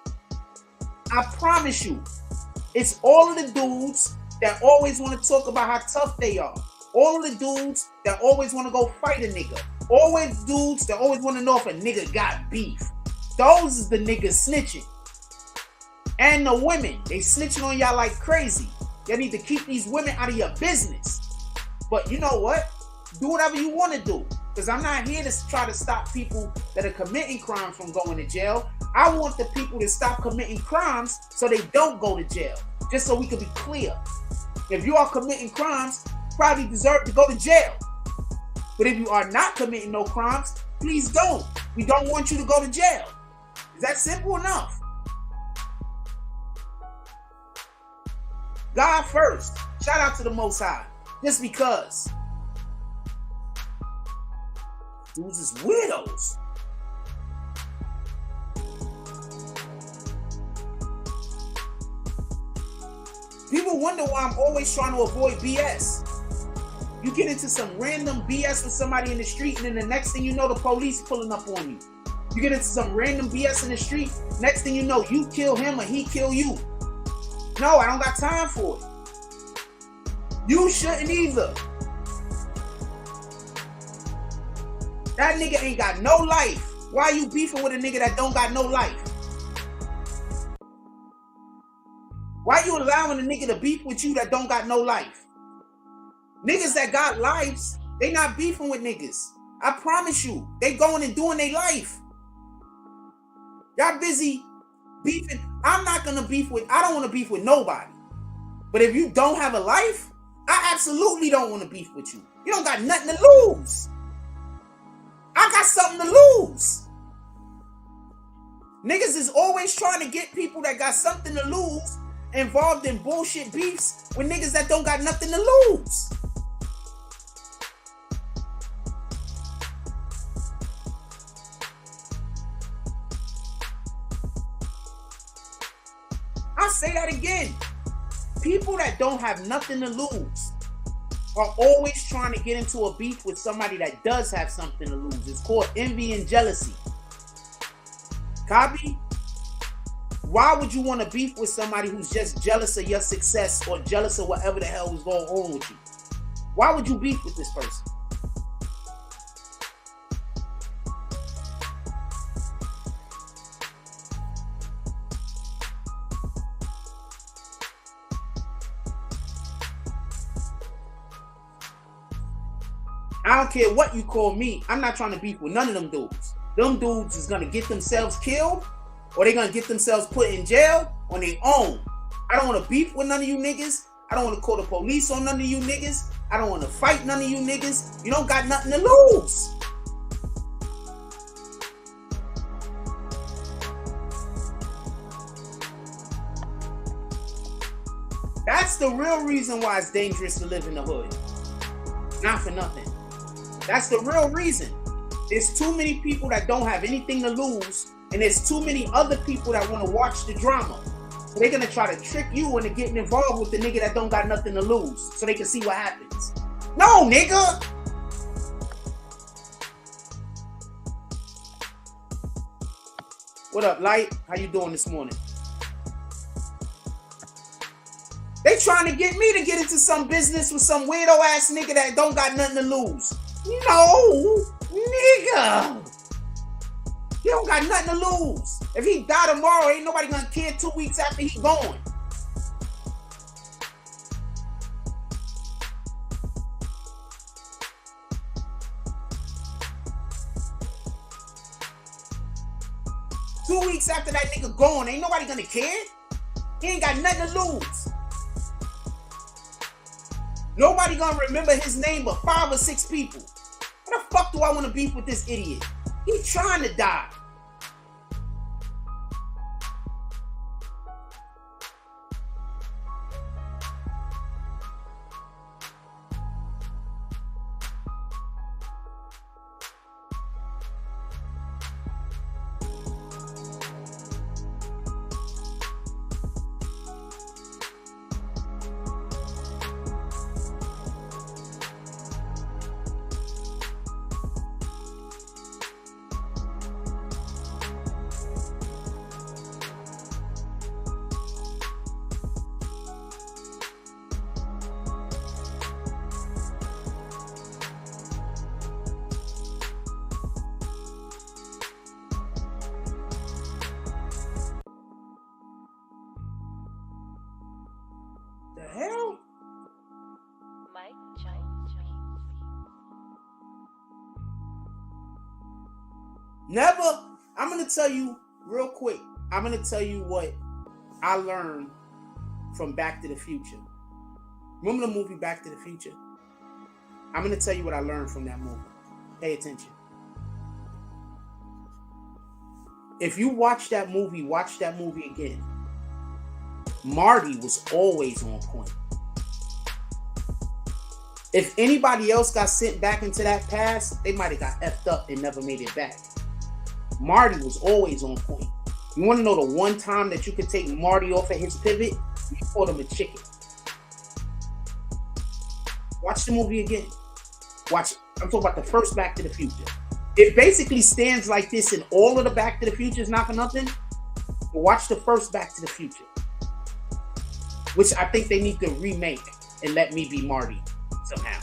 A: I promise you. It's all of the dudes that always want to talk about how tough they are. All of the dudes that always want to go fight a nigga. Always dudes that always want to know if a nigga got beef. Those is the niggas snitching. And the women, they snitching on y'all like crazy. You need to keep these women out of your business. But you know what? Do whatever you want to do. Because I'm not here to try to stop people that are committing crimes from going to jail. I want the people to stop committing crimes so they don't go to jail. Just so we can be clear. If you are committing crimes, you probably deserve to go to jail. But if you are not committing no crimes, please don't. We don't want you to go to jail. Is that simple enough? God first. Shout out to the Most High. Just because. Dudes is weirdos. People wonder why I'm always trying to avoid BS. You get into some random BS with somebody in the street, and then the next thing you know, the police pulling up on you. You get into some random BS in the street, next thing you know, you kill him or he kill you. No, I don't got time for it. You shouldn't either. That nigga ain't got no life. Why are you beefing with a nigga that don't got no life? Why you allowing a nigga to beef with you that don't got no life? Niggas that got lives, they not beefing with niggas. I promise you, they going and doing their life. Y'all busy beefing. I'm not gonna beef with, I don't want to beef with nobody. But if you don't have a life, I absolutely don't want to beef with you. You don't got nothing to lose. I got something to lose. Niggas is always trying to get people that got something to lose involved in bullshit beefs with niggas that don't got nothing to lose. I'll say that again. People that don't have nothing to lose are always trying to get into a beef with somebody that does have something to lose. It's called envy and jealousy. Copy? Why would you want to beef with somebody who's just jealous of your success or jealous of whatever the hell is going on with you? Why would you beef with this person? I don't care what you call me. I'm not trying to beef with none of them dudes. Them dudes is going to get themselves killed or they're going to get themselves put in jail on their own. I don't want to beef with none of you niggas. I don't want to call the police on none of you niggas. I don't want to fight none of you niggas. You don't got nothing to lose. That's the real reason why it's dangerous to live in the hood. Not for nothing. That's the real reason. There's too many people that don't have anything to lose, and there's too many other people that want to watch the drama. So they're going to try to trick you into getting involved with the nigga that don't got nothing to lose so they can see what happens. No, nigga! What up, Light? How you doing this morning? They trying to get me to get into some business with some weirdo ass nigga that don't got nothing to lose. No, nigga. He don't got nothing to lose. If he die tomorrow, ain't nobody gonna care 2 weeks after he gone. Two weeks after that nigga gone, ain't nobody gonna care. He ain't got nothing to lose. Nobody gonna remember his name but 5 or 6 people. What the fuck do I want to beef with this idiot? He trying to die. Never. I'm going to tell you real quick. I'm going to tell you what I learned from Back to the Future. Remember the movie Back to the Future? I'm going to tell you what I learned from that movie. Pay attention. If you watch that movie again. Marty was always on point. If anybody else got sent back into that past, they might have got effed up and never made it back. Marty was always on point. You want to know the one time that you could take Marty off of his pivot? You called him a chicken. Watch the movie again. Watch it. I'm talking about the first Back to the Future. It basically stands like this in all of the Back to the Futures, not for nothing. But watch the first Back to the Future, which I think they need to remake and let me be Marty somehow.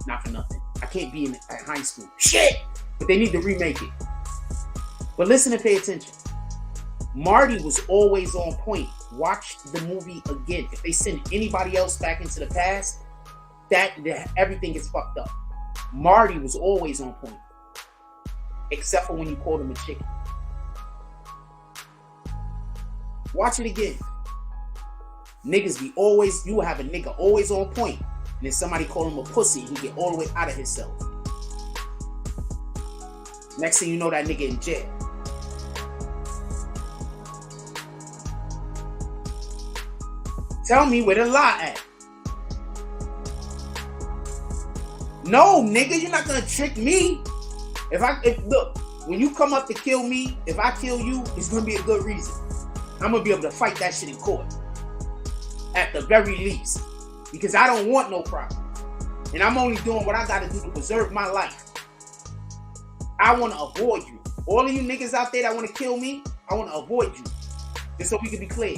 A: Not for nothing. I can't be in high school. Shit! But they need to remake it. But listen and pay attention. Marty was always on point. Watch the movie again. If they send anybody else back into the past, everything gets fucked up. Marty was always on point. Except for when you called him a chicken. Watch it again. Niggas be always, you have a nigga always on point. And then somebody call him a pussy, he get all the way out of himself. Next thing you know, that nigga in jail. Tell me where the lie at. No, nigga, you're not gonna trick me. Look, when you come up to kill me, if I kill you, it's gonna be a good reason. I'm gonna be able to fight that shit in court. At the very least. Because I don't want no problem. And I'm only doing what I gotta do to preserve my life. I wanna avoid you. All of you niggas out there that wanna kill me, I wanna avoid you. Just so we can be clear.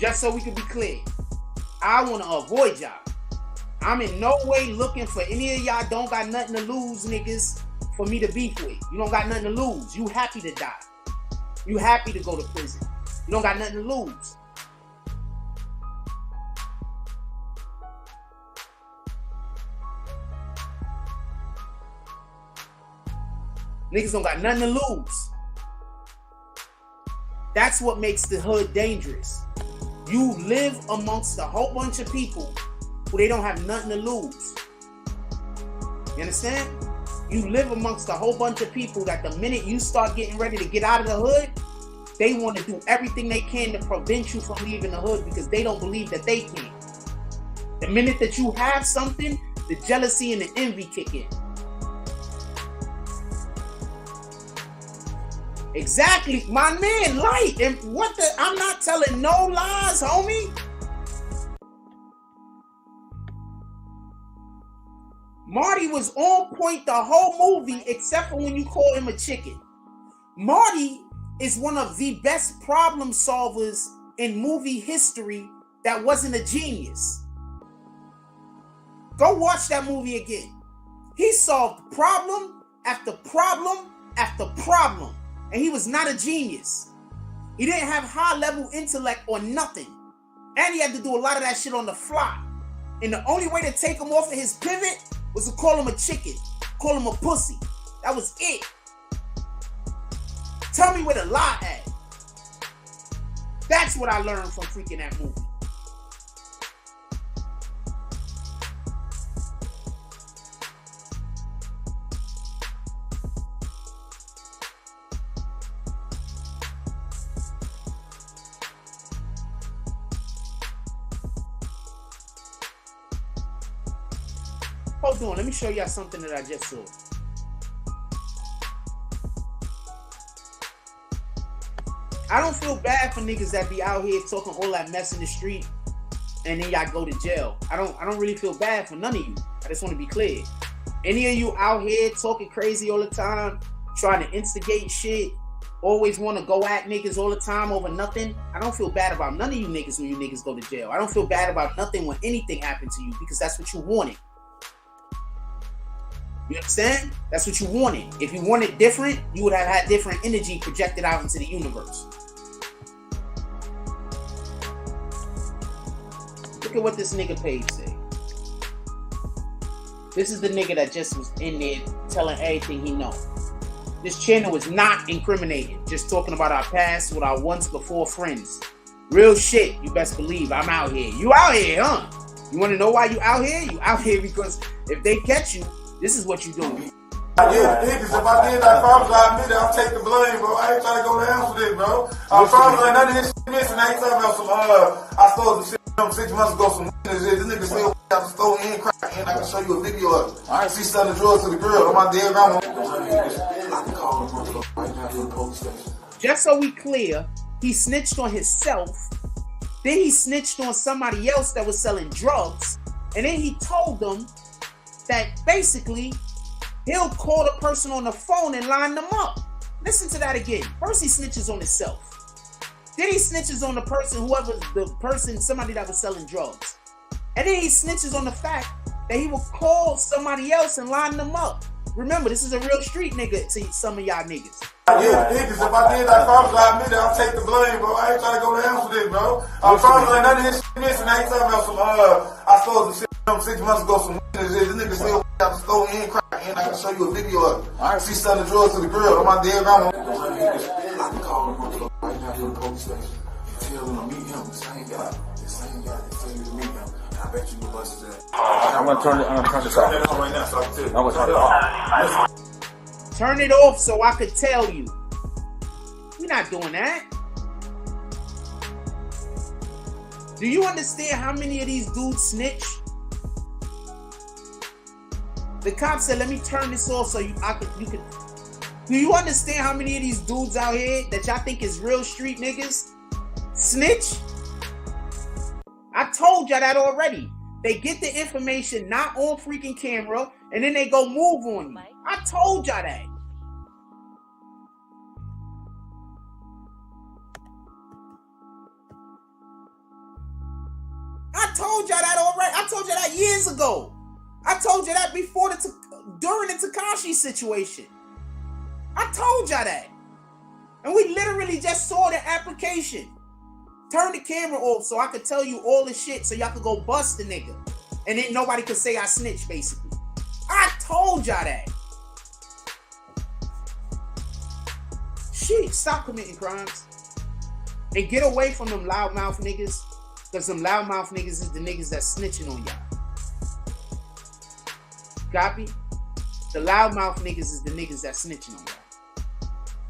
A: Just so we can be clear, I want to avoid y'all. I'm in no way looking for any of y'all don't got nothing to lose niggas for me to beef with. You don't got nothing to lose. You happy to die. You happy to go to prison. You don't got nothing to lose. Niggas don't got nothing to lose. That's what makes the hood dangerous. You live amongst a whole bunch of people who they don't have nothing to lose. You understand? You live amongst a whole bunch of people that the minute you start getting ready to get out of the hood, they want to do everything they can to prevent you from leaving the hood because they don't believe that they can. The minute that you have something, the jealousy and the envy kick in. Exactly, my man, light. And what the? I'm not telling no lies, homie. Marty was on point the whole movie except for when you call him a chicken. Marty is one of the best problem solvers in movie history that wasn't a genius. Go watch that movie again. He solved problem after problem after problem. And he was not a genius. He didn't have high-level intellect or nothing. And he had to do a lot of that shit on the fly. And the only way to take him off of his pivot was to call him a chicken. Call him a pussy. That was it. Tell me where the lie at. That's what I learned from freaking that movie. Hold on, let me show y'all something that I just saw. I don't feel bad for niggas that be out here talking all that mess in the street and then y'all go to jail. I don't really feel bad for none of you. I just want to be clear. Any of you out here talking crazy all the time, trying to instigate shit, always want to go at niggas all the time over nothing, I don't feel bad about none of you niggas when you niggas go to jail. I don't feel bad about nothing when anything happened to you because that's what you wanted. You understand? That's what you wanted. If you wanted different, you would have had different energy projected out into the universe. Look at what this nigga page say. This is the nigga that just was in there telling everything he know. This channel is not incriminating. Just talking about our past with our once before friends. Real shit, you best believe. I'm out here. You out here, huh? You want to know why you out here? You out here because if they catch you, this is what you doing.
D: Yeah, niggas, if I did that, I admit it, I'll take the blame, bro. I ain't trying to go down with it, bro. I promise you, none of this shit missing. I ain't talking about some, I stole some shit 6 months ago, some this nigga still got the store and crack, and I can show you a video of it. I see selling drugs to the girl on my dead grandma. I can call the motherfucker right now to the police station.
A: Just so we clear, he snitched on himself, then he snitched on somebody else that was selling drugs, and then he told them that basically he'll call the person on the phone and line them up. Listen to that again. First he snitches on himself. Then he snitches on the person, somebody that was selling drugs. And then he snitches on the fact that he will call somebody else and line them up. Remember, this is a real street nigga to some of y'all niggas.
D: Yeah, niggas, if I did that promise, I admit it, I'll take the blame, bro. I ain't trying to go down for this, bro. I promise ain't none of this shit missing. I ain't talking about some, I stole some shit 6 months ago, some this nigga still out the store and crack, and I can show you a video of it. I see selling drugs to the girl on my dead grandma. I can call him right now to the police station. Tell him to meet him, the same guy. Tell you to meet him. I bet you will bust his ass. I'm gonna turn this off. Turn it on right now so I can tell you. I'm gonna turn it off.
A: Turn it off so I could tell you. We're not doing that. Do you understand how many of these dudes snitch? The cop said, "Let me turn this off so you can." Do you understand how many of these dudes out here that y'all think is real street niggas snitch? I told y'all that already. They get the information not on freaking camera, and then they go move on you. I told y'all that. I told y'all that already. I told y'all that years ago. I told you that before during the Tekashi situation. I told y'all that. And we literally just saw the application. Turn the camera off so I could tell you all the shit so y'all could go bust the nigga. And then nobody could say I snitched, basically. I told y'all that. Shit, stop committing crimes. And get away from them loudmouth niggas. Because them loudmouth niggas is the niggas that's snitching on y'all. Copy? The loudmouth niggas is the niggas that's snitching on y'all.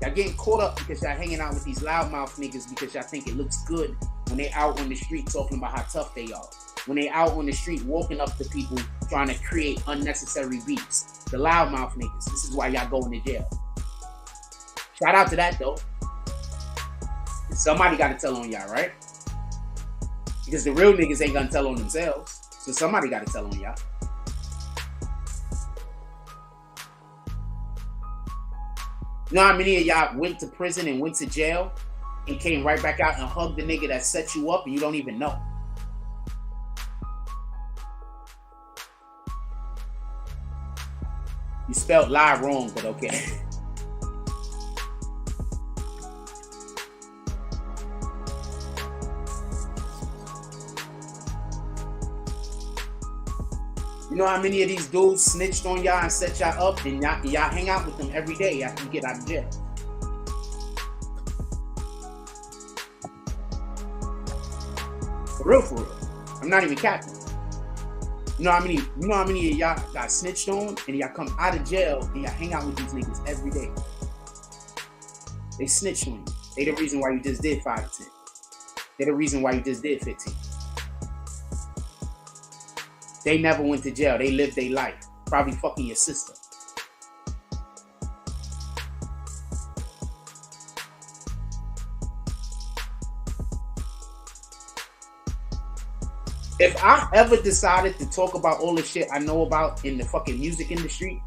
A: Y'all getting caught up because y'all hanging out with these loudmouth niggas because y'all think it looks good when they out on the street talking about how tough they are. When they out on the street walking up to people trying to create unnecessary beefs. The loudmouth niggas. This is why y'all going to jail. Shout out to that though. Somebody got to tell on y'all, right? Because the real niggas ain't gonna tell on themselves. So somebody got to tell on y'all. You know how many of y'all went to prison and went to jail and came right back out and hugged the nigga that set you up and you don't even know? You spelled lie wrong, but okay. You know how many of these dudes snitched on y'all and set y'all up and y'all hang out with them every day after you get out of jail? For real. I'm not even capping. You know how many of y'all got snitched on and y'all come out of jail and y'all hang out with these niggas every day? They snitched on you. They the reason why you just did 5 to 10. They the reason why you just did 15. They never went to jail. They lived their life. Probably fucking your sister. If I ever decided to talk about all the shit I know about in the fucking music industry,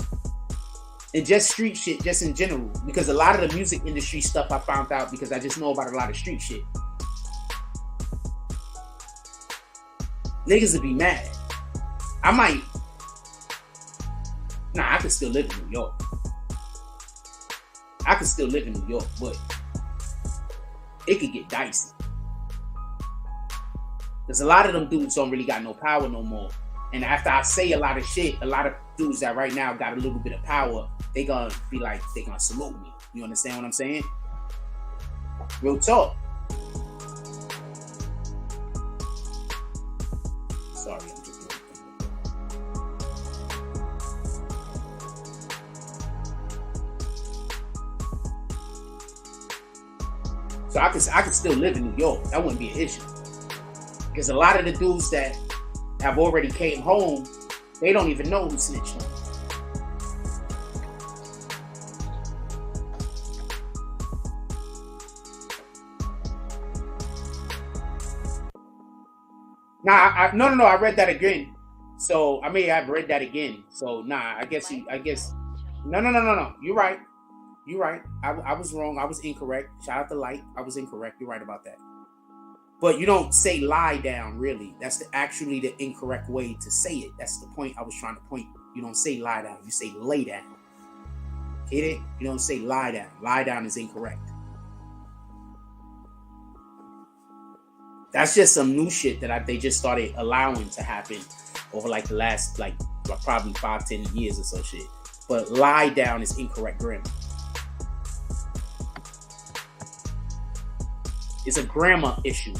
A: and just street shit, just in general, because a lot of the music industry stuff I found out because I just know about a lot of street shit, niggas would be mad. I could still live in New York. I could still live in New York, but it could get dicey. Because a lot of them dudes don't really got no power no more. And after I say a lot of shit, a lot of dudes that right now got a little bit of power, they gonna be like, they gonna salute me. You understand what I'm saying? Real talk. Sorry, I'm just doing it. So I could still live in New York. That wouldn't be an issue. Because a lot of the dudes that have already came home, they don't even know who snitched on them. No, I read that again. So, I mean, I've read that again. So, no. You're right. I was wrong. I was incorrect. Shout out to Light. I was incorrect. You're right about that. But you don't say lie down, really. That's actually the incorrect way to say it. That's the point I was trying to point. You don't say lie down. You say lay down. Get it? You don't say lie down. Lie down is incorrect. That's just some new shit that they just started allowing to happen over like the last like probably 5-10 years or so shit. But lie down is incorrect grammar. It's a grammar issue.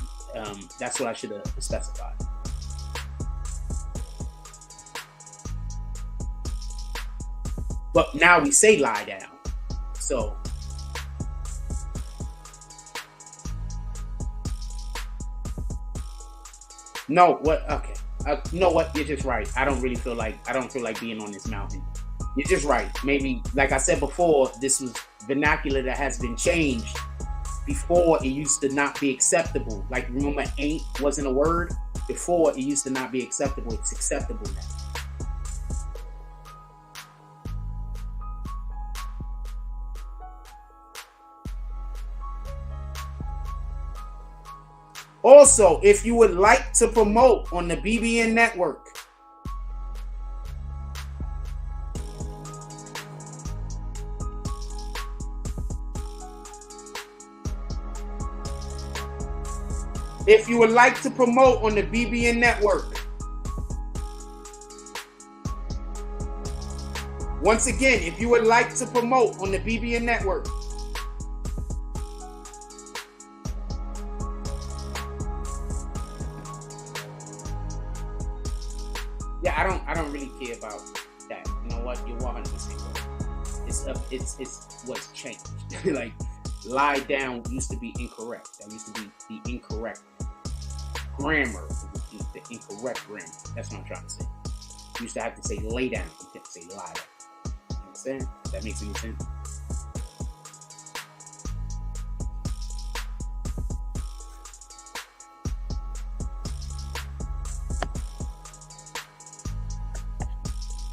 A: That's what I should have specified. But now we say lie down. So no, what? Okay. You know what? You're just right. I don't feel like being on this mountain. You're just right. Maybe, like I said before, this was vernacular that has been changed. Before, it used to not be acceptable. Like, remember, ain't wasn't a word? Before, it used to not be acceptable. It's acceptable now. Also, if you would like to promote on the BBN network, once again, if you would like to promote on the BBN network, yeah, I don't really care about that. You know what? You're 100% right. It's what's changed. Like, lie down used to be incorrect. That used to be the incorrect grammar. The incorrect grammar. That's what I'm trying to say. You used to have to say lay down. You can't say lie down. You understand? If that makes any sense?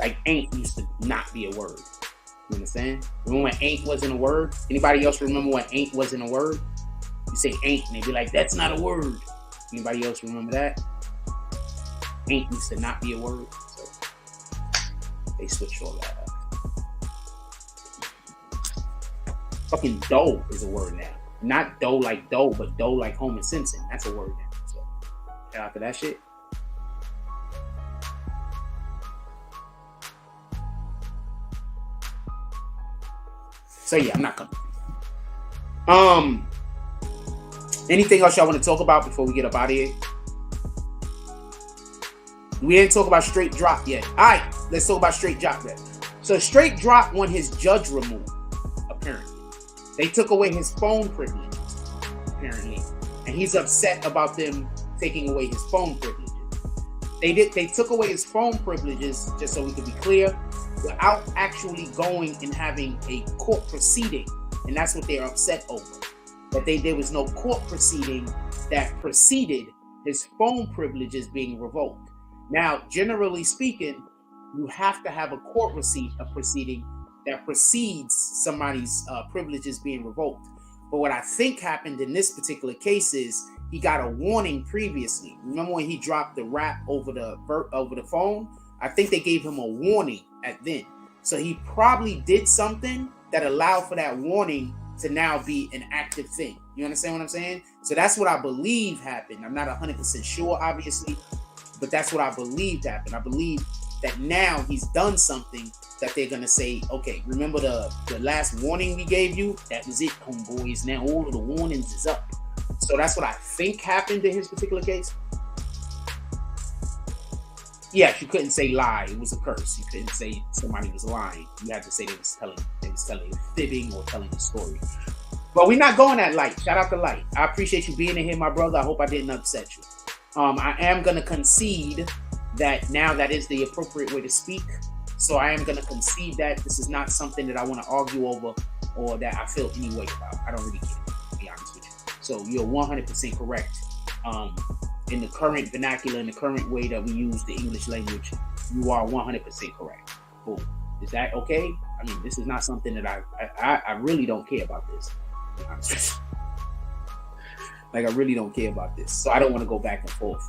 A: Like, ain't used to not be a word. You understand? Remember when ain't wasn't a word? Anybody else remember when ain't wasn't a word? You say ain't and they be like, that's not a word. Anybody else remember that? Ain't used to not be a word. So they switched all that up. Fucking dough is a word now. Not dough like dough, but dough like Homer Simpson. That's a word now. So shout out to that shit. So yeah, I'm not coming. Anything else y'all want to talk about before we get up out of here? We didn't talk about Straight Drop yet. All right, let's talk about Straight Drop then. So Straight Drop want his judge removed, apparently. They took away his phone privileges, apparently. And he's upset about them taking away his phone privileges. They took away his phone privileges, just so we can be clear, without actually going and having a court proceeding. And that's what they're upset over. That there was no court proceeding that preceded his phone privileges being revoked. Now, generally speaking, you have to have a court proceeding that precedes somebody's privileges being revoked. But what I think happened in this particular case is he got a warning previously. Remember when he dropped the rap over the phone? I think they gave him a warning at then. So he probably did something that allowed for that warning to now be an active thing. You understand what I'm saying? So that's what I believe happened. I'm not 100% sure, obviously, but that's what I believed happened. I believe that now he's done something that they're going to say, okay, remember the last warning we gave you? That was it, homeboys. Now all of the warnings is up. So that's what I think happened in his particular case. Yes, you couldn't say lie. It was a curse. You couldn't say somebody was lying. You had to say they was telling fibbing or telling a story. But we're not going that light. Shout out to Light. I appreciate you being in here, my brother. I hope I didn't upset you. I am going to concede that now that is the appropriate way to speak. So I am going to concede that this is not something that I want to argue over or that I feel any way about. I don't really care, to be honest with you. So you're 100% correct. In the current vernacular, in the current way that we use the English language, you are 100% correct. Cool. Is that okay? I mean, this is not something that I really don't care about this. To be honest with you. Like, I really don't care about this. So I don't want to go back and forth.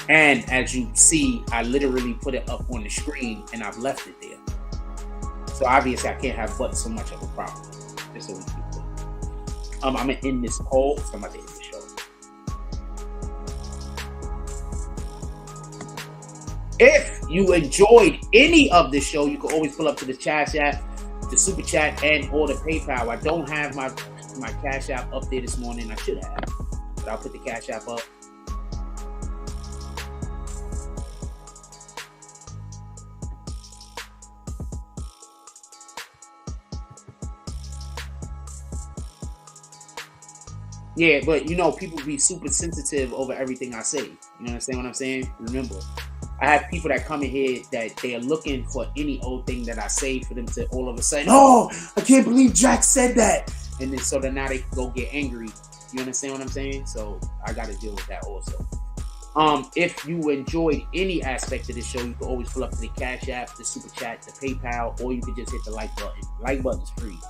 A: And as you see, I literally put it up on the screen and I've left it there. So obviously I can't have but so much of a problem. Just so we keep it. I'm gonna end this poll, so I'm about to end the show. If you enjoyed any of this show, you can always pull up to the Cash App, the Super Chat, and or the PayPal. I don't have my Cash App up there this morning. I should have, but I'll put the Cash App up. Yeah, but you know, people be super sensitive over everything I say. You understand what I'm saying? Remember, I have people that come in here that they are looking for any old thing that I say for them to all of a sudden, oh, I can't believe Jack said that. And then so that now they can go get angry. You understand what I'm saying? So I got to deal with that also. If you enjoyed any aspect of this show, you can always pull up to the Cash App, the Super Chat, the PayPal, or you can just hit the like button. Like button's free.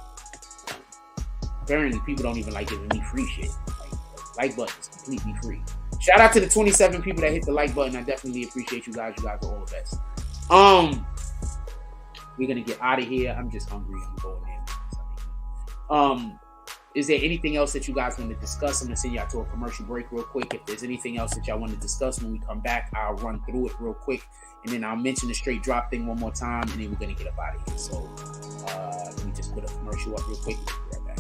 A: Apparently, people don't even like giving me free shit. Like button is completely free. Shout out to the 27 people that hit the like button. I definitely appreciate you guys. You guys are all the best. We're gonna get out of here. I'm just hungry. I'm going in. Is there anything else that you guys want to discuss? I'm gonna send y'all to a commercial break real quick. If there's anything else that y'all want to discuss when we come back, I'll run through it real quick, and then I'll mention the straight drop thing one more time, and then we're gonna get up out of here. So let me just put a commercial up real quick. Be right back.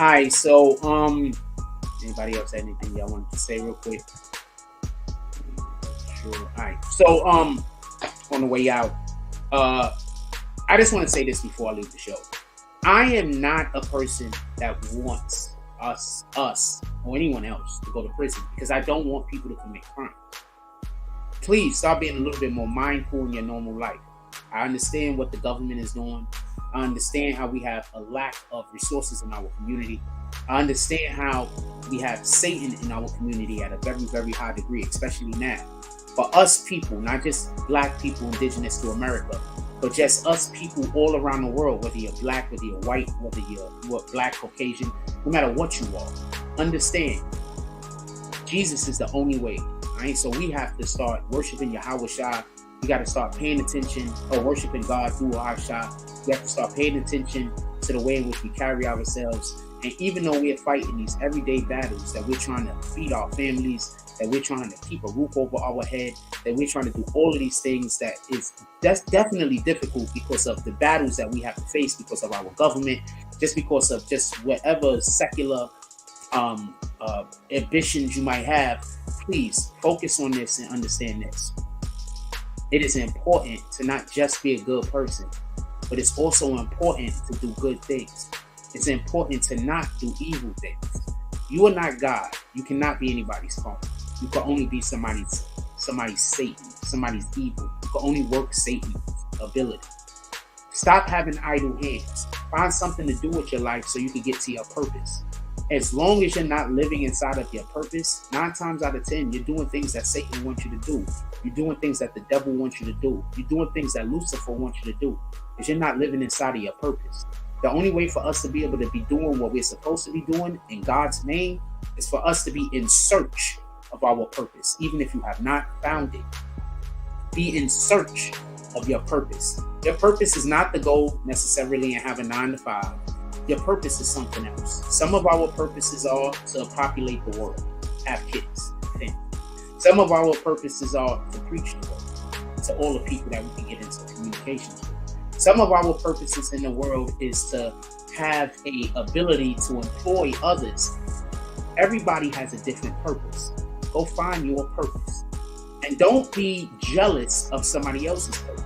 A: Alright, so anybody else have anything y'all wanted to say real quick? Sure. Alright, so on the way out, I just want to say this before I leave the show. I am not a person that wants us or anyone else to go to prison, because I don't want people to commit crime. Please start being a little bit more mindful in your normal life. I understand what the government is doing. I understand how we have a lack of resources in our community. I understand how we have Satan in our community at a very, very high degree, especially now. For us people, not just black people indigenous to America, but just us people all around the world, whether you're black, whether you're white, whether you're black, Caucasian, no matter what you are, understand Jesus is the only way. Right? So we have to start worshiping Yahweh Shah. We got to start paying attention, or worshiping God through our Shah. We have to start paying attention to the way in which we carry ourselves. And even though we're fighting these everyday battles, that we're trying to feed our families, that we're trying to keep a roof over our head, that we're trying to do all of these things, that's definitely difficult because of the battles that we have to face, because of our government, just because of just whatever secular ambitions you might have. Please focus on this and understand this. It is important to not just be a good person, but it's also important to do good things. It's important to not do evil things. You are not God. You cannot be anybody's clone. You can only be somebody's Satan, somebody's evil. You can only work Satan's ability. Stop having idle hands. Find something to do with your life so you can get to your purpose. As long as you're not living inside of your purpose, 9 times out of 10, you're doing things that Satan wants you to do. You're doing things that the devil wants you to do. You're doing things that Lucifer wants you to do. Because you're not living inside of your purpose. The only way for us to be able to be doing what we're supposed to be doing in God's name is for us to be in search of our purpose. Even if you have not found it, be in search of your purpose. Your purpose is not to go necessarily and have a 9 to 5. Your purpose is something else. Some of our purposes are to populate the world, have kids, family. Some of our purposes are to preach the word to all the people that we can get into communications with. Some of our purposes in the world is to have a ability to employ others. Everybody has a different purpose. Go find your purpose. And don't be jealous of somebody else's purpose.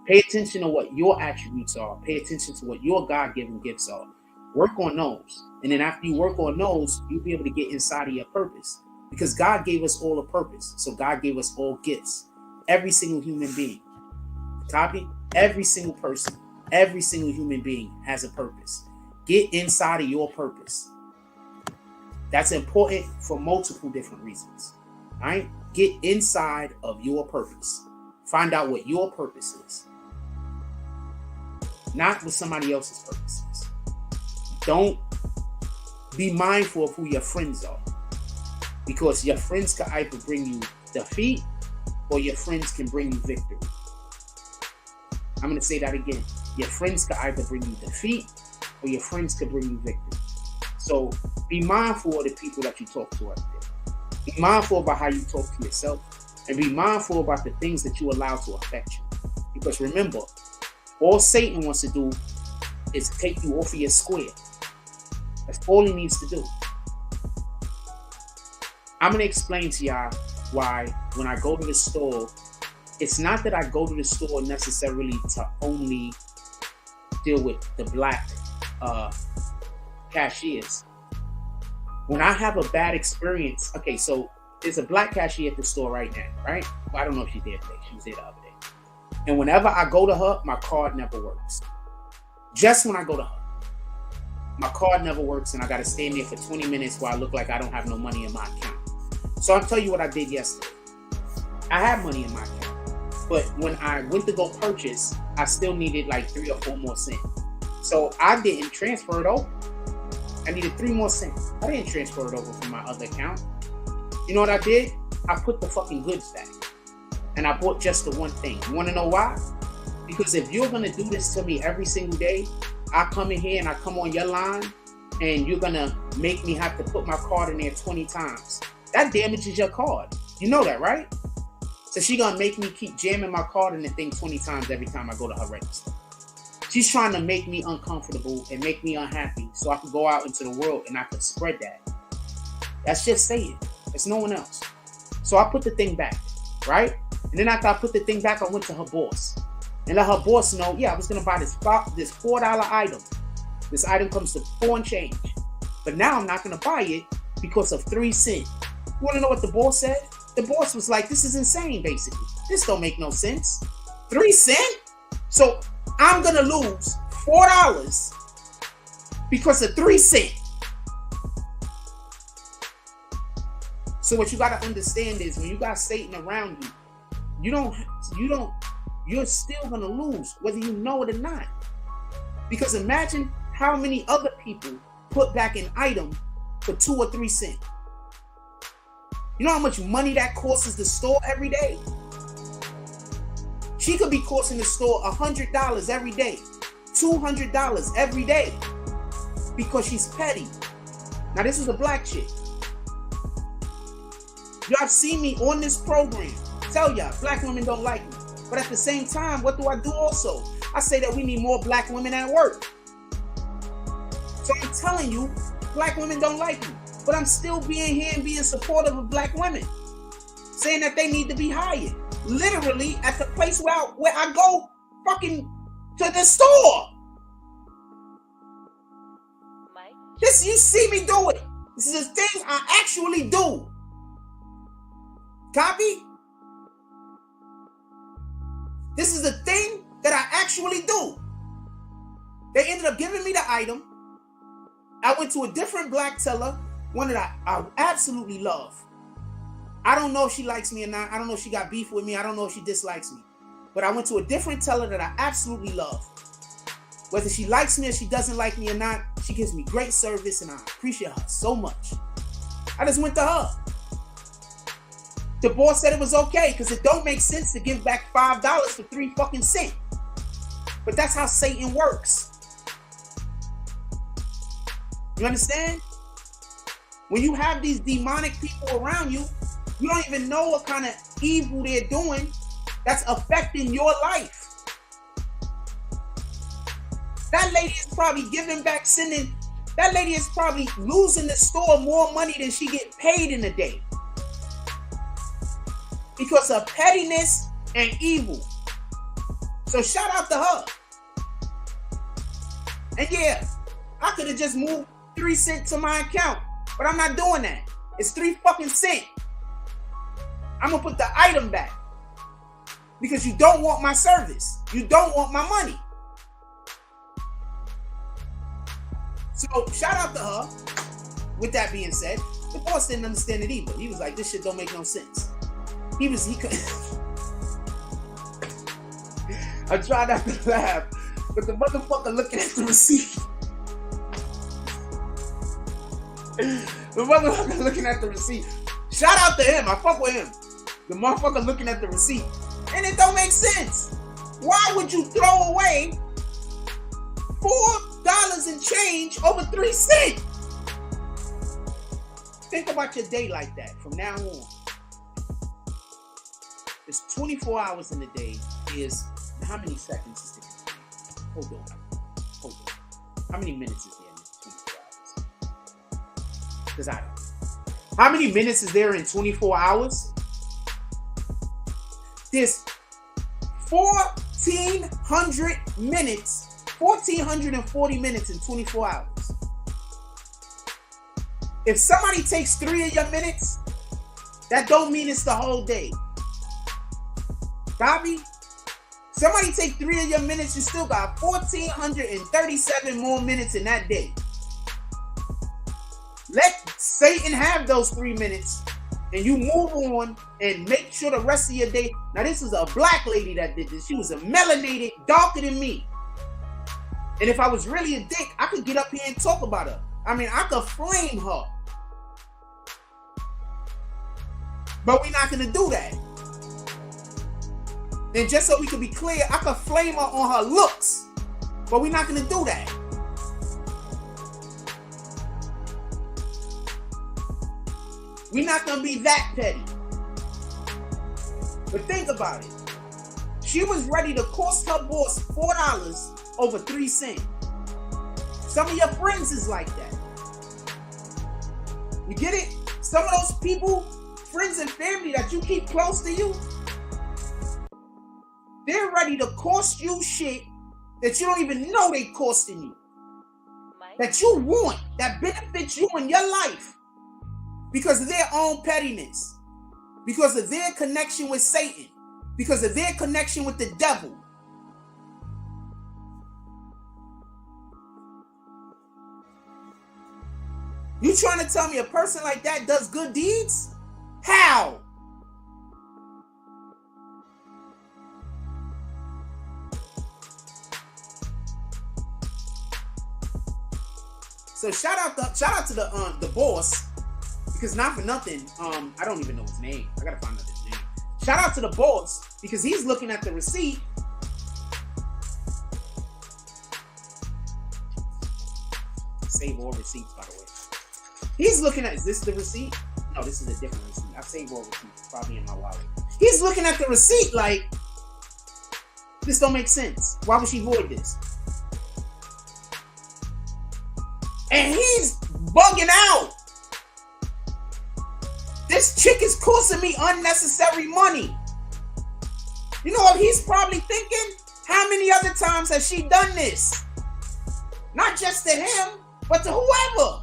A: Pay attention to what your attributes are. Pay attention to what your God-given gifts are. Work on those. And then after you work on those, you'll be able to get inside of your purpose. Because God gave us all a purpose. So God gave us all gifts. Every single human being. Copy? Every single person, every single human being has a purpose. Get inside of your purpose. That's important for multiple different reasons. All right? Get inside of your purpose. Find out what your purpose is. Not what somebody else's purpose is. Don't be mindful of who your friends are. Because your friends can either bring you defeat or your friends can bring you victory. I'm going to say that again. Your friends can either bring you defeat or your friends can bring you victory. So be mindful of the people that you talk to out there. Be mindful about how you talk to yourself. And be mindful about the things that you allow to affect you. Because remember, all Satan wants to do is take you off of your square. That's all he needs to do. I'm going to explain to y'all why when I go to the store, it's not that I go to the store necessarily to only deal with the black cashiers. When I have a bad experience, okay, so there's a black cashier at the store right now, right? Well, I don't know if she's there today. She was there the other day. And whenever I go to her, my card never works. Just when I go to her, my card never works and I got to stand there for 20 minutes while I look like I don't have no money in my account. So I'll tell you what I did yesterday. I had money in my account. But when I went to go purchase, I still needed like 3 or 4 more cents. So I didn't transfer it over. I needed 3 more cents. I didn't transfer it over from my other account. You know what I did? I put the fucking goods back. And I bought just the one thing. You want to know why? Because if you're going to do this to me every single day, I come in here and I come on your line and you're going to make me have to put my card in there 20 times. That damages your card. You know that, right? So she's going to make me keep jamming my card in the thing 20 times every time I go to her register. She's trying to make me uncomfortable and make me unhappy so I can go out into the world and I can spread that. That's just saying. It's no one else. So I put the thing back, right? And then after I put the thing back, I went to her boss. And let her boss know, yeah, I was going to buy this $4 item. This item comes to 4 and change. But now I'm not going to buy it because of 3 cents. You want to know what the boss said? The boss was like, this is insane, basically. This don't make no sense. 3 cents? So I'm going to lose $4 because of 3 cents. So what you got to understand is when you got Satan around you, you're still going to lose, whether you know it or not. Because imagine how many other people put back an item for 2 or 3 cents. You know how much money that costs the store every day? She could be costing the store $100 every day, $200 every day, because she's petty. Now this is a black chick. Y'all seen me on this program tell y'all black women don't like me. But at the same time, what do I do also? I say that we need more black women at work. So I'm telling you, black women don't like me. But I'm still being here and being supportive of black women. Saying that they need to be hired. Literally at the place where I go fucking to the store. This, you see me do it. This is a thing I actually do. Copy? This is a thing that I actually do. They ended up giving me the item. I went to a different black teller, one that I absolutely love. I don't know if she likes me or not. I don't know if she got beef with me. I don't know if she dislikes me. But I went to a different teller that I absolutely love. Whether she likes me or she doesn't like me or not, she gives me great service and I appreciate her so much. I just went to her. The boss said it was okay because it don't make sense to give back $5 for 3 fucking cents. But that's how Satan works. You understand? When you have these demonic people around you, you don't even know what kind of evil they're doing that's affecting your life. That lady is probably giving back, that lady is probably losing the store more money than she get paid in a day. Because of pettiness and evil. So shout out to her. And yeah, I could have just moved 3 cents to my account, but I'm not doing that. It's 3 fucking cents. I'm gonna put the item back because you don't want my service. You don't want my money. So shout out to her. With that being said, the boss didn't understand it either. He was like, this shit don't make no sense. He could. I tried not to laugh, but the motherfucker looking at the receipt. The motherfucker looking at the receipt. Shout out to him. I fuck with him. The motherfucker looking at the receipt. And it don't make sense. Why would you throw away $4 and change over 3 cents? Think about your day like that from now on. There's 24 hours in the day. Is how many seconds is there? Hold on. How many minutes is there in 24 hours? Because I don't know. How many minutes is there in 24 hours? There's 1,400 minutes, 1,440 minutes in 24 hours. If somebody takes 3 of your minutes, that don't mean it's the whole day. Got me? Somebody take 3 of your minutes, you still got 1,437 more minutes in that day. Let Satan have those 3 minutes and you move on and make sure the rest of your day. Now, this is a black lady that did this. She was a melanated, darker than me. And if I was really a dick, I could get up here and talk about her. I mean, I could flame her. But we're not going to do that. And just so we can be clear, I could flame her on her looks. But we're not going to do that. We're not going to be that petty. But think about it. She was ready to cost her boss $4 over 3 cents. Some of your friends is like that. You get it? Some of those people, friends and family that you keep close to you, they're ready to cost you shit that you don't even know they costing you. That you want, that benefits you in your life. Because of their own pettiness. Because of their connection with Satan. Because of their connection with the devil. You trying to tell me a person like that does good deeds? How? So shout out to the boss. Because not for nothing, I don't even know his name. I gotta find out his name. Shout out to the boss because he's looking at the receipt. Save all receipts, by the way. He's looking at, is this the receipt? No, this is a different receipt. I saved all receipts, probably in my wallet. He's looking at the receipt like, this don't make sense. Why would she void this? And he's bugging out. This chick is costing me unnecessary money. You know what he's probably thinking? How many other times has she done this? Not just to him, but to whoever.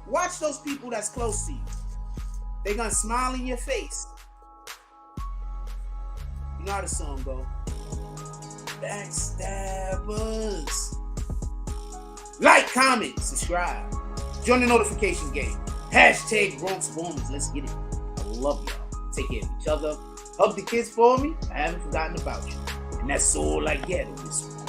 A: Watch those people that's close to you. They're gonna smile in your face. You know how the song go. backstabbers. Like, comment, subscribe. Join the notification game. Hashtag Grown Spawners. Let's get it. I love y'all. Take care of each other. Hug the kids for me. I haven't forgotten about you. And that's all I get on this one.